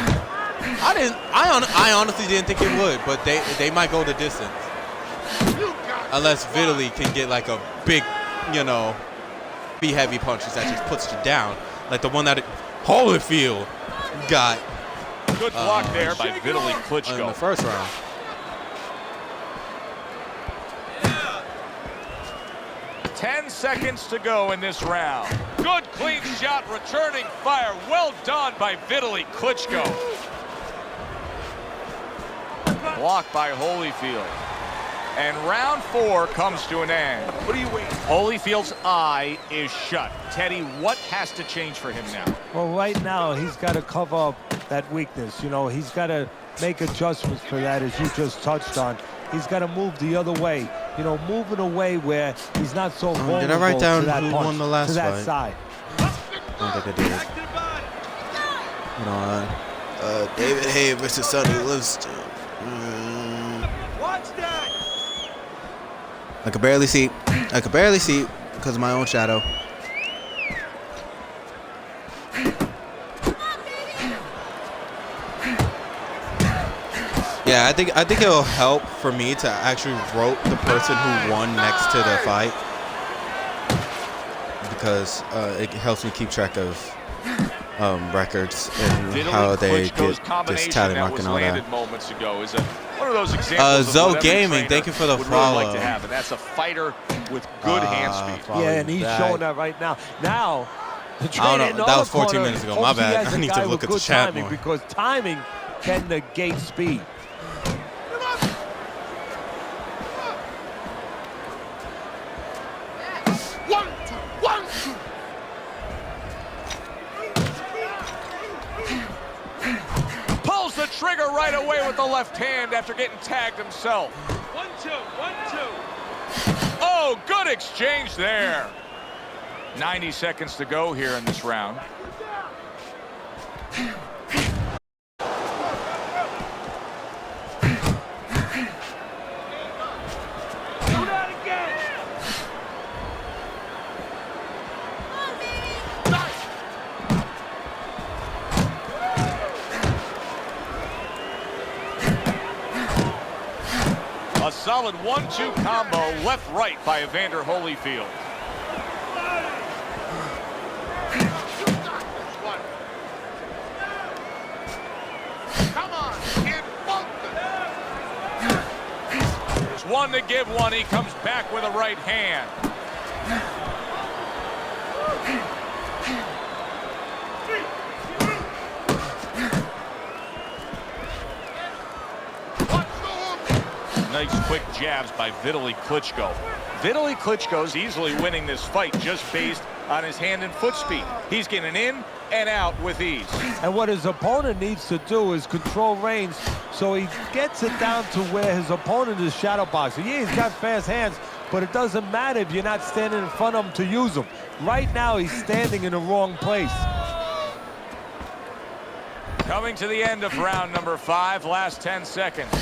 I honestly didn't think it would, but they might go the distance. Unless Vitaly can get like a big, you know, be heavy punches that just puts you down. Like the one that Holyfield got Good block there by Vitaly in the Klitschko. first round. Ten seconds to go in this round. Good clean shot, returning fire. Well done by Vitaly Klitschko. Blocked by Holyfield. And round 4 comes to an end. What are you waiting? Holyfield's eye is shut. Teddy, what has to change for him now? Well, right now, he's got to cover up that weakness. You know, he's got to make adjustments for that, as you just touched on. He's got to move the other way. You know, moving away where he's not so vulnerable did I write down to that who punch, won the last to that fight? side. I don't think I did. Back to the body. Hold on. David Hay versus Sonny Liston. Watch that. I could barely see. Because of my own shadow. Yeah, I think it'll help for me to actually vote the person who won next to the fight, because it helps me keep track of records and how they get this tally mark and all that. Moments ago is one of those examples Zoe Gaming, thank you for the follow. Really like to have, and that's a fighter with good hand speed. Yeah, and he's showing that right now. Now, the I don't know. That was 14 corner, minutes ago. My bad. I need to look at the chat timing, more. because timing can negate speed. Pulls the trigger right away with the left hand after getting tagged himself. 1-2, 1-2. Oh, good exchange there. 90 seconds to go here in this round. A solid 1-2 combo, left-right by Evander Holyfield. Come on, kid, There's one to give one. He comes back with a right hand. Nice quick jabs by Vitaly Klitschko. Vitaly Klitschko's easily winning this fight just based on his hand and foot speed. He's getting in and out with ease. And what his opponent needs to do is control range so he gets it down to where his opponent is shadow boxing. Yeah, he's got fast hands, but it doesn't matter if you're not standing in front of him to use them. Right now, he's standing in the wrong place. Coming to the end of round number 5, last 10 seconds.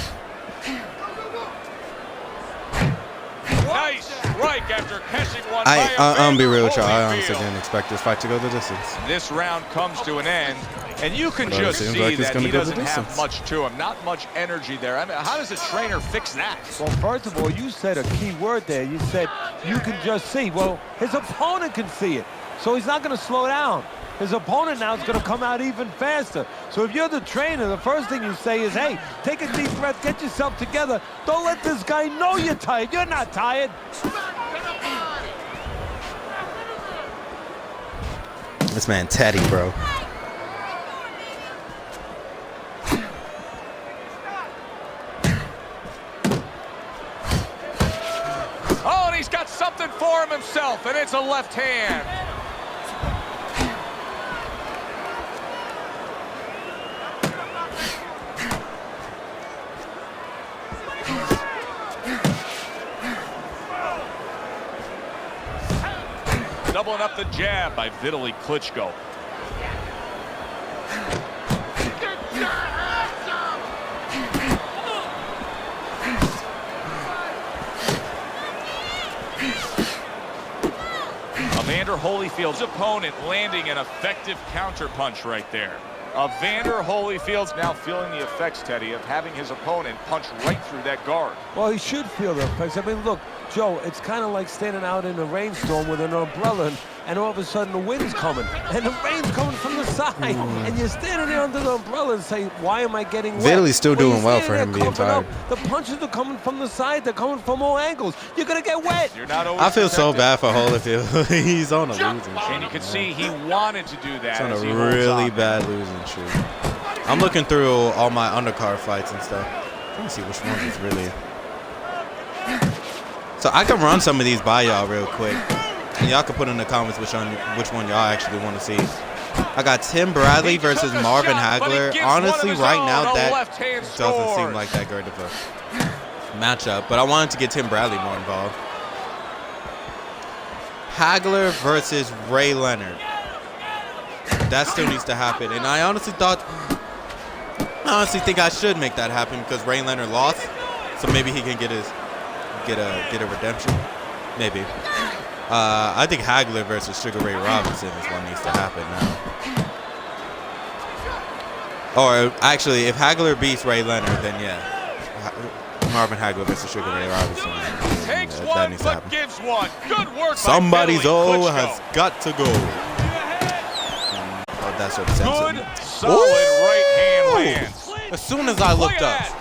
Nice strike after catching one. I'm gonna be real with y'all. I honestly didn't expect this fight to go the distance. This round comes to an end, and you can But it just seems see like it's that gonna he go the doesn't have distance. much to him, not much energy there. I mean, how does a trainer fix that? Well, first of all, you said a key word there. You said you can just see. Well, his opponent can see it, so he's not going to slow down. His opponent now is going to come out even faster. So if you're the trainer, the first thing you say is, hey, take a deep breath, get yourself together. Don't let this guy know you're tired. You're not tired. This man Teddy, bro. Oh, and he's got something for him himself, and it's a left hand. Doubling up the jab by Vitaly Klitschko. Evander Holyfield's opponent landing an effective counterpunch right there. Evander Holyfield's now feeling the effects, Teddy, of having his opponent punch right through that guard. Well, he should feel the effects. I mean, look, Joe, it's kind of like standing out in a rainstorm with an umbrella, and all of a sudden the wind's coming, and the rain's coming from the side, and you're standing there under the umbrella and say, why am I getting wet? Vitaly's still doing you're well for standing him there being tired. up, the punches are coming from the side. They're coming from all angles. You're going to get wet. You're not always I feel so protected. bad for Holyfield. He's on a losing streak. And you can see he wanted to do that. He's on as a he holds really on. bad losing streak. I'm looking through all my undercard fights and stuff. Let me see which one is really. So I can run some of these by y'all real quick, and y'all can put in the comments which one y'all actually want to see. I got Tim Bradley versus Marvin Hagler. Honestly, right now that doesn't seem like that great of a matchup, but I wanted to get Tim Bradley more involved. Hagler versus Ray Leonard. That still needs to happen, and I honestly think I should make that happen because Ray Leonard lost, so maybe he can get a redemption. Maybe. I think Hagler versus Sugar Ray Robinson is what needs to happen now. Or actually, if Hagler beats Ray Leonard, then yeah. Marvin Hagler versus Sugar Ray Robinson. Takes That one, needs to but happen. gives one. Good work. Somebody's by Billy O Klitschko. has got to go. Oh, that's what Good, it solid right hand lands. As soon as I looked Look at up. that.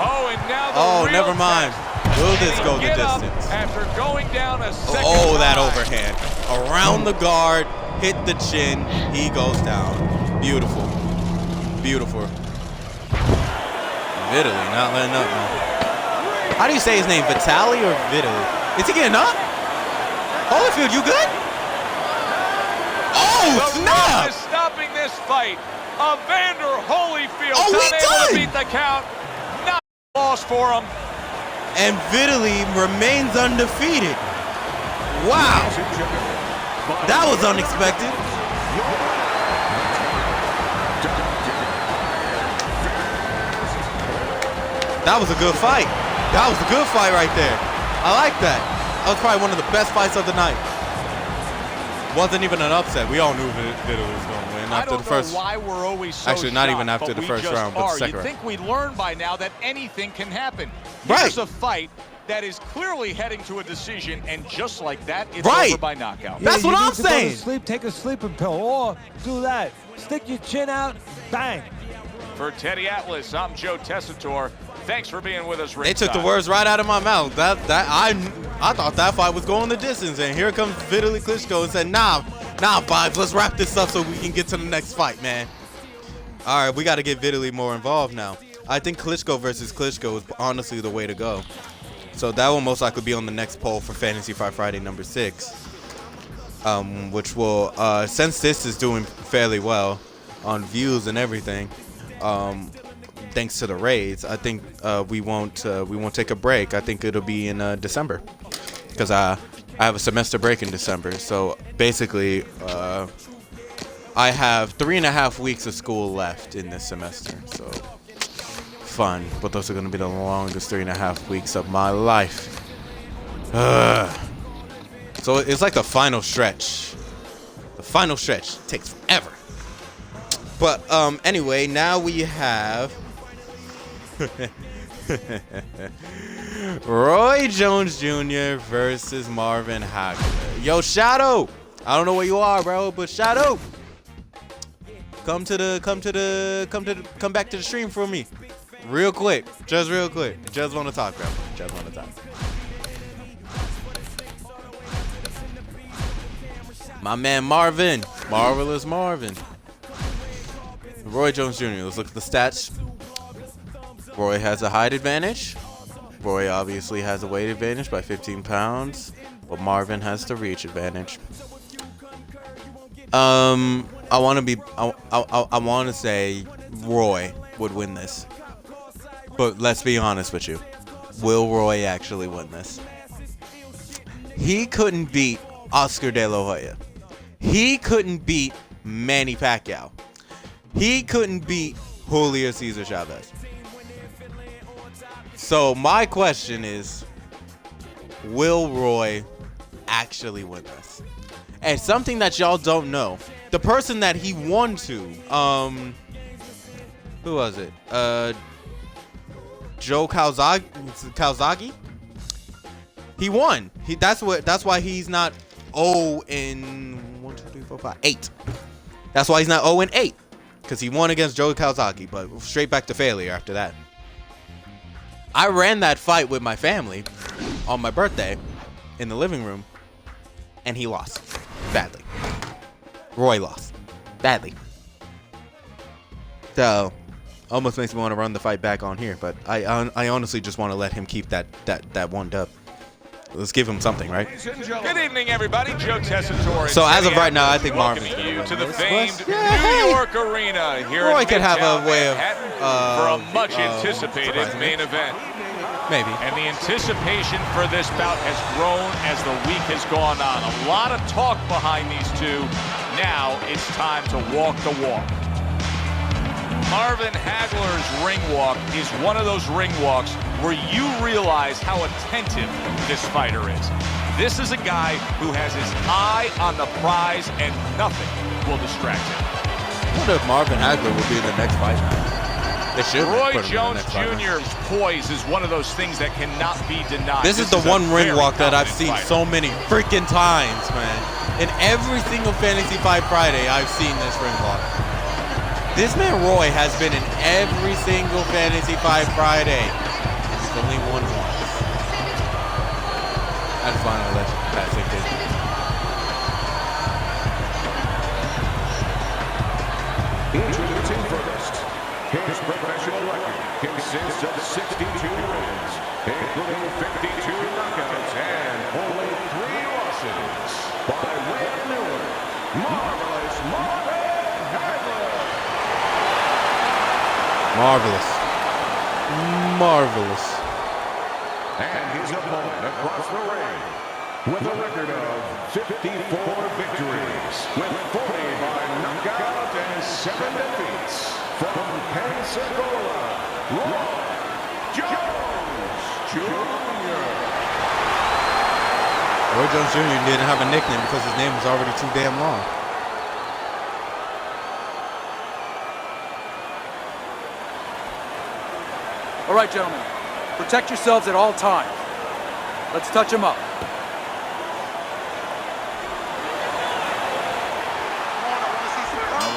Oh, and now the Oh, real never mind. test. Will Can this he go the get up distance? after going down a second Oh, that time? overhand. Around the guard, hit the chin. He goes down. Beautiful. Beautiful. Vitaly not letting up, man. How do you say his name? Vitaly or Vitaly? Is he getting up? Holyfield, you good? Oh, The ref snap! is stopping this fight. Evander Holyfield Oh, we unable to done! beat the count. Not a loss for him. And Vitaly remains undefeated. Wow. That was unexpected. That was a good fight. That was a good fight right there. I like that. That was probably one of the best fights of the night. Wasn't even an upset. We all knew Vitaly was going to win I after don't the first. know why we're always so Actually, not even shocked, after but the we first just round, but the are. second You'd round. think we'd learn by now that anything can happen. Right. Here's a fight that is clearly heading to a decision, and just like that, it's Right. over by knockout. That's you what need I'm to go saying. to sleep, take a sleeping pill, or do that. Stick your chin out, bang. For Teddy Atlas, I'm Joe Tessitore. Thanks for being with us, They ringside. took the words right out of my mouth. I thought that fight was going the distance, and here comes Vitaly Klitschko and said, Nah, Vibes, let's wrap this up so we can get to the next fight, man. All right, we got to get Vitaly more involved now. I think Klitschko versus Klitschko is honestly the way to go. So that will most likely be on the next poll for Fantasy Fight Friday number 6, which will, since this is doing fairly well on views and everything, thanks to the raids, I think we won't take a break. I think it'll be in December, because I have a semester break in December. So basically, I have 3.5 weeks of school left in this semester. So fun, but those are going to be the longest 3.5 weeks of my life. So it's like the final stretch. The final stretch takes forever. But anyway, now we have Roy Jones Jr. versus Marvin Hagler. Yo, Shadow! I don't know where you are, bro, but Shadow, come back to the stream for me, real quick, just real quick. Just want to talk, bro. Just want to talk. My man Marvin, Marvelous Marvin. Roy Jones Jr. Let's look at the stats. Roy has a height advantage. Roy obviously has a weight advantage by 15 pounds, but Marvin has the reach advantage. I want to say Roy would win this, but let's be honest with you. Will Roy actually win this? He couldn't beat Oscar De La Hoya. He couldn't beat Manny Pacquiao. He couldn't beat Julio Cesar Chavez. So my question is, will Roy actually win this? And something that y'all don't know, the person that he won to, who was it? Joe Calzaghe? He won. That's why he's not 0 in 1, 2, 3, 4, 5, 8. That's why he's not 0 in 8. Because he won against Joe Calzaghe, but straight back to failure after that. I ran that fight with my family on my birthday in the living room, and he lost badly. Roy lost badly. So, almost makes me want to run the fight back on here, but I honestly just want to let him keep that one dub. Let's give him something, right? Good evening, everybody. Joe Tessitore. So as of right now, I think Marvin's welcoming gonna you to win the this, famed but yeah, New York Arena here Roy in could have a Midtown way of, Manhattan for a much anticipated surprising me. main event. Maybe. And the anticipation for this bout has grown as the week has gone on. A lot of talk behind these two. Now it's time to walk the walk. Marvin Hagler's ring walk is one of those ring walks where you realize how attentive this fighter is. This is a guy who has his eye on the prize and nothing will distract him. I wonder if Marvin Hagler will be in the next fight night. They should Roy put him in the Jones next fight, man. Jr.'s poise is one of those things that cannot be denied. This is the one a ring very walk that I've confident seen fighter. so many freaking times, man. In every single Fantasy Fight Friday, I've seen this ring walk. This man Roy has been in every single Fantasy Fight Friday. And he's only won once. I just want to let that sink in. Introducing first, his professional record consists of 62 wins, including 52 knockouts and only 3 losses. By way of Newark, Marvelous Marvin Hagler. Marvelous. Marvelous. And his opponent across the ring, with a record of 54 victories, with 40 by knockout and 7 defeats, from Pensacola, Roy Jones Jr. Roy Jones Jr. didn't have a nickname because his name was already too damn long. All right, gentlemen. Protect yourselves at all times. Let's touch him up.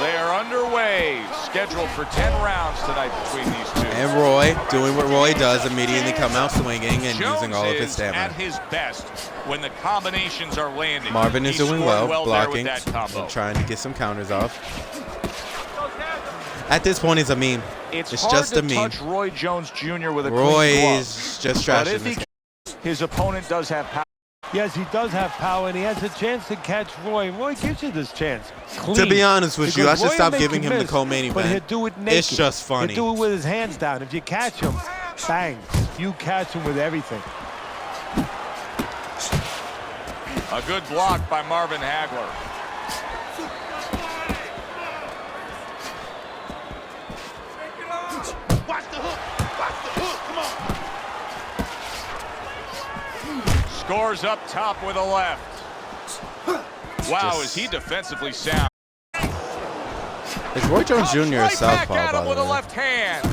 They are underway, scheduled for 10 rounds tonight between these two. And Roy, doing what Roy does, immediately come out swinging and Jones using all of his is stamina. at his best when the combinations are landing. Marvin is He doing scored well, there with blocking that combo. and trying to get some counters off. At this point, it's a meme. It's It's hard just to a meme. touch Roy Jones Jr. with a Roy clean glove. is just But trashing if he this. his opponent does have power. Yes, he does have power, and he has a chance to catch Roy. Roy gives you this chance. Clean. To be honest with you, I Because should Roy stop make giving you him the miss, co-main but he'll event. do it naked. It's just funny. He'll do it with his hands down. If you catch him, bang, you catch him with everything. A good block by Marvin Hagler. Watch the hook. Watch the hook. Come on. Scores up top with a left. Wow, is he defensively sound? Is Roy Jones Jr. a Right back southpaw, at by him the with a way? left hand.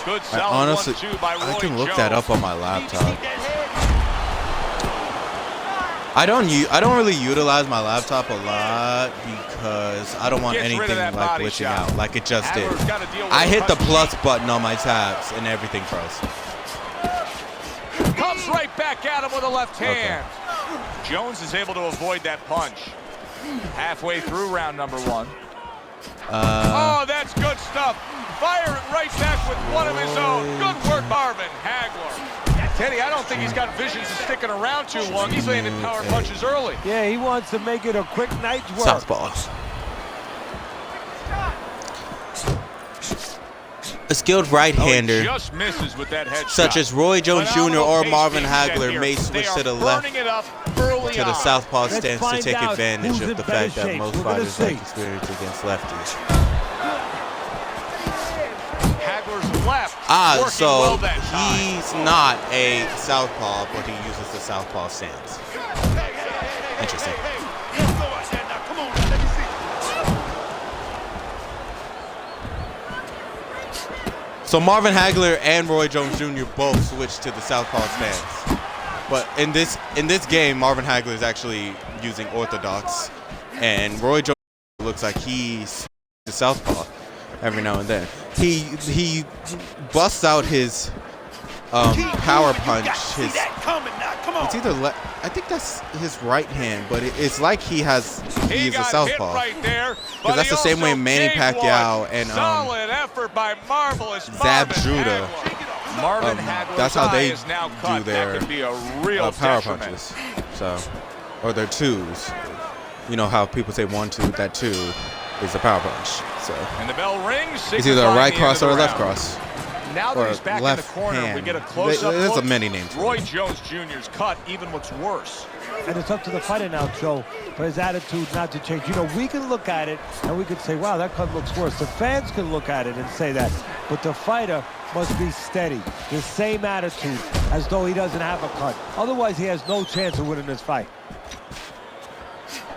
Good I solid honestly, 1-2 by Roy I can look Jones. that up on my laptop. I don't really utilize my laptop a lot because I don't want Gets rid of anything that like body glitching shot. out like it just did. Hagler's gotta deal with I a hit the punch. plus button on my tabs and everything froze. Comes right back at him with a left hand. Jones is able to avoid that punch. Halfway through round number 1. Oh, that's good stuff. Fire it right back with one of his own. Good work, Marvin Hagler. Teddy, I don't think he's got visions of sticking around too long. He's landing power punches early. Yeah, he wants to make it a quick night's work. Southpaws. A skilled right-hander, He just misses with that headshot. such as Roy Jones Jr. Phenomenal or pace Marvin being set Hagler, here. may They switch are to the left, burning it up early to the on. southpaw Let's stance to find take out advantage who's of in the better fact that shape. most We're gonna fighters lack see. experience against lefties. Hagler's left. working So well that time. he's not a southpaw, but he uses the southpaw stance. Interesting. Let's go out there now. Come on, let me see. So Marvin Hagler and Roy Jones Jr. both switched to the southpaw stance. But in this game, Marvin Hagler is actually using orthodox, and Roy Jones looks like he's the southpaw every now and then. He busts out his power punch. See that coming now. Come on. It's either I think that's his right hand, but it's like he is a got southpaw. hit right there, Because that's but the same he way also Manny gave Pacquiao one. and solid effort by marvelous Zab Marvin Judah. Hagler. Marvin Hagler's That's how they eye is now cut. do their that could be a real power detriment. punches. So, or their twos. You know how people say 1-2, that 2 is a power punch. So And the bell rings. it's either a right cross or a left round. cross. Now or that he's back in the left corner, we hand. get a close-up There's look. a many names for Roy it. Jones Jr.'s cut even looks worse. And it's up to the fighter now, Joe, for his attitude not to change. You know, we can look at it and we could say, wow, that cut looks worse. The fans can look at it and say that. But the fighter must be steady, the same attitude as though he doesn't have a cut. Otherwise, he has no chance of winning this fight.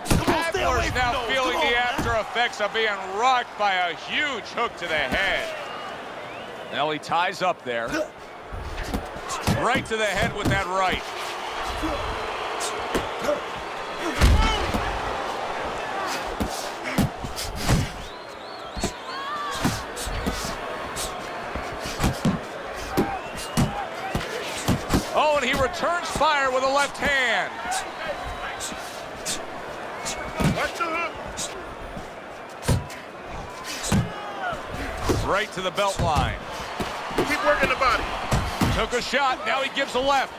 Hagler's now feeling the after effects of being rocked by a huge hook to the head. Now he ties up there. Right to the head with that right. Oh, and he returns fire with a left hand. Watch the hook. Right to the belt line. Keep working the body. Took a shot, now he gives a left.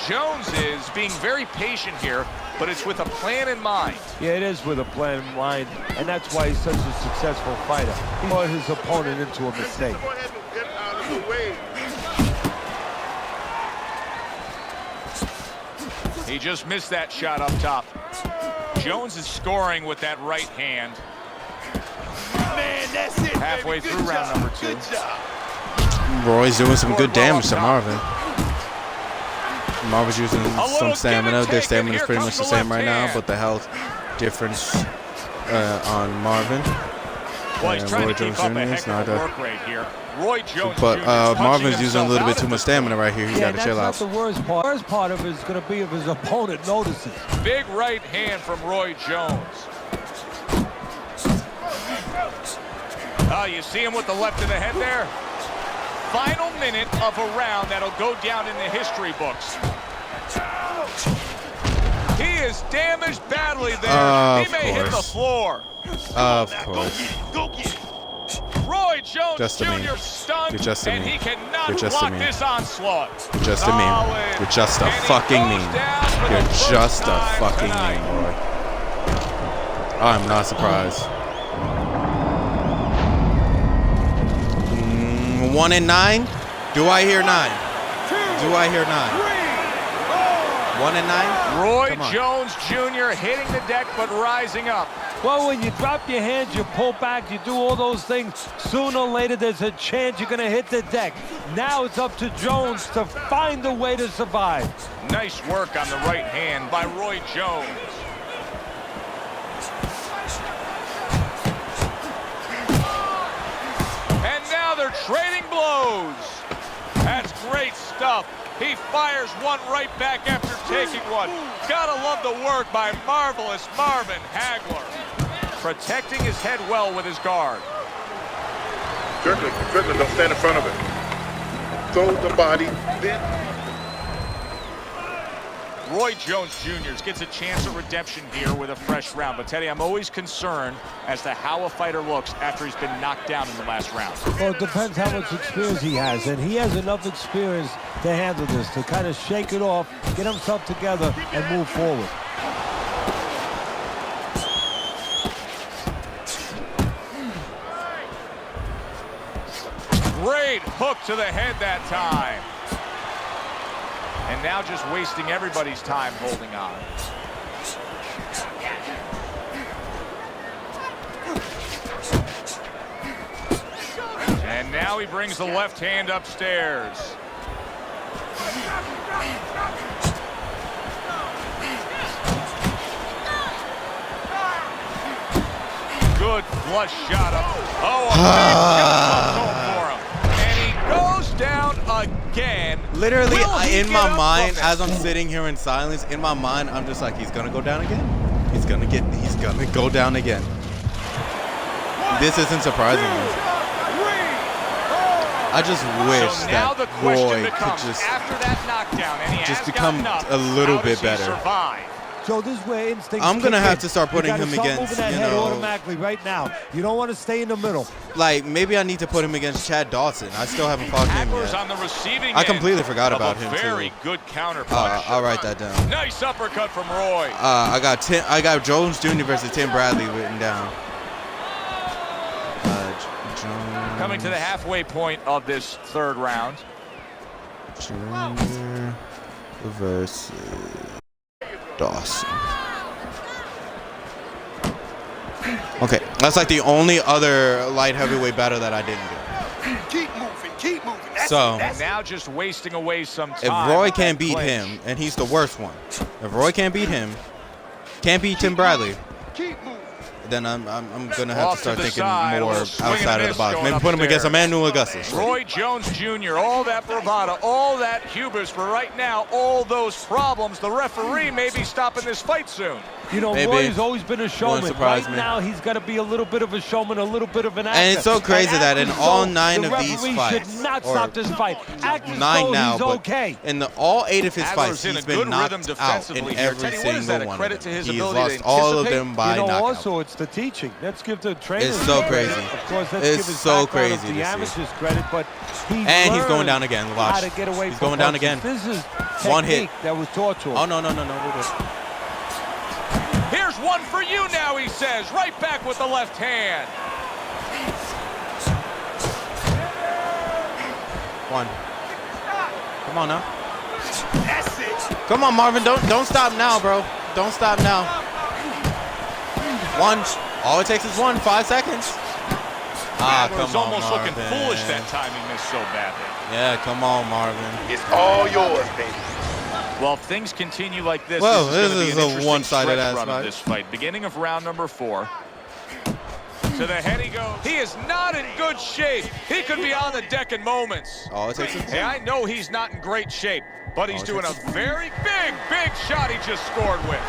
Jones is being very patient here, but it's with a plan in mind. Yeah, it is with a plan in mind, and that's why he's such a successful fighter. He brought his opponent into a mistake. Go ahead and get out of the way. He just missed that shot up top. Jones is scoring with that right hand. Man, that's it. Halfway baby. through round number 2. Good job. Roy's doing some good damage to Marvin. Marvin's using some stamina. Their stamina is pretty much the same right now, but the health difference on Marvin. Well, he's trying Roy to keep Jones up Jr. a is heck not of a a- work rate here. Roy Jones But Jr. is punching Marvin's using a himself little out bit too of much this. stamina right here. He's Yeah, got to chill out. that's not the worst part. The worst part of it is going to be if his opponent notices. Big right hand from Roy Jones. Oh, you see him with the left to the head there? Final minute of a round that'll go down in the history books. He is damaged badly there. He may hit the floor. Of course. Go get it. Roy Jones Just a meme. Jr. stunned, You're just a and meme. he cannot You're just a block meme. this onslaught. You're just a meme. Solid. You're just a And he fucking goes meme. down for the You're first just a time fucking tonight. meme, Roy. I'm not surprised. 1 and 9? Do I hear 9? Do I hear 9? 1 and 9? Roy Come on. Jones Jr. hitting the deck but rising up. Well, when you drop your hands, you pull back, you do all those things, sooner or later there's a chance you're going to hit the deck. Now it's up to Jones to find a way to survive. Nice work on the right hand by Roy Jones. And now they're trading blows. That's great stuff. He fires one right back after taking one. Gotta love the work by marvelous Marvin Hagler. Protecting his head well with his guard. Strickland, don't stand in front of him. Throw the body, then Roy Jones Jr. gets a chance at redemption here with a fresh round. But Teddy, I'm always concerned as to how a fighter looks after he's been knocked down in the last round. Well, it depends how much experience he has, and he has enough experience to handle this, to kind of shake it off, get himself together, and move forward. Great hook to the head that time. And now just wasting everybody's time holding on. And now he brings the left hand upstairs. Good flush shot up. Oh, a big shot for him. And he goes down again. Literally, Will he in get my up mind, from as I'm sitting here in silence, in my mind, I'm just like, he's gonna go down again. He's gonna go down again. This isn't surprising me. I just wish So now the that question Roy could becomes, just after that knockdown, and he just has become gotten up, a little how bit does he better. survive? So this is where instincts I'm gonna kick have in. to start You putting gotta him start against, moving that you head know- automatically right now. You don't want to stay in the middle. like, maybe I need to put him against Chad Dawson. I still haven't fought him Hagler's yet. on the receiving I completely end forgot of about a him, very too. good counter punch. I'll write that down. Nice uppercut from Roy. I got Jones Jr. versus Tim Bradley written down. Jones Coming to the halfway point of this third round. Jr. versus Dawson. Okay, that's like the only other light heavyweight battle that I didn't do. keep moving, keep moving. That's So- it, that's it. Now just wasting away some If time. Roy with can't that beat clinch. him, and he's the worst one, if Roy can't beat him, can't beat Tim Bradley, Keep moving. then I'm gonna have Off to start to the thinking side, a more little swing and outside a of the miss box. going Maybe up put him against there. Emmanuel Augustus. Roy Jones Jr., all that bravado, all that hubris, but right now, all those problems. The referee may be stopping this fight soon. You know, Maybe. Roy has always been a showman. surprise Right me. now, he's got to be a little bit of a showman, a little bit of an actor. And it's so crazy that in all 9 of these the referee fights, should not or stop this fight. Act as 9 though now, he's but okay. in all 8 of his Adler's fights, in he's a been good knocked rhythm out defensively in here. every Teddy, what is that, single a one credit of to them. his He's ability lost to all of anticipate? them by You know, knockout. also, it's the teaching. Let's give the trainer It's so credit. crazy. Of course, let's It's give his so background of crazy the to see. amateurs credit, but And he's going learned down again. Watch. how to get away He's from going down punches. again. This is One hit. technique that was taught to him. Oh, no. We're good. Here's one for you now, he says, right back with the left hand. One. Come on now. Come on, Marvin. Don't stop now, bro. Don't stop now. One. All it takes is 5 seconds. Adler's Come on, almost Marvin. looking foolish that time he missed so badly. Yeah, come on, Marvin. It's all yours, baby. Well, if things continue like this, Well, this is this going is to be a an interesting one-sided stretch ass run fight. of this fight. Beginning of round number 4. To the head he goes. He is not in good shape. He could be on the deck in moments. All it takes is Hey, I know he's not in great shape, but he's Oh, doing a it's- very big shot he just scored with.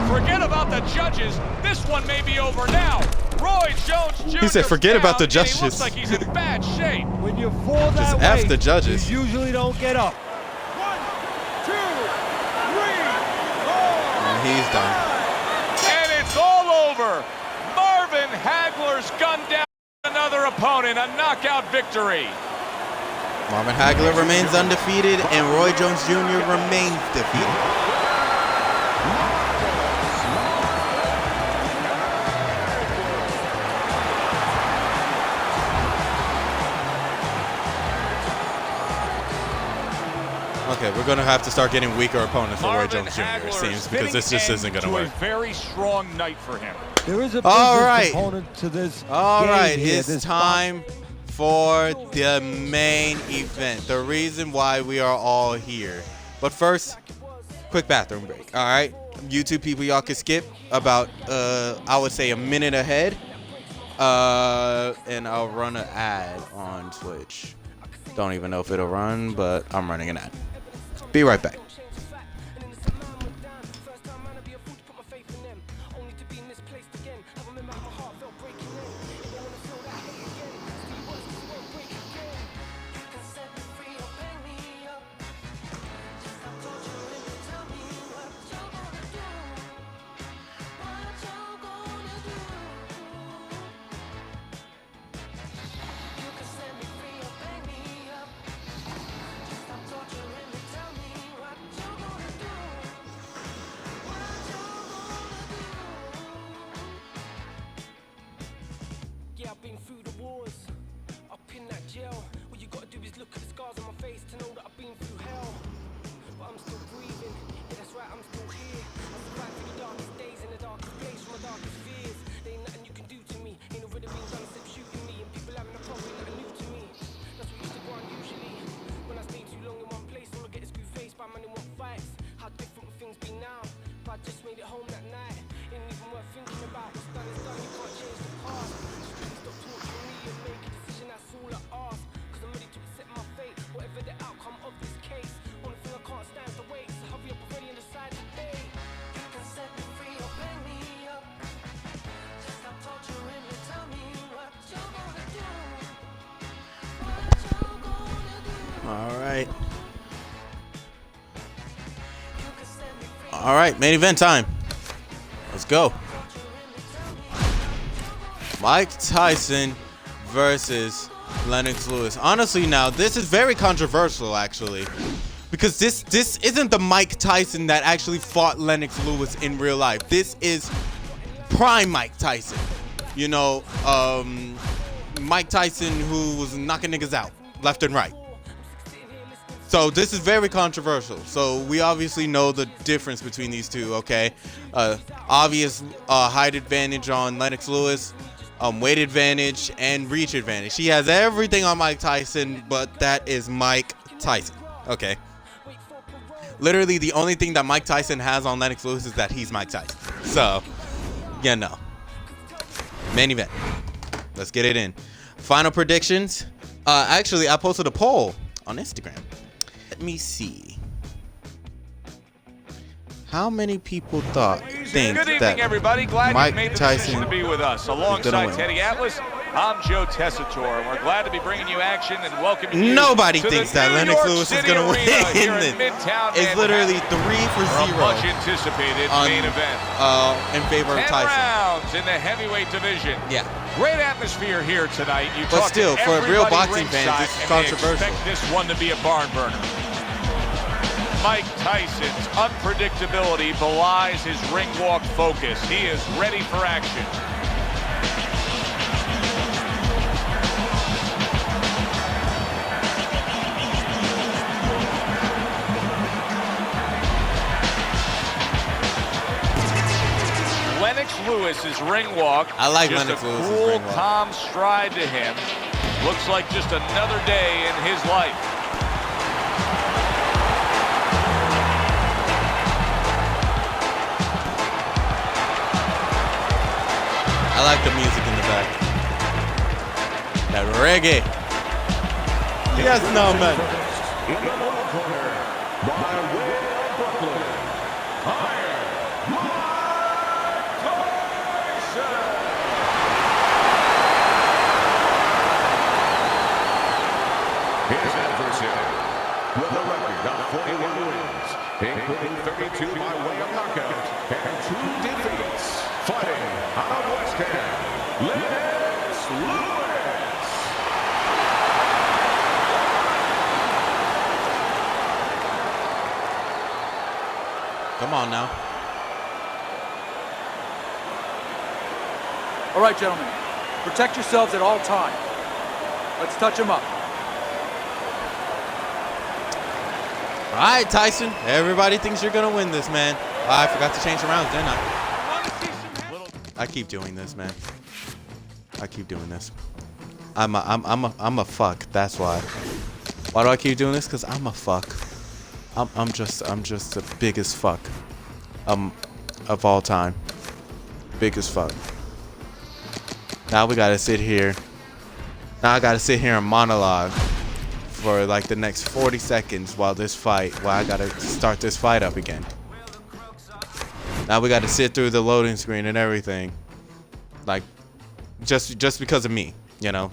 Forget about the judges. This one may be over now. Roy Jones Jr. He said, "Forget about the down, and he judges." looks like he's in bad shape. When you fall that Just way, F the judges. you usually don't get up. And he's done. And it's all over. Marvin Hagler's gunned down another opponent. A knockout victory. Marvin Hagler remains undefeated, and Roy Jones Jr. remains defeated. Okay, we're gonna have to start getting weaker opponents for Roy Marvin Jones Jr. It Hagler seems, is because this just fitting isn't gonna end to work. a very strong night for him. There is a All business right. component to this All game right, here, it's this time for the main event, the reason why we are all here. But first, quick bathroom break. All right, YouTube people, y'all can skip about I would say a minute ahead, and I'll run an ad on Twitch. Don't even know if it'll run, but I'm running an ad. Be right back. Yeah, I've been through the wars, up in that jail. All you gotta do is look at the scars on my face to know that I've been through hell. But I'm still breathing, yeah that's right, I'm still here. I survived through the darkest days in the darkest place from my darkest fears. There ain't nothing you can do to me, ain't already been done except shooting me. And people having a problem, ain't nothing new to me. That's what used to go on usually. When I stay too long in one place, all I get is screw faced by man who want fights. How different will things be now? If I just made it home that night, ain't even worth thinking about. What's done is done, you can't change the past. Stop torturing me and make a decision, that's all I ask. Cause I'm ready to accept my fate, whatever the outcome of this case. Only thing I can't stand is the wait, so hurry up already and decide today. You can set me free or bang me up. Just stop torturing me, tell me what you're gonna do. What you're gonna do. All right. You can set me free. All right, main event time. Let's go. Mike Tyson versus Lennox Lewis. Honestly, now this is very controversial, actually, because this isn't the Mike Tyson that actually fought Lennox Lewis in real life. This is prime Mike Tyson. You know, Mike Tyson who was knocking niggas out left and right. So this is very controversial. So we obviously know the difference between these two, okay? Obvious height advantage on Lennox Lewis, weight advantage, and reach advantage. He has everything on Mike Tyson, but that is Mike Tyson, okay? Literally the only thing that Mike Tyson has on Lennox Lewis is that he's Mike Tyson. So, you know. Main event. Let's get it in. Final predictions. Actually, I posted a poll on Instagram. Let me see. How many people think Good evening, that everybody. Glad Mike you made the Tyson decision to be with us. gonna Alongside win? Teddy Atlas, I'm Joe Tessitore, and we're glad to be bringing you action and welcoming you Nobody to thinks the that New Lennox York Lewis is City going to win. Arena here in Midtown It's literally Manhattan 3 for for a 0 much anticipated on, main event. in favor of 10 Tyson. rounds in the heavyweight division. Yeah. Great atmosphere here tonight. You But talk still, to for a real everybody boxing fan, ringside, this is and they controversial. expect this one to be a barn burner. Mike Tyson's unpredictability belies his ring walk focus. He is ready for action. Lennox Lewis's ring walk. I like just Lennox a Lewis's cool, ring walk. calm stride to him. Looks like just another day in his life. I like the music in the back. That reggae. Yes, no, man. In the lower corner, by way of Brooklyn, Iron Mike Tyson. His adversary, with a record of 41 wins, including 32 by way of knockout and 2 defeats, fighting out of West Ham, Lennox Lewis. Come on now. All right, gentlemen. Protect yourselves at all times. Let's touch them up. All right, Tyson. Everybody thinks you're gonna win this, man. I forgot to change the rounds, didn't I? I keep doing this, man. I keep doing this. I'm a fuck. That's why. Why do I keep doing this? Cause I'm a fuck. I'm just the biggest fuck. Of all time. Biggest fuck. Now we gotta sit here. Now I gotta sit here and monologue for like the next 40 seconds while I gotta start this fight up again. Now we gotta sit through the loading screen and everything. Like, just because of me, you know?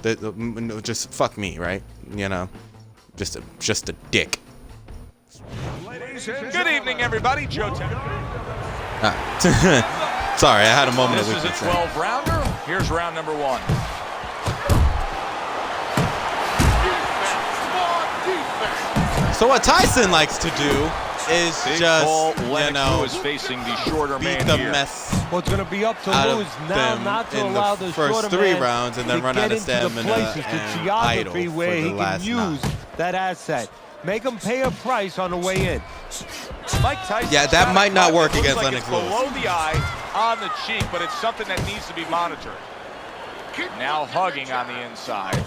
Just fuck me, right? You know? Just a dick. Good evening, everybody. Joe Tessitore. Sorry, I had a moment of This is weakness. a 12-rounder. Here's round number 1. So what Tyson likes to do is Big just, Paul you Lennox know, Lewis facing the shorter beat man the here. mess Well, it's going to be up to out Lewis of now them not to in allow the the first shorter 3 man rounds and then to run get out of into the stamina places, the and geography idle where for he the can last use that asset. Make him pay a price on the way in. Mike Tyson. Yeah, that might not work Looks against like Lennox it's Lewis. below the eye, on the cheek, but it's something that needs to be monitored. Now hugging on the inside.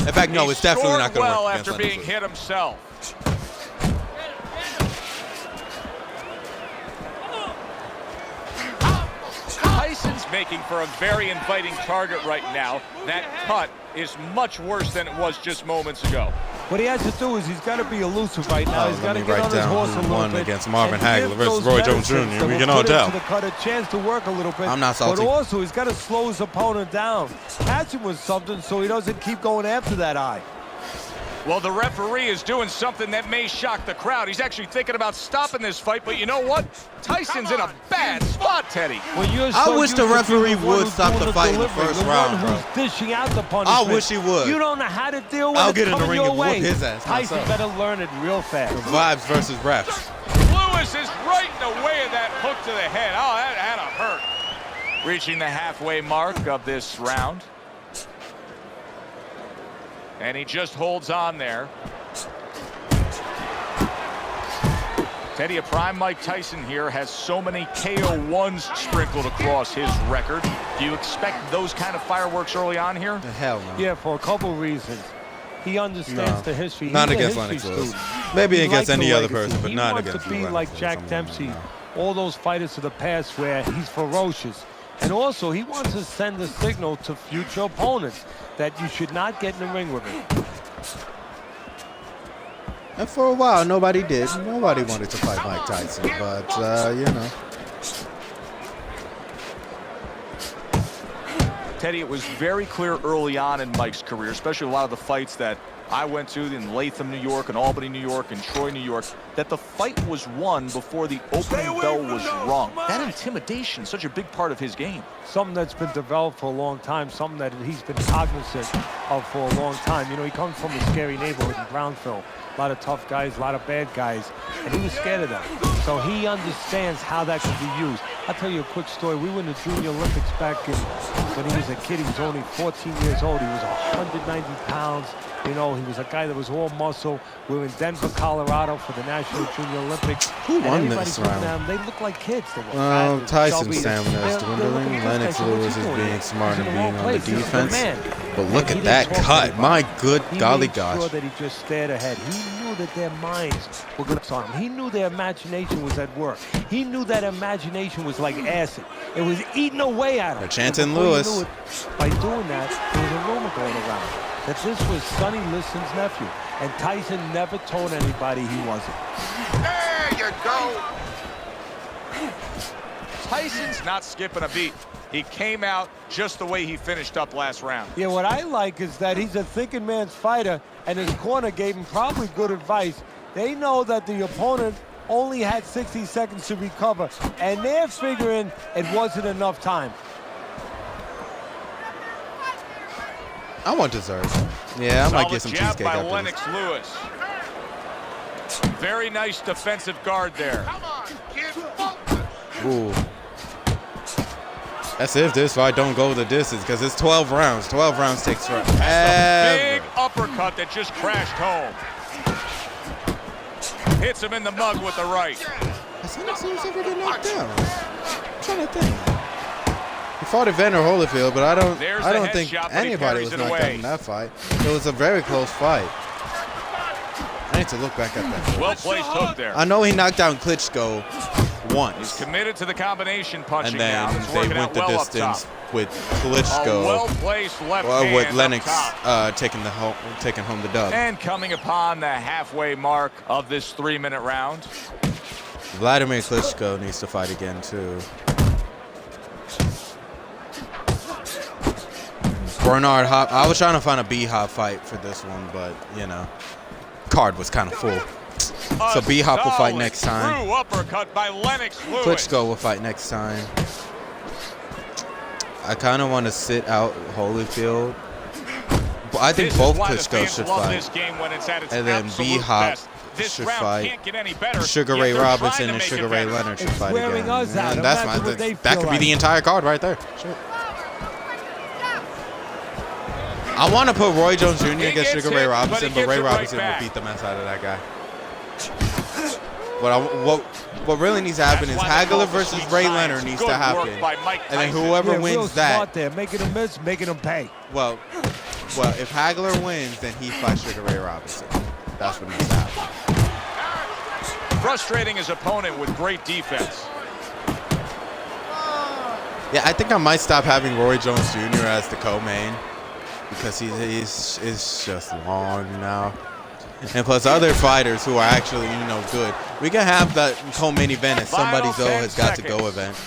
In fact, no, He it's definitely scored not going to well work against after Lennox being Lewis. hit himself. Tyson's making for a very inviting target right now. That cut is much worse than it was just moments ago. What he has to do is he's got to be elusive right now. Oh, He's let got to me get write on his down horse a who little won bit. against Marvin and Hagler give versus those Roy Jones medicines Jr. that We will can all put him tell. to the cut a chance to work a little bit. I'm not salty. But also, he's got to slow his opponent down. Catch him with something so he doesn't keep going after that eye. Well, the referee is doing something that may shock the crowd. He's actually thinking about stopping this fight, but you know what? Tyson's in a bad spot, Teddy. When you're I so wish the used to referee being the one would who's stop doing the fight in the delivery, first the round, one bro. who's dishing out the punishment. I wish he would. You don't know how to deal with I'll it get in the coming ring your and whoop way. his ass Tyson myself. better learn it real fast. Vibes versus refs. Lewis is right in the way of that hook to the head. Oh, that had to hurt. Reaching the halfway mark of this round. And he just holds on there. Teddy, a prime Mike Tyson here has so many KO1s sprinkled across his record. Do you expect those kind of fireworks early on here? The hell no. Yeah, for a couple reasons. He understands the history. Not He's a against history Lennox Lewis. student. Maybe He against likes any the other legacy. person, but not He against wants to be Lennox like Lewis. Jack Dempsey, all those fighters of the past where he's ferocious. And also, he wants to send a signal to future opponents that you should not get in the ring with him. And for a while, nobody did. Nobody wanted to fight Mike Tyson, but, you know. Teddy, it was very clear early on in Mike's career, especially a lot of the fights that I went to in Latham, New York, and Albany, New York, and Troy, New York, that the fight was won before the opening bell was rung. That intimidation, such a big part of his game. Something that's been developed for a long time, something that he's been cognizant of for a long time. You know, he comes from a scary neighborhood in Brownsville. A lot of tough guys, a lot of bad guys, and he was scared of them. So he understands how that can be used. I'll tell you a quick story. We were in the Junior Olympics back when he was a kid. He was only 14 years old. He was 190 pounds. You know, he was a guy that was all muscle. We were in Denver, Colorado for the National Junior Olympics. Who won this round? They look like kids. They were Tyson's stamina is dwindling. Lennox Lewis is being smart and being on the defense. But look at that cut. My good golly gosh. He made sure that he just stared ahead. He knew that their minds were going to on him. He knew their imagination was at work. He knew that imagination was like acid. It was eating away at him. They're chanting Lewis. By doing that, there was a rumor going around that this was Sonny Liston's nephew. And Tyson never told anybody he wasn't. There you go. Tyson's not skipping a beat. He came out just the way he finished up last round. Yeah, what I like is that he's a thinking man's fighter, and his corner gave him probably good advice. They know that the opponent only had 60 seconds to recover, and they're figuring it wasn't enough time. I want dessert. Yeah, I might get some cheesecake by after Lennox Lewis. Very nice defensive guard there. Come on, kid. this. Ooh. That's if this fight don't go the distance, because it's 12 rounds. 12 rounds takes forever. Big uppercut that just crashed home. Hits him in the mug with the right. Has Lennox Lewis ever been knocked down? I'm trying to think. He fought Evander Holyfield, but I don't think anybody was knocked down in that fight. It was a very close fight. I need to look back at that. Well placed hook there. I know he knocked down Klitschko once. He's committed to the combination punching and then now. It's they working went out the well distance with A Klitschko. well-placed left hand With Lennox up top. taking home the dub. And coming upon the halfway mark of this 3-minute round. Vladimir Klitschko needs to fight again too. Bernard Hop. I was trying to find a B-Hop fight for this one, but you know, card was kind of full. So B-Hop will fight next time. True uppercut by Lennox Lewis. Klitschko will fight next time. I kind of want to sit out Holyfield. But I think both Klitschko should fight. And then B-Hop should fight. Sugar Ray Robinson and Sugar Ray Leonard should fight again. And that's fine. That could be the entire card right there. Sure. I want to put Roy Jones Jr. against Sugar Ray Robinson, but Ray Robinson will beat the mess out of that guy. What really needs to happen is Hagler versus Ray Leonard needs to happen, and then whoever wins that. There, making him miss, making him pay. Well, if Hagler wins, then he fights Sugar Ray Robinson. That's what needs to happen. Frustrating his opponent with great defense. Yeah, I think I might stop having Roy Jones Jr. as the co-main because he's just long now. And plus other fighters who are actually, good. We can have that co-main event as somebody's has got to go event.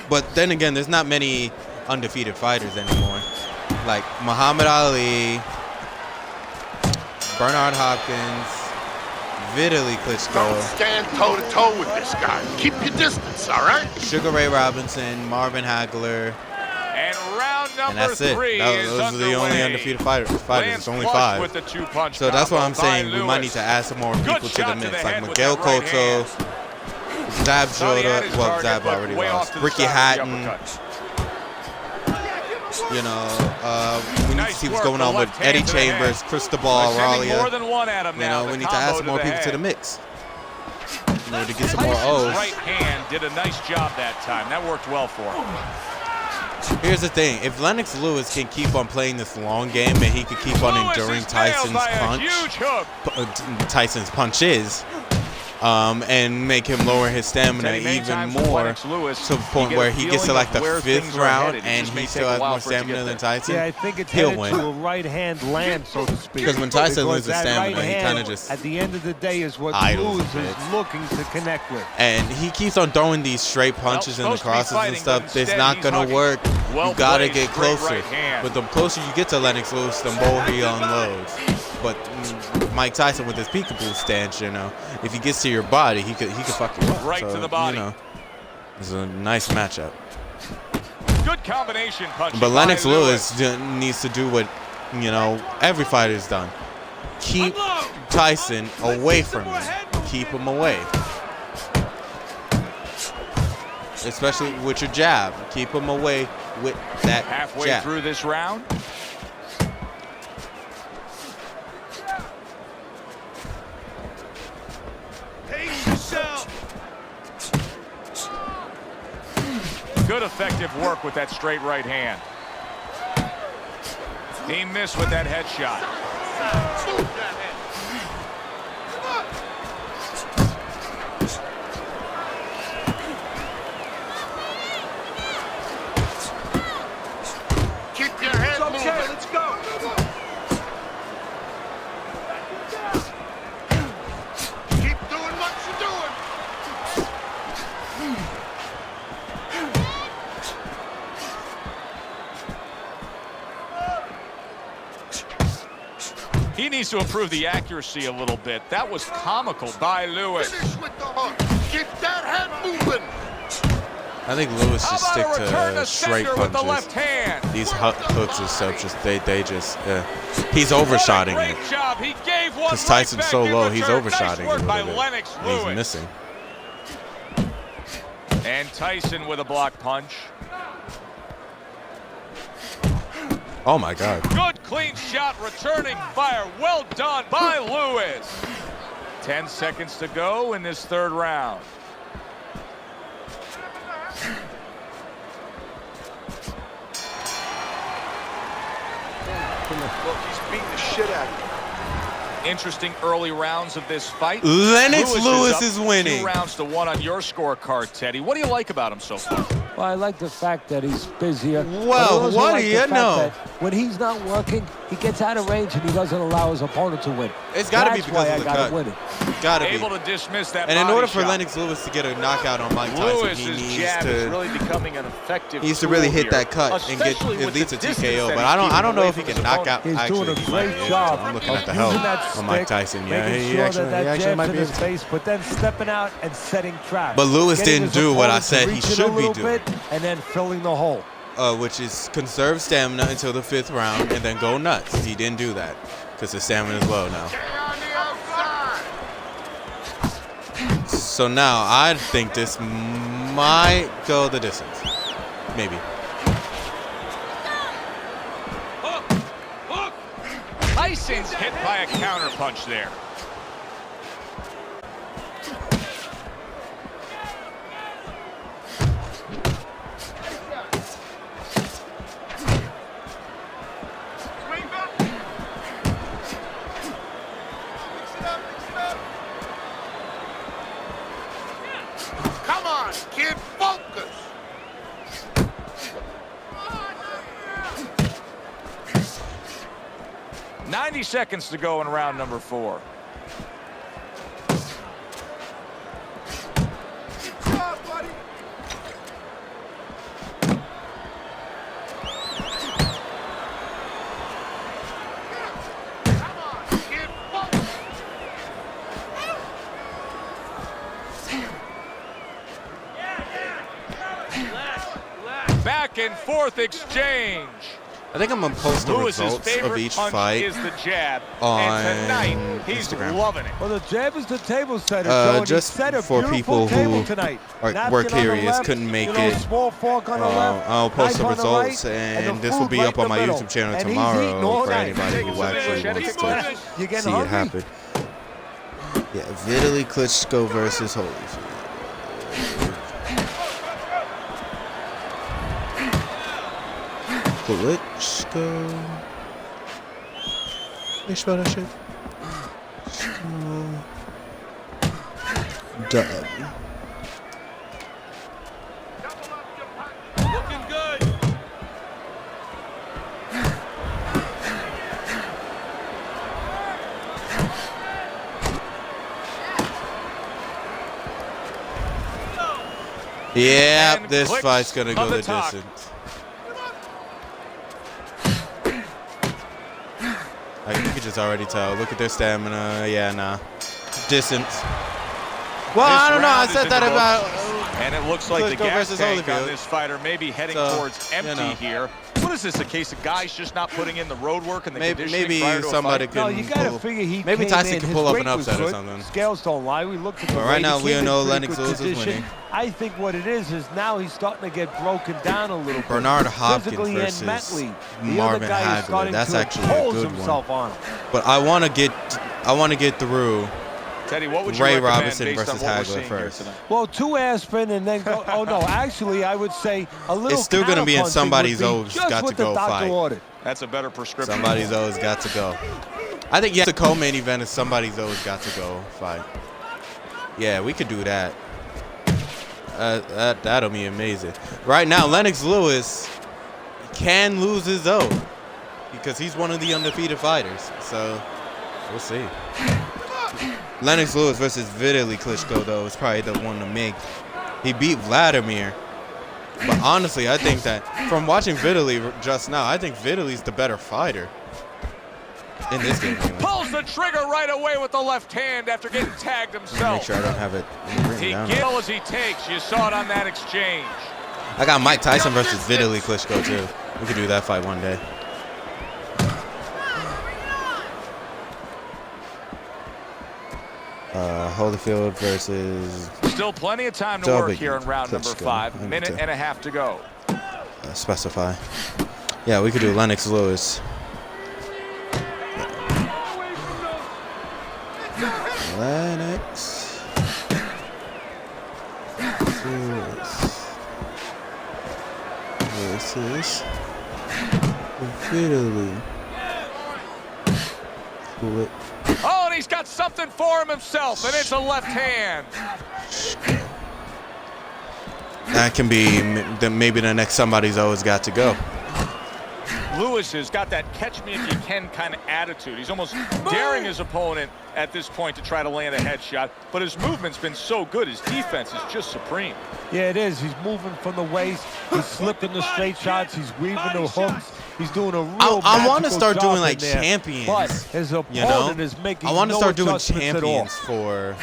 But then again, there's not many undefeated fighters anymore. Like Muhammad Ali, Bernard Hopkins, Vitaly Klitschko. Don't stand toe-to-toe with this guy. Keep your distance, all right? Sugar Ray Robinson, Marvin Hagler. And round number and that's it. Those are the only undefeated fighters. It's only 5. With the 2-punch so that's what I'm saying. Lewis. We might need to add some more people to the mix, like Miguel Cotto, Zab Jota. Well, Zab already lost. Ricky Hatton. We need to see what's going on with Eddie Chambers, Cristobal, Ralia. We need to add some more people to the mix. To get some more O's. Right hand did a nice job that time. That worked well for him. Here's the thing. If Lennox Lewis can keep on playing this long game and he could keep on enduring Tyson's punch, Tyson's punches, and make him lower his stamina even more to the point where he gets to like the 5th round and he still has more stamina than Tyson. Yeah, I think it's he'll headed win. to a right-hand land, so to speak. Because when Tyson loses that stamina, right he hand, kind of just at the end of the day, is what idles Lewis a bit. is looking to connect with. And he keeps on throwing these straight punches and the crosses and stuff. It's not going to work. You got to get closer. But the closer you get to Lennox Lewis, the more he unloads. But Mike Tyson with his peekaboo stance, you know, if he gets to your body, he could fuck you up. Right so, to the body. You know, it's a nice matchup. Good combination punch. But Lennox Lewis needs to do what, you know, every fighter's done. Keep Tyson away from you. Keep him away. Especially with your jab. Keep him away with that Halfway jab. through this round. Good effective work with that straight right hand. He missed with that headshot. Keep your head moving. Let's go. Keep doing what you're doing. He needs to improve the accuracy a little bit. That was comical by Lewis. Finish with the hook. Keep that head moving. I think Lewis How should about stick a return to to straight sender with the punches. left hand? These hooks and stuff, he's overshotting What a it. great job. He gave one Because Tyson's right so back in low, he's return. overshotting Nice work it a by little bit. Lennox And he's Lewis. missing. And Tyson with a block punch. Oh my God. Good clean shot, returning fire. Well done by Lewis. 10 seconds to go in this 3rd round. Look, he's beating the shit out of you. Interesting early rounds of this fight. Lennox Lewis up is winning. 2 rounds to 1 on your scorecard, Teddy. What do you like about him so far? Well, I like the fact that he's busier. Well, But I also what like do the you fact know? that when he's not working, he gets out of range and he doesn't allow his opponent to win. It's got to be That's because why of the I gotta cut. win it. Got to be. Able to dismiss that And in body order for shot. Lennox Lewis to get a knockout on Mike Tyson, he Lewis's needs jab is to really becoming an effective He needs to really tool hit here, that cut and get especially at with least the a distance TKO. that But he's I don't keeping know away if he from can his knock opponent. out. He's Actually, doing a he might great be able to. job I'm looking of at the using health that of Mike stick, Tyson. Yeah, making he sure actually that might jab's be in able his to. face, but then stepping out and setting traps. But Lewis Getting didn't his do what I opponent to said he reach in a should be little doing. bit and then filling the hole. Which is conserve stamina until the 5th round and then go nuts. He didn't do that because his stamina is low now. Stay on the outside. So now I think this might go the distance. Maybe. Tyson's hit by a counter punch there. Come on, kid, focus. 90 seconds to go in round number 4. Back and forth exchange. I think I'm gonna post the Lewis's results of favorite each punch fight is the jab, on and tonight he's Instagram. loving it. Well, the jab is the table setter, Joe, and just he set a for beautiful people table who tonight. are Napkin work on the areas, left, couldn't make you know, it. Small fork on the left, I'll post knife the on the results, right, and the this will food be right up on in my the middle. YouTube channel And he's eating tomorrow all for night. anybody who actually wants to You getting see it hungry? happen. Yeah, Vitaly Klitschko versus Holyfield. Klitschko. Wie spell that shit? dub. Looking good. Yeah, And this clicks fight's gonna go on the the top. distance. Like, you can just already tell. Look at their stamina. Yeah, nah. Distance. Well, This I don't know. I round is said in that the books. about. And it looks like the Klitschko gas versus tank on Holyfield. this fighter may be heading So, towards empty you know. here. What is this, a case of guys just not putting in the road work and the Maybe conditioning prior to a somebody fight? can No, you got to pull. figure he Maybe came Tyson in, can his pull up weight an was upset or good. something. Scales don't lie. We looked at the But weight. right He now, came we in know pretty Lennox good Lewis is condition. winning. I think what it is now he's starting to get broken down a little bit. Bernard Hopkins physically versus and mentally. The Marvin other guy is Hagler. starting That's to actually a impose good himself one. on him. But I want to get through Teddy, what would you Ray recommend Robinson based versus on what we're Hagler seeing here first. tonight? Well, 2 aspirin and then go. Oh no, actually, I would say a little. It's still gonna be in counterpunching somebody's would be always just got what to the go doctor fight. ordered. That's a better prescription. Somebody's always got to go. I think, yeah, the co-main event is somebody's always got to go fight. Yeah, we could do that. That'll be amazing. Right now, Lennox Lewis can lose his own because he's one of the undefeated fighters. So we'll see. Lennox Lewis versus Vitaly Klitschko, though, is probably the one to make. He beat Vladimir. But honestly, I think that from watching Vitaly just now, I think Vitaly's the better fighter in this game. Anyway. Pulls the trigger right away with the left hand after getting tagged Make himself. sure I don't have it written He down. gets as he takes. You saw it on that exchange. I got Mike Tyson versus Vitaly Klitschko, too. We could do that fight one day. Holyfield versus Still plenty of time to W. work here in round number Klitschko. 5. Minute and a half to go. specify. Yeah, we could do Lennox Lewis. Lennox Lewis versus Vitaly Klitschko. Oh, and he's got something for him himself, and it's a left hand. That can be maybe the next somebody's always got to go. Lewis has got that catch me if you can kind of attitude. He's almost daring his opponent at this point to try to land a headshot, but his movement's been so good. His defense is just supreme. Yeah, it is. He's moving from the waist. He's slipping the straight shots. He's weaving the hooks. He's doing a real I want to magical start job doing in like there. champions. But his opponent You know, is making I want to no start doing adjustments at all. champions for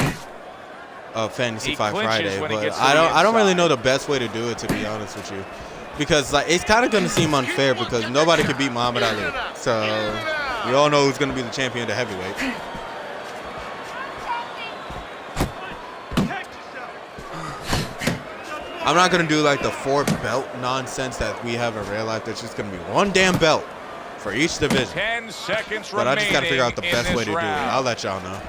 Fantasy He Fight clinches Friday, when he but gets to I the don't really inside. know the best way to do it, to be honest with you, because like it's kind of going to seem unfair because nobody can beat Muhammad Ali, so we all know who's going to be the champion of the heavyweight. I'm not going to do like the 4 belt nonsense that we have in real life. There's just going to be one damn belt for each division. 10 seconds But I remaining just got to figure out the in best this way to do it. round. I'll let y'all know.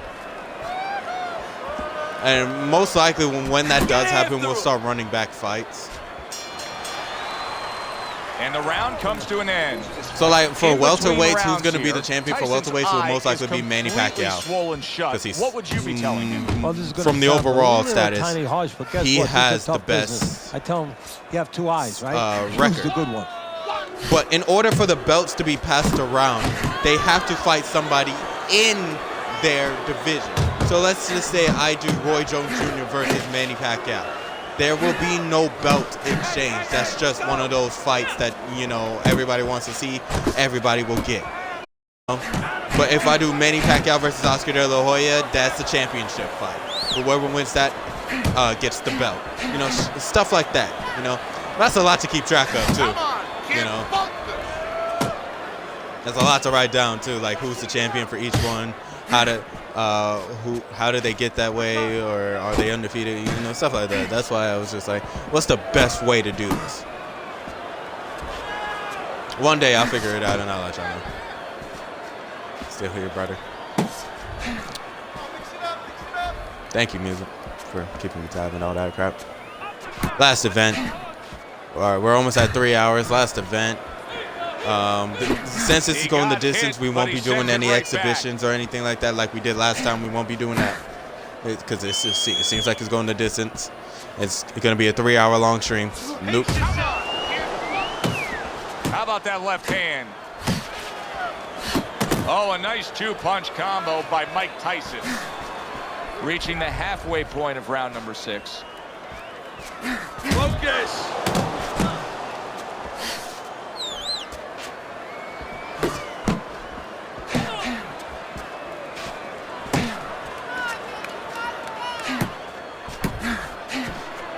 And most likely when that does happen, we'll start running back fights. And the round comes to an end. So like for In between welterweights, who's rounds going to be here, the champion for Tyson's welterweights will eye most likely is be Manny completely Pacquiao. swollen shut. 'Cause he's What would you be telling him? Well, this is gonna From the sound a overall little status, tiny harsh, but guess he what? This is a has the tough business. best, I tell him, you have 2 eyes, right? Choose record. the good one. But in order for the belts to be passed around, they have to fight somebody in their division. So let's just say I do Roy Jones Jr. versus Manny Pacquiao. There will be no belt exchange. That's just one of those fights that, you know, everybody wants to see, everybody will get. But if I do Manny Pacquiao versus Oscar De La Hoya, that's the championship fight. Whoever wins that gets the belt. You know, stuff like that. You know, that's a lot to keep track of too. You know, there's a lot to write down too. Like who's the champion for each one, how did they get that way, or are they undefeated? You know, stuff like that. That's why I was just like, what's the best way to do this? One day I'll figure it out and I'll let y'all know. Still here, brother. Thank you, music, for keeping me tab and all that crap. Last event. All right, we're almost at 3 hours. Last event. Since this is going the distance, we won't be doing any exhibitions or anything like that like we did last time. We won't be doing that. because it seems like it's going the distance. It's going to be a 3-hour-long stream. Nope. How about that left hand? Oh, a nice 2-punch combo by Mike Tyson. Reaching the halfway point of round number 6. Focus.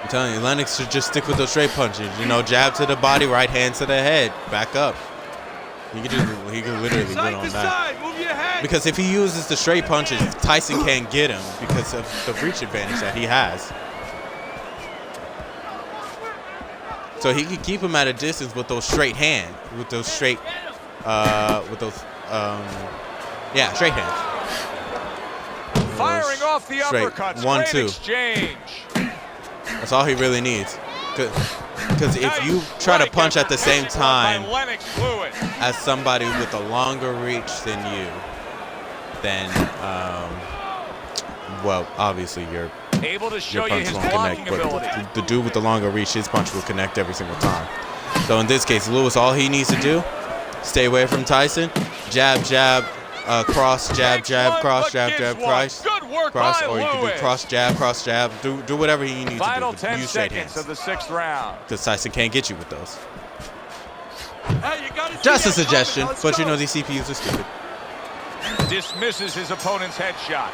I'm telling you, Lennox should just stick with those straight punches. You know, jab to the body, right hand to the head, back up. He could literally win on that. Because if he uses the straight punches, Tyson can't get him because of the reach advantage that he has. So he could keep him at a distance with those straight hands, with those straight, straight hands. Firing off the Straight. uppercuts. 1-2. Exchange. That's all he really needs. Because if you try to punch at the same time as somebody with a longer reach than you, then, well, obviously your Able to show you punch his won't blocking connect. ability. But the dude with the longer reach, his punch will connect every single time. So in this case, Lewis, all he needs to do, stay away from Tyson, jab, jab, cross, jab, jab, cross, jab, jab, cross. Cross, or you can do cross, jab, do whatever he needs Final to do. 10 Use straight seconds hands. of the 6th round. Because Tyson can't get you with those. Hey, you gotta Just a see that suggestion, coming. Let's but you go. know these CPUs are stupid. Dismisses his opponent's headshot.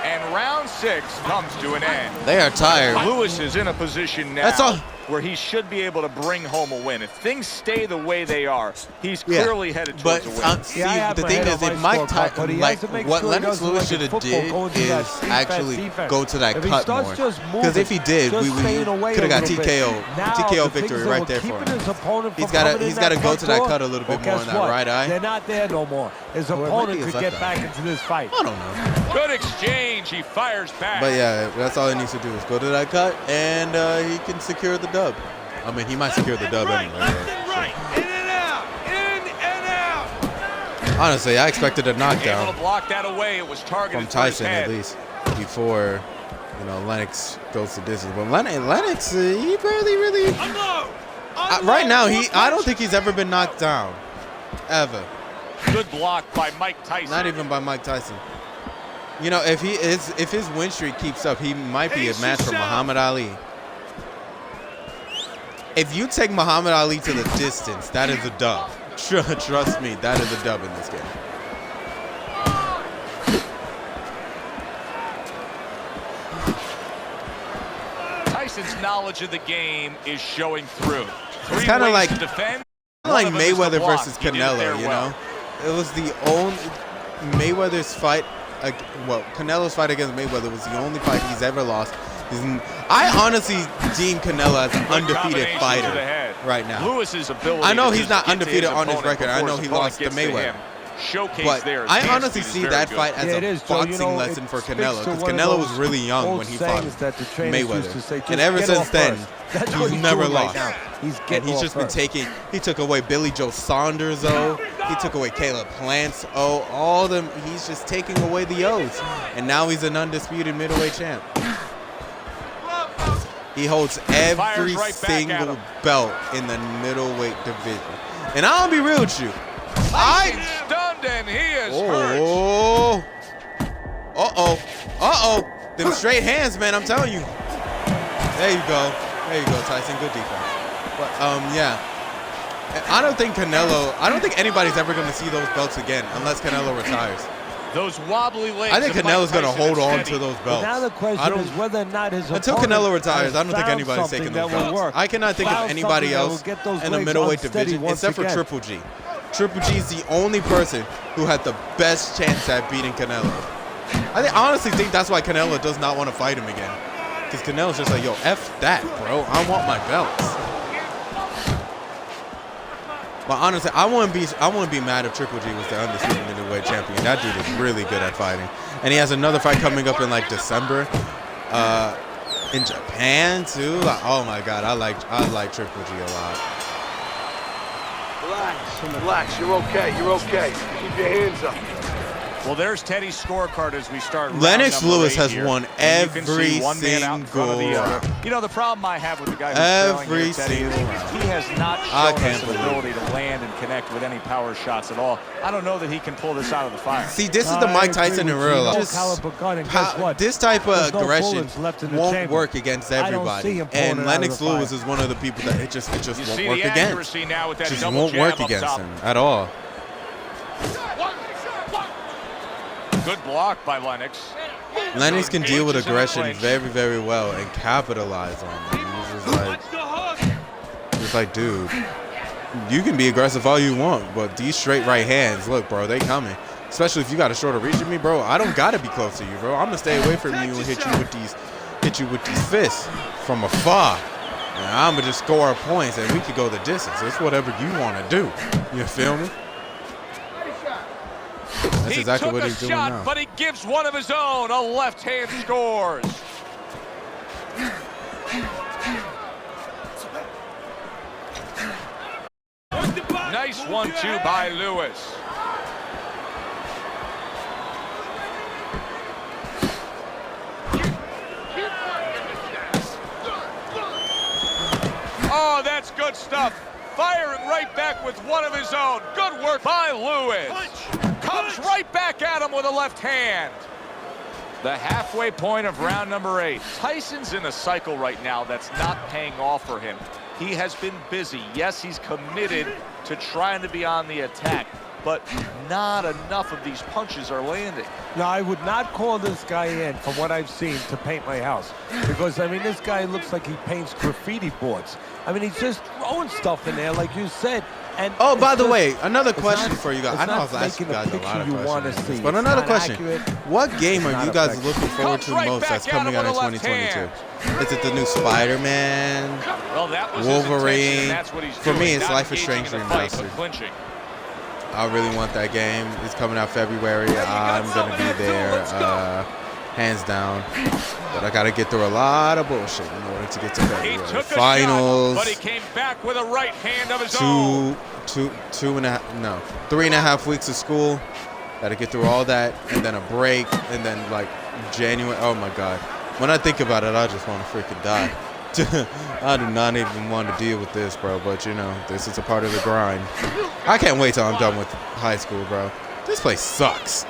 And round 6 comes to an end. They are tired. Lewis is in a position now That's all. where he should be able to bring home a win. If things stay the way they are, he's clearly headed But towards a win. see, Yeah, I have the my thing head is, on if my Mike scorecard, but he has to make what sure he Lennox doesn't Lewis like should in have football, did going through that is defense, actually defense. go to that If he cut starts more. just moving, Because if he did, just we staying away could have got a little bit. Now, TKO the victory things that right were there for keeping him. his opponent from He's gotta coming in go to front that door, cut a little bit well, more in guess that what? right eye. They're not there no more. His Or it might be opponent his could get left back eye. into this fight. I don't know. Good exchange. He fires back. But yeah, that's all he needs to do is go to that cut, and he can secure the dub. I mean, he might secure the dub anyway. Right. In and out. In and out. Honestly, I expected a Able knockdown to block that away. It was targeted from for his Tyson head. at least before, Lennox goes to distance. But Lennox, he barely really. Right now, I don't think he's ever been knocked down, ever. Good block by Mike Tyson. Not even by Mike Tyson. You know, if his win streak keeps up, he might be a match for Muhammad Ali. If you take Muhammad Ali to the distance, that is a dub. Trust me, that is a dub in this game. Tyson's knowledge of the game is showing through. It's kind of like defend. like One of them is Mayweather the block. versus He did it Canelo. there You well. know, it was the only Mayweather's fight. Well, Canelo's fight against Mayweather was the only fight he's ever lost. I honestly deem Canelo as an Good undefeated combination to fighter the head. right now. Lewis's ability I know to he's just not get to undefeated on his opponent record. I before know his he opponent lost to gets Mayweather. him. Showcase But there. His I hand honestly speed is see very that good. fight as Yeah, it a is, Joe. boxing You know, lesson it for speaks Canelo, to because one of Canelo was those really young old when he fought sayings that the trainers used Mayweather. to say, And "Just ever get since off then, first." That's he's what he's never doing right lost. now. He's And getting he's off just been first. taking. He took away Billy Joe Saunders, he took away Caleb Plants, all them. He's just taking away the O's, and now he's an undisputed middleweight champ. He holds every right back at single him. belt in the middleweight division. And I'll be real with you. He's stunned and he is hurt. Them straight hands, man, I'm telling you. There you go, Tyson, good defense. But, yeah. I don't think anybody's ever going to see those belts again unless Canelo retires. Those wobbly legs. I think of Mike Canelo's going to Tyson hold are on steady. to those But belts. now the I question don't- is whether or not his Until opponent Canelo retires, has I don't think found anybody's taking something those that will belts. work. I cannot think of Found anybody something that will else get those in the legs middleweight unsteady division once except for again. Triple G. Triple G is the only person who had the best chance at beating Canelo. I honestly think that's why Canelo does not want to fight him again. Because Canelo's just like, yo, F that, bro. I want my belts. But honestly, I wouldn't be mad if Triple G was the undisputed middleweight champion. That dude is really good at fighting. And he has another fight coming up in like December. In Japan too. Like, oh my god, I like Triple G a lot. Relax, you're okay, Keep your hands up. Well, there's Teddy's scorecard as we start. Lennox Lewis round number 8 has here. won And you can every see one man out in front of the single other. round. You know, the problem I have with the guy who's trailing here, Teddy, is he has not I shown can't us an believe ability to land and connect with any power shots at all. I don't know that he can pull this out of the fire. See, this is the Mike Tyson in real life. Caliber gun, and guess what? This type of There's no aggression bullets left in the won't chamber. work against I don't everybody. see him pulling And it out of Lennox the fire. Lewis is one of the people that it just You won't see work the against. accuracy now with that Just double won't jab work up against top. him at all. Good block by Lennox. Lennox can deal with Inches in the aggression clinch. very, very well and capitalize on it. He's just like, dude, you can be aggressive all you want, but these straight right hands, look, bro, they coming. Especially if you got a shorter reach than me, bro. I don't gotta be close to you, bro. I'm gonna stay away from you and hit you with these fists from afar. And I'm gonna just score points and we could go the distance. It's whatever you want to do. You feel me? That's exactly what he's doing shot, now. but he gives one of his own. A left hand scores. Nice 1-2 by Lewis. Oh, that's good stuff. Firing right back with one of his own. Good work by Lewis. Comes right back at him with a left hand. The halfway point of round number 8. Tyson's in a cycle right now that's not paying off for him. He has been busy. Yes, he's committed to trying to be on the attack, but not enough of these punches are landing. Now, I would not call this guy in, from what I've seen, to paint my house. Because, I mean, this guy looks like he paints graffiti boards. I mean, he's just throwing stuff in there, like you said. And oh, by the just, way, another question not, for you guys. I know I was asking you guys a lot of questions. But another question. What game are you guys looking forward to most that's coming out in 2022? Is it the new Spider-Man? Well, that was Wolverine? that's what he's For doing. me, it's Not Life is engaging Strange in the fight, Remastered. but clinching. I really want that game. It's coming out February. I'm going to be there, hands down. But I got to get through a lot of bullshit in order to get to He February. took Finals. a shot, but he came back with a right hand of his own. 3.5 weeks of school. Got to get through all that, and then a break, and then like January. Oh my God. When I think about it, I just want to freaking die. I do not even want to deal with this, bro. But you know, this is a part of the grind. I can't wait till I'm done with high school, bro. This place sucks,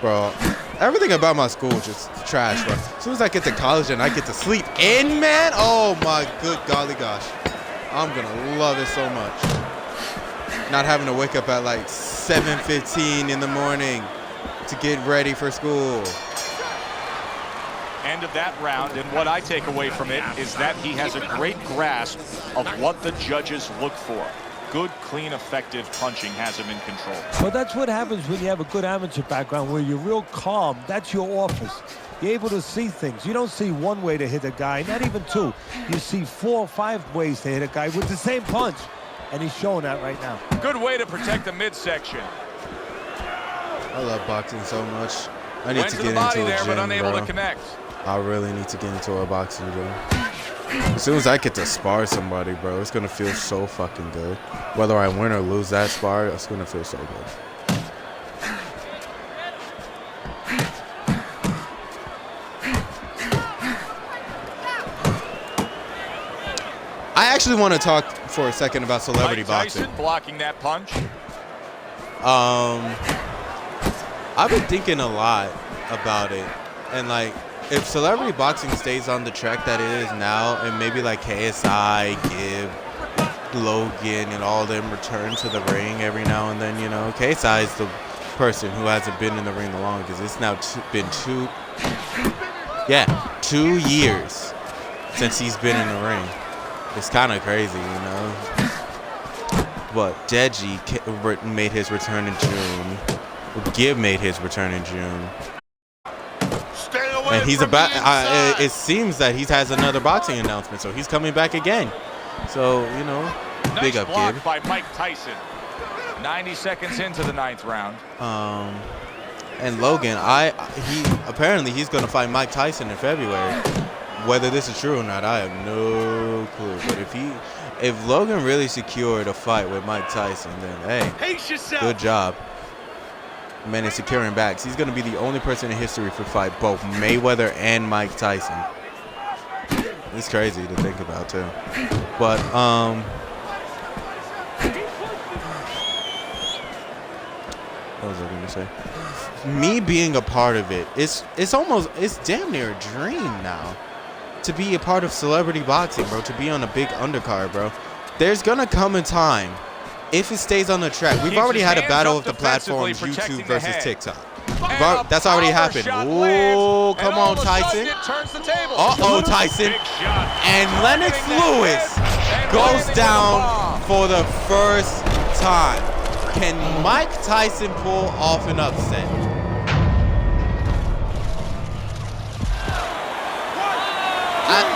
bro. Everything about my school is just trash, bro. As soon as I get to college and I get to sleep in, man, oh my good golly gosh. I'm gonna love it so much. Not having to wake up at like 7:15 in the morning to get ready for school. End of that round, and what I take away from it is that he has a great grasp of what the judges look for. Good, clean, effective punching has him in control. Well, that's what happens when you have a good amateur background where you're real calm. That's your office. You're able to see things. You don't see one way to hit a guy, not even two. You see 4 or 5 ways to hit a guy with the same punch. And he's showing that right now. Good way to protect the midsection. I love boxing so much. I need Went to to get the body into a there, gym, but unable bro. to connect. I really need to get into a boxing gym. As soon as I get to spar somebody, bro, it's gonna feel so fucking good. Whether I win or lose that spar, it's gonna feel so good. I actually want to talk for a second about celebrity Mike boxing. Tyson blocking that punch. I've been thinking a lot about it, and like, if celebrity boxing stays on the track that it is now, and maybe like KSI, Gibb, Logan, and all them return to the ring every now and then, you know, KSI is the person who hasn't been in the ring the longest. It's now been 2 years since he's been in the ring. It's kind of crazy, you know. But Deji made his return in June. Gibb made his return in June. And he's about. It seems that he has another boxing announcement, so he's coming back again. So you know, big Nice up block Gibb. by Mike Tyson. 90 seconds into the 9th round. And Logan, apparently he's gonna fight Mike Tyson in February. Whether this is true or not, I have no clue. But if Logan really secured a fight with Mike Tyson, then hey, good job. Man is securing backs. He's going to be the only person in history to fight both Mayweather and Mike Tyson. It's crazy to think about, too. But, what was I going to say? Me being a part of it, it's damn near a dream now. To be a part of celebrity boxing, bro. To be on a big undercard, bro. There's going to come a time, if it stays on the track. We've already had a battle of the platforms, YouTube versus TikTok. That's already happened. Oh, come on, Tyson. Uh-oh, Tyson. And Lennox Lewis goes down for the first time. Can Mike Tyson pull off an upset?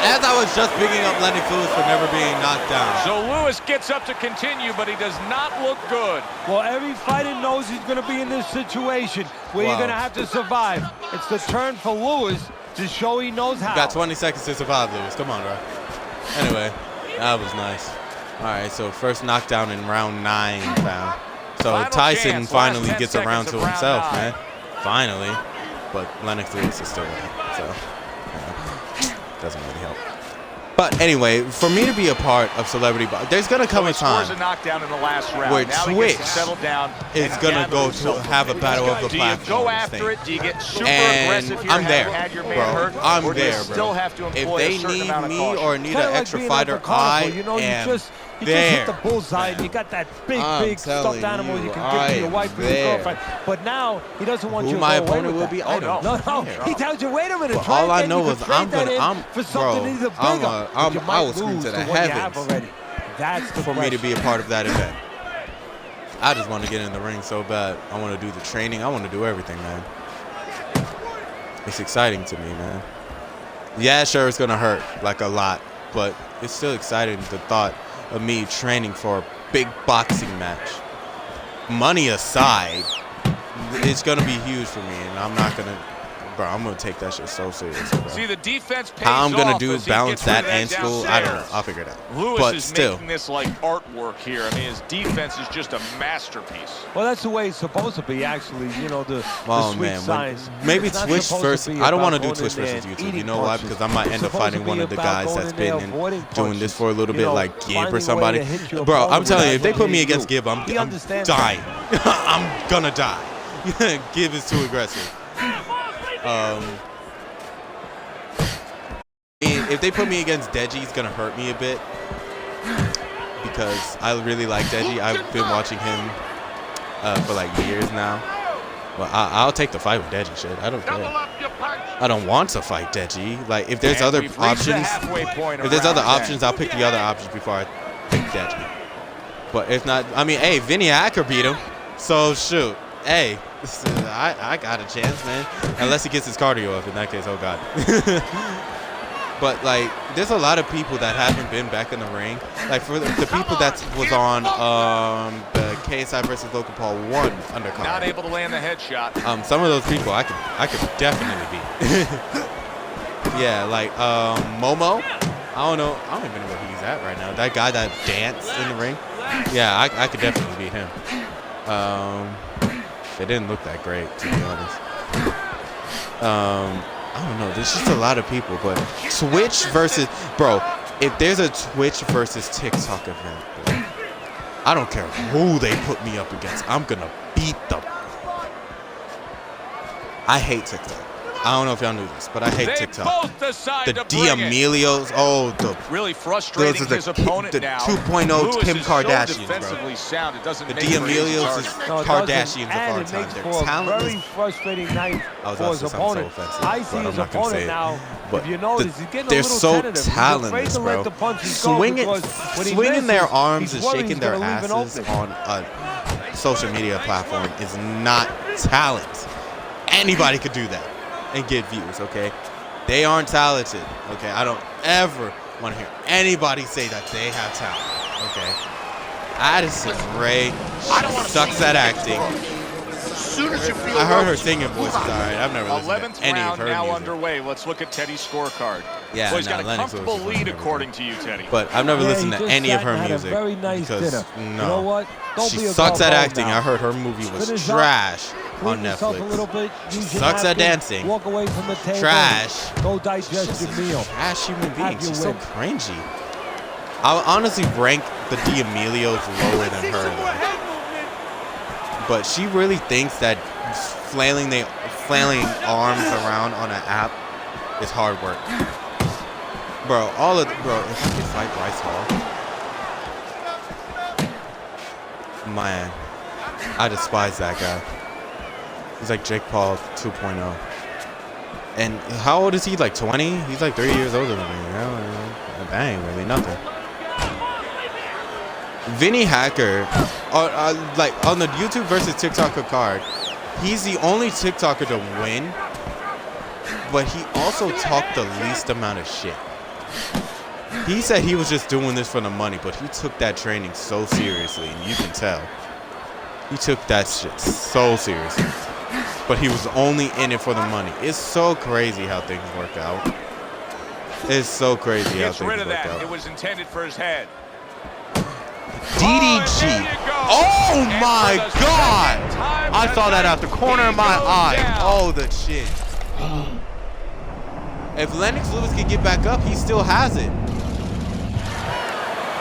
As I was just picking up Lennox Lewis for never being knocked down. So Lewis gets up to continue, but he does not look good. Well, every fighter knows he's going to be in this situation where you're going to have to survive. It's the turn for Lewis to show he knows how. Got 20 seconds to survive, Lewis. Come on, bro. Anyway, that was nice. All right, so first knockdown in round 9 found. So Final Tyson chance, finally last 10 gets a round to seconds of himself, round 9. man. Finally. But Lennox Lewis is still winning, so doesn't really help. But anyway, for me to be a part of celebrity boxing, there's gonna come a time scores a knockdown in the last round. where now Twitch he gets to settle down is gonna go to have a battle of the Do you platforms go after thing. it? Do you get super And aggressive here? I'm there, had your man bro. hurt, I'm or do you there, still bro. have to If employ they a certain need amount of me caution? or need Kinda an like extra being fighter, at the carnival, I you know, am you just there. hit the bullseye and you got that big I'm stuffed telling animal you you, can give to your I wife or your am girlfriend. But now he doesn't want Who you to my go away opponent with will that. be, I don't No, care. he tells you, wait a minute, But try all I again. know You is could trade I'm that gonna, in for something either bigger. But you I will might scream lose to the what you have heavens already. That's the for me to question. be a part of that event. I just want to get in the ring so bad. I want to do the training. I want to do everything, man. It's exciting to me, man. Yeah, sure, it's gonna hurt like a lot, but it's still exciting, the thought of me training for a big boxing match. Money aside, it's gonna be huge for me, and I'm not gonna, bro, I'm gonna take that shit so seriously, bro. See, the defense pays How I'm gonna off do as is he balance gets rid that of and school. I don't know. downstairs. I'll figure it out. Lewis But is still, making this like artwork here. I mean, his defense is just a masterpiece. Well, that's the way it's supposed to be, actually. You know, the oh Switch man, science. maybe It's not Twitch supposed to versus. be I don't about want to do going Twitch in there versus and YouTube. You eating know why? punches. Because I might end It's up supposed to fighting one be of the about guys going that's in there, been avoiding doing this punches. for a little You bit, know, like Gib finding a or way somebody. to hit your Bro, I'm opponent telling you, if they without put me hitting against you. Gib, He I'm understands dying. I'm gonna die. Gib is too aggressive. If they put me against Deji, it's gonna hurt me a bit because I really like Deji. I've been watching him for like years now. Well, I'll take the fight with Deji. Shit, I don't care. I don't want to fight Deji. Like, if there's other options, if there's other options, I'll pick the other options before I pick Deji. But if not, I mean, hey, Vinny Acker beat him, so shoot. Hey, I got a chance, man. Unless he gets his cardio up. In that case, oh god. But like, there's a lot of people that haven't been back in the ring. Like for the people that was on the KSI versus Logan Paul 1 undercard. Not able to land the headshot. Some of those people I could definitely beat. Yeah, like Momo. I don't even know where he's at right now. That guy that danced in the ring. Yeah, I could definitely beat him. It didn't look that great, to be honest. I don't know. There's just a lot of people, but Twitch versus, bro, if there's a Twitch versus TikTok event, bro, I don't care who they put me up against. I'm gonna beat them. I hate TikTok. I don't know if y'all knew this, but I hate TikTok. The D'Amelios, the really frustrating those are his opponent the now. 2.0 Lewis Kim is Kardashians, so defensively sound. It doesn't The make for an easy D'Amelios is target. Kardashians of our time. They're Very talentless. frustrating night I was for about his to say something so opponent. offensive, I but see I'm his not gonna say opponent it. now. But If you notice, he's getting a they're little so tentative. He's afraid talentless, to let bro. the punches go because when he Swinging their misses, arms he's and worried shaking he's their gonna leave an asses opening. on a social media platform is not talent. Anybody could do that and get views, okay? They aren't talented, okay? I don't ever want to hear anybody say that they have talent, okay? Addison Rae sucks at acting. I heard her singing voice is all right. I've never listened to any of her now music. underway. Let's look at Teddy's scorecard. Yeah, so he's got a Lennox comfortable Lewis is lead everything. according to you, Teddy. But I've never listened he to just any of sat her and had a music very nice because dinner. no, You know what? Don't she be a sucks at bum acting. now. I heard her movie was Finish up. trash. clean yourself a little Netflix. bit. Use your Sucks at napkin, dancing. Walk away from the table. Trash. Go digest your meal. Trash human being. Have your She's so win. cringy. I would honestly rank the D'Amelios lower than her, though. But she really thinks that flailing arms around on an app is hard work. Bro, if I could fight Bryce Hall, man, I despise that guy. He's like Jake Paul 2.0. And how old is he? Like 20? He's like 3 years older than me. You know? That ain't really nothing. Vinny Hacker, like on the YouTube versus TikToker card, he's the only TikToker to win, but he also talked the least amount of shit. He said he was just doing this for the money, but he took that training so seriously, and you can tell. He took that shit so seriously. But he was only in it for the money. It's so crazy how things work out. It's so crazy how things work out. It was intended for his head. DDG. Oh my God! I saw that out the corner of my eye. Oh, the chin. If Lennox Lewis can get back up, he still has it.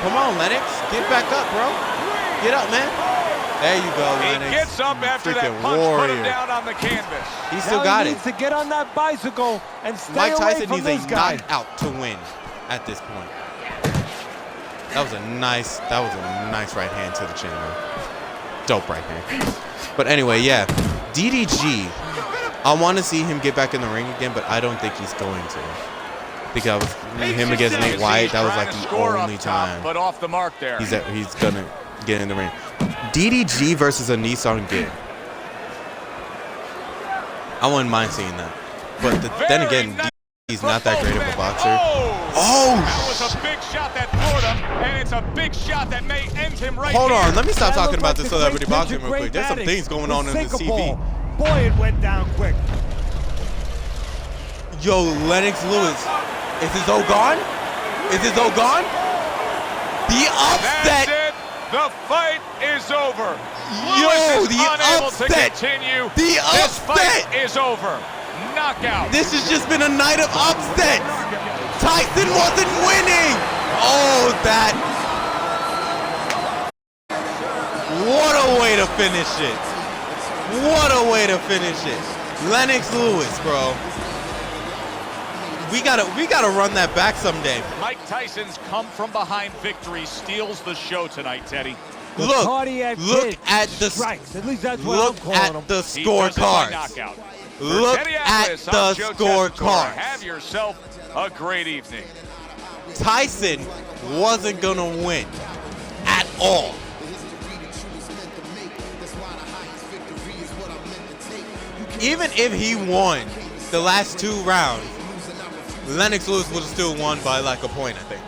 Come on, Lennox. Get back up, bro. Get up, man. There you go, Lennox. He gets up after that punch, put him down on the canvas. He still got it. He needs to get on that bicycle and stay Mike away Tyson from needs this a guy. knockout to win at this point. That was a nice right hand to the chin, man. Dope right hand. But anyway, yeah, DDG. I want to see him get back in the ring again, but I don't think he's going to. Because him against Nate White, that was like the only time. But off the mark there. He's gonna get in the ring. DDG versus a Nissan Gid. I wouldn't mind seeing that. But then again, he's not that great of a boxer. Oh! That was a big shot that floored him, and it's a big shot that may end him right Hold here. on, let me stop talking about Like the celebrity boxing real quick. There's some things going on in the TV. Boy, it went down quick. Yo, Lennox Lewis. Is his O gone? Is his O gone? The upset. That's it. The fight is over. Yo, Lewis is the unable upset. to continue. The This fight upset. is over. Knockout. This has just been a night of upsets. Tyson wasn't winning. Oh, that. What a way to finish it. What a way to finish it. Lennox Lewis, bro. We gotta run that back someday. Mike Tyson's come from behind victory steals the show tonight, Teddy. Look Cardiac at the strikes. At least that's what look I'm calling at them. the He does it by scorecards. knockout. For Look Teddy at Atlas, the I'm Joe Tessitore. scorecards. Have yourself a great evening. Tyson wasn't gonna win at all. Even if he won the last 2 rounds, Lennox Lewis would have still won by like a point, I think.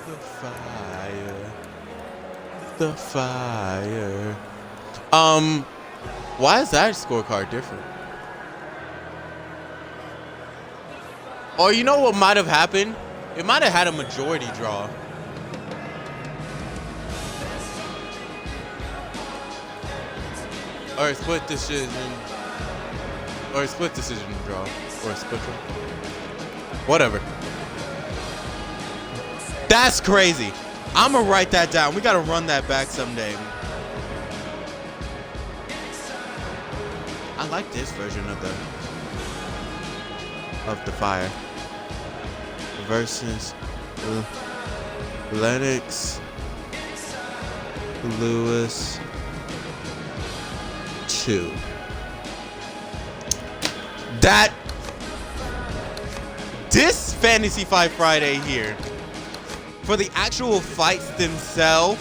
The fire. The fire. Why is that scorecard different? Or you know what might have happened? It might have had a majority draw. Or a split decision. Or a split decision draw. Or a split draw. Whatever. That's crazy. I'm gonna write that down. We gotta run that back someday. I like this version of the fire versus Lennox Lewis 2. This Fantasy Fight Friday here, for the actual fights themselves,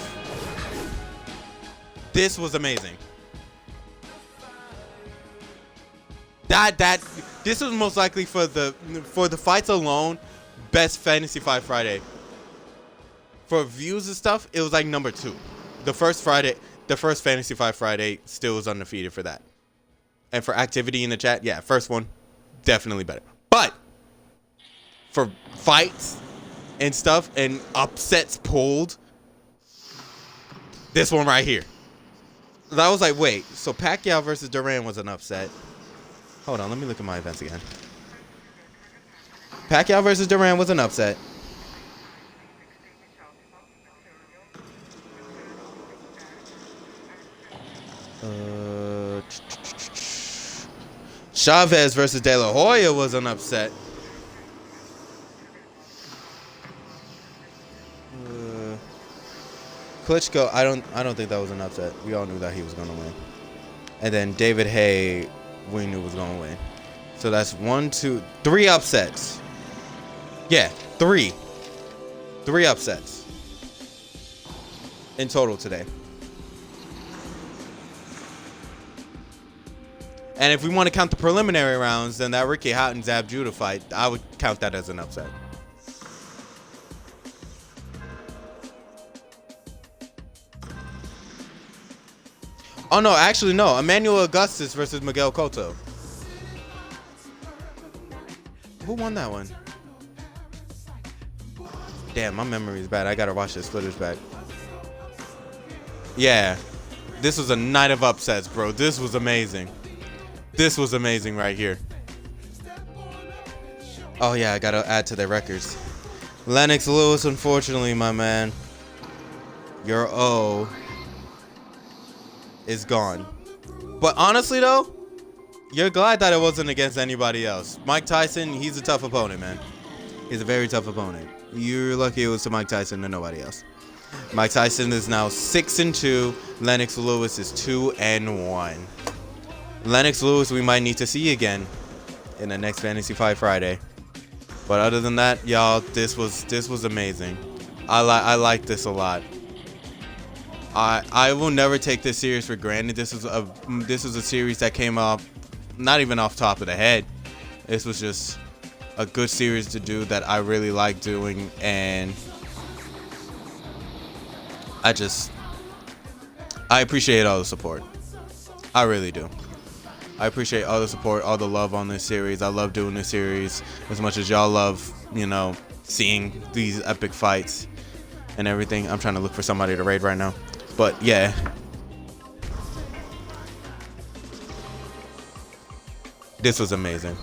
this was amazing. This was most likely for the fights alone, best Fantasy Fight Friday. For views and stuff, it was like number 2. The first Fantasy Fight Friday still was undefeated for that. And for activity in the chat, yeah, first one, definitely better. But for fights and stuff and upsets pulled, this one right here. That was like, wait, so Pacquiao versus Duran was an upset. Hold on, let me look at my events again. Pacquiao versus Duran was an upset. Chavez versus De La Hoya was an upset. Klitschko, I don't think that was an upset. We all knew that he was gonna win. And then David Haye, we knew was gonna win. So that's 1, 2, 3 upsets. Yeah, 3. 3 upsets in total today. And if we want to count the preliminary rounds, then that Ricky Houghton Zab Judah fight, I would count that as an upset. Oh no, actually no. Emmanuel Augustus versus Miguel Cotto. Who won that one? Damn, my memory is bad. I gotta watch this footage back. Yeah, this was a night of upsets, bro. This was amazing. This was amazing right here. Oh yeah, I gotta add to their records. Lennox Lewis, unfortunately, my man, your O is gone. But honestly though, you're glad that it wasn't against anybody else. Mike Tyson, he's a tough opponent, man. He's a very tough opponent. You're lucky it was to Mike Tyson and nobody else. Mike Tyson is now 6-2. Lennox Lewis is 2-1. Lennox Lewis, we might need to see again in the next Fantasy Fight Friday. But other than that, y'all, this was amazing. I like this a lot. I will never take this series for granted. This is a series that came up not even off top of the head. This was just a good series to do that I really like doing, and I appreciate all the support. I really do. I appreciate all the support, all the love on this series. I love doing this series as much as y'all love, you know, seeing these epic fights and everything. I'm trying to look for somebody to raid right now. But yeah. This was amazing.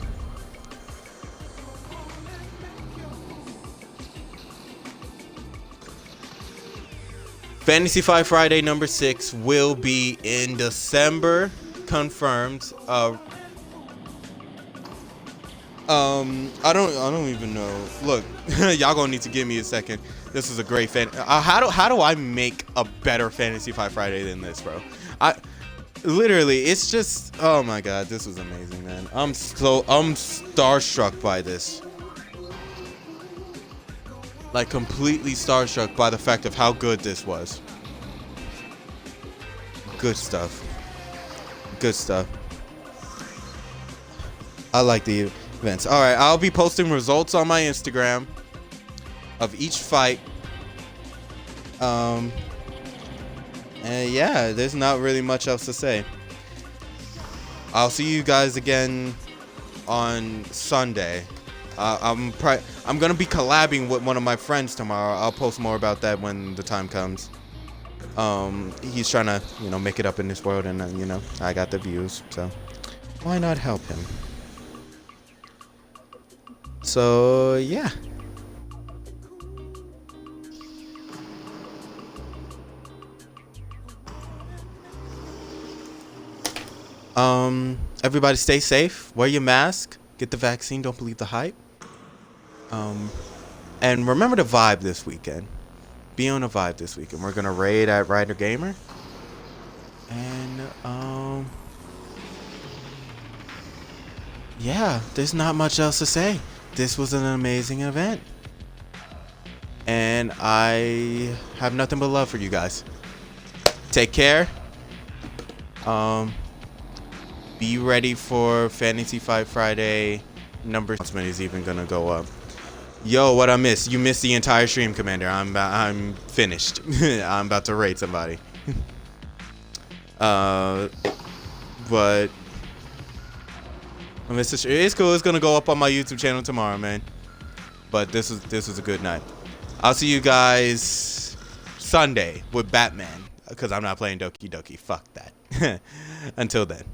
Fantasy Fight Friday number 6 will be in December. Confirmed. I don't even know. Look, y'all gonna need to give me a second. This is a great how do I make a better Fantasy Fight Friday than this, bro? Literally, it's just, oh my god, this was amazing, man. I'm starstruck by this. Like, completely starstruck by the fact of how good this was. Good stuff. Good stuff. I like the events. All right, I'll be posting results on my Instagram of each fight. And yeah, there's not really much else to say. I'll see you guys again on Sunday. I'm gonna be collabing with one of my friends tomorrow. I'll post more about that when the time comes. He's trying to, you know, make it up in this world, and you know, I got the views, so why not help him? So yeah. Everybody stay safe, wear your mask, get the vaccine, don't believe the hype. And remember to vibe this weekend. Be on a vibe this weekend. We're gonna raid at Ryder Gamer. And yeah, there's not much else to say. This was an amazing event. And I have nothing but love for you guys. Take care. Be ready for Fantasy Fight Friday. Number announcement is even gonna go up. Yo, what I missed? You missed the entire stream, Commander. I'm finished. I'm about to raid somebody. But it's cool. It's gonna go up on my YouTube channel tomorrow, man. But this was a good night. I'll see you guys Sunday with Batman. because I'm not playing Doki Doki. Fuck that. Until then.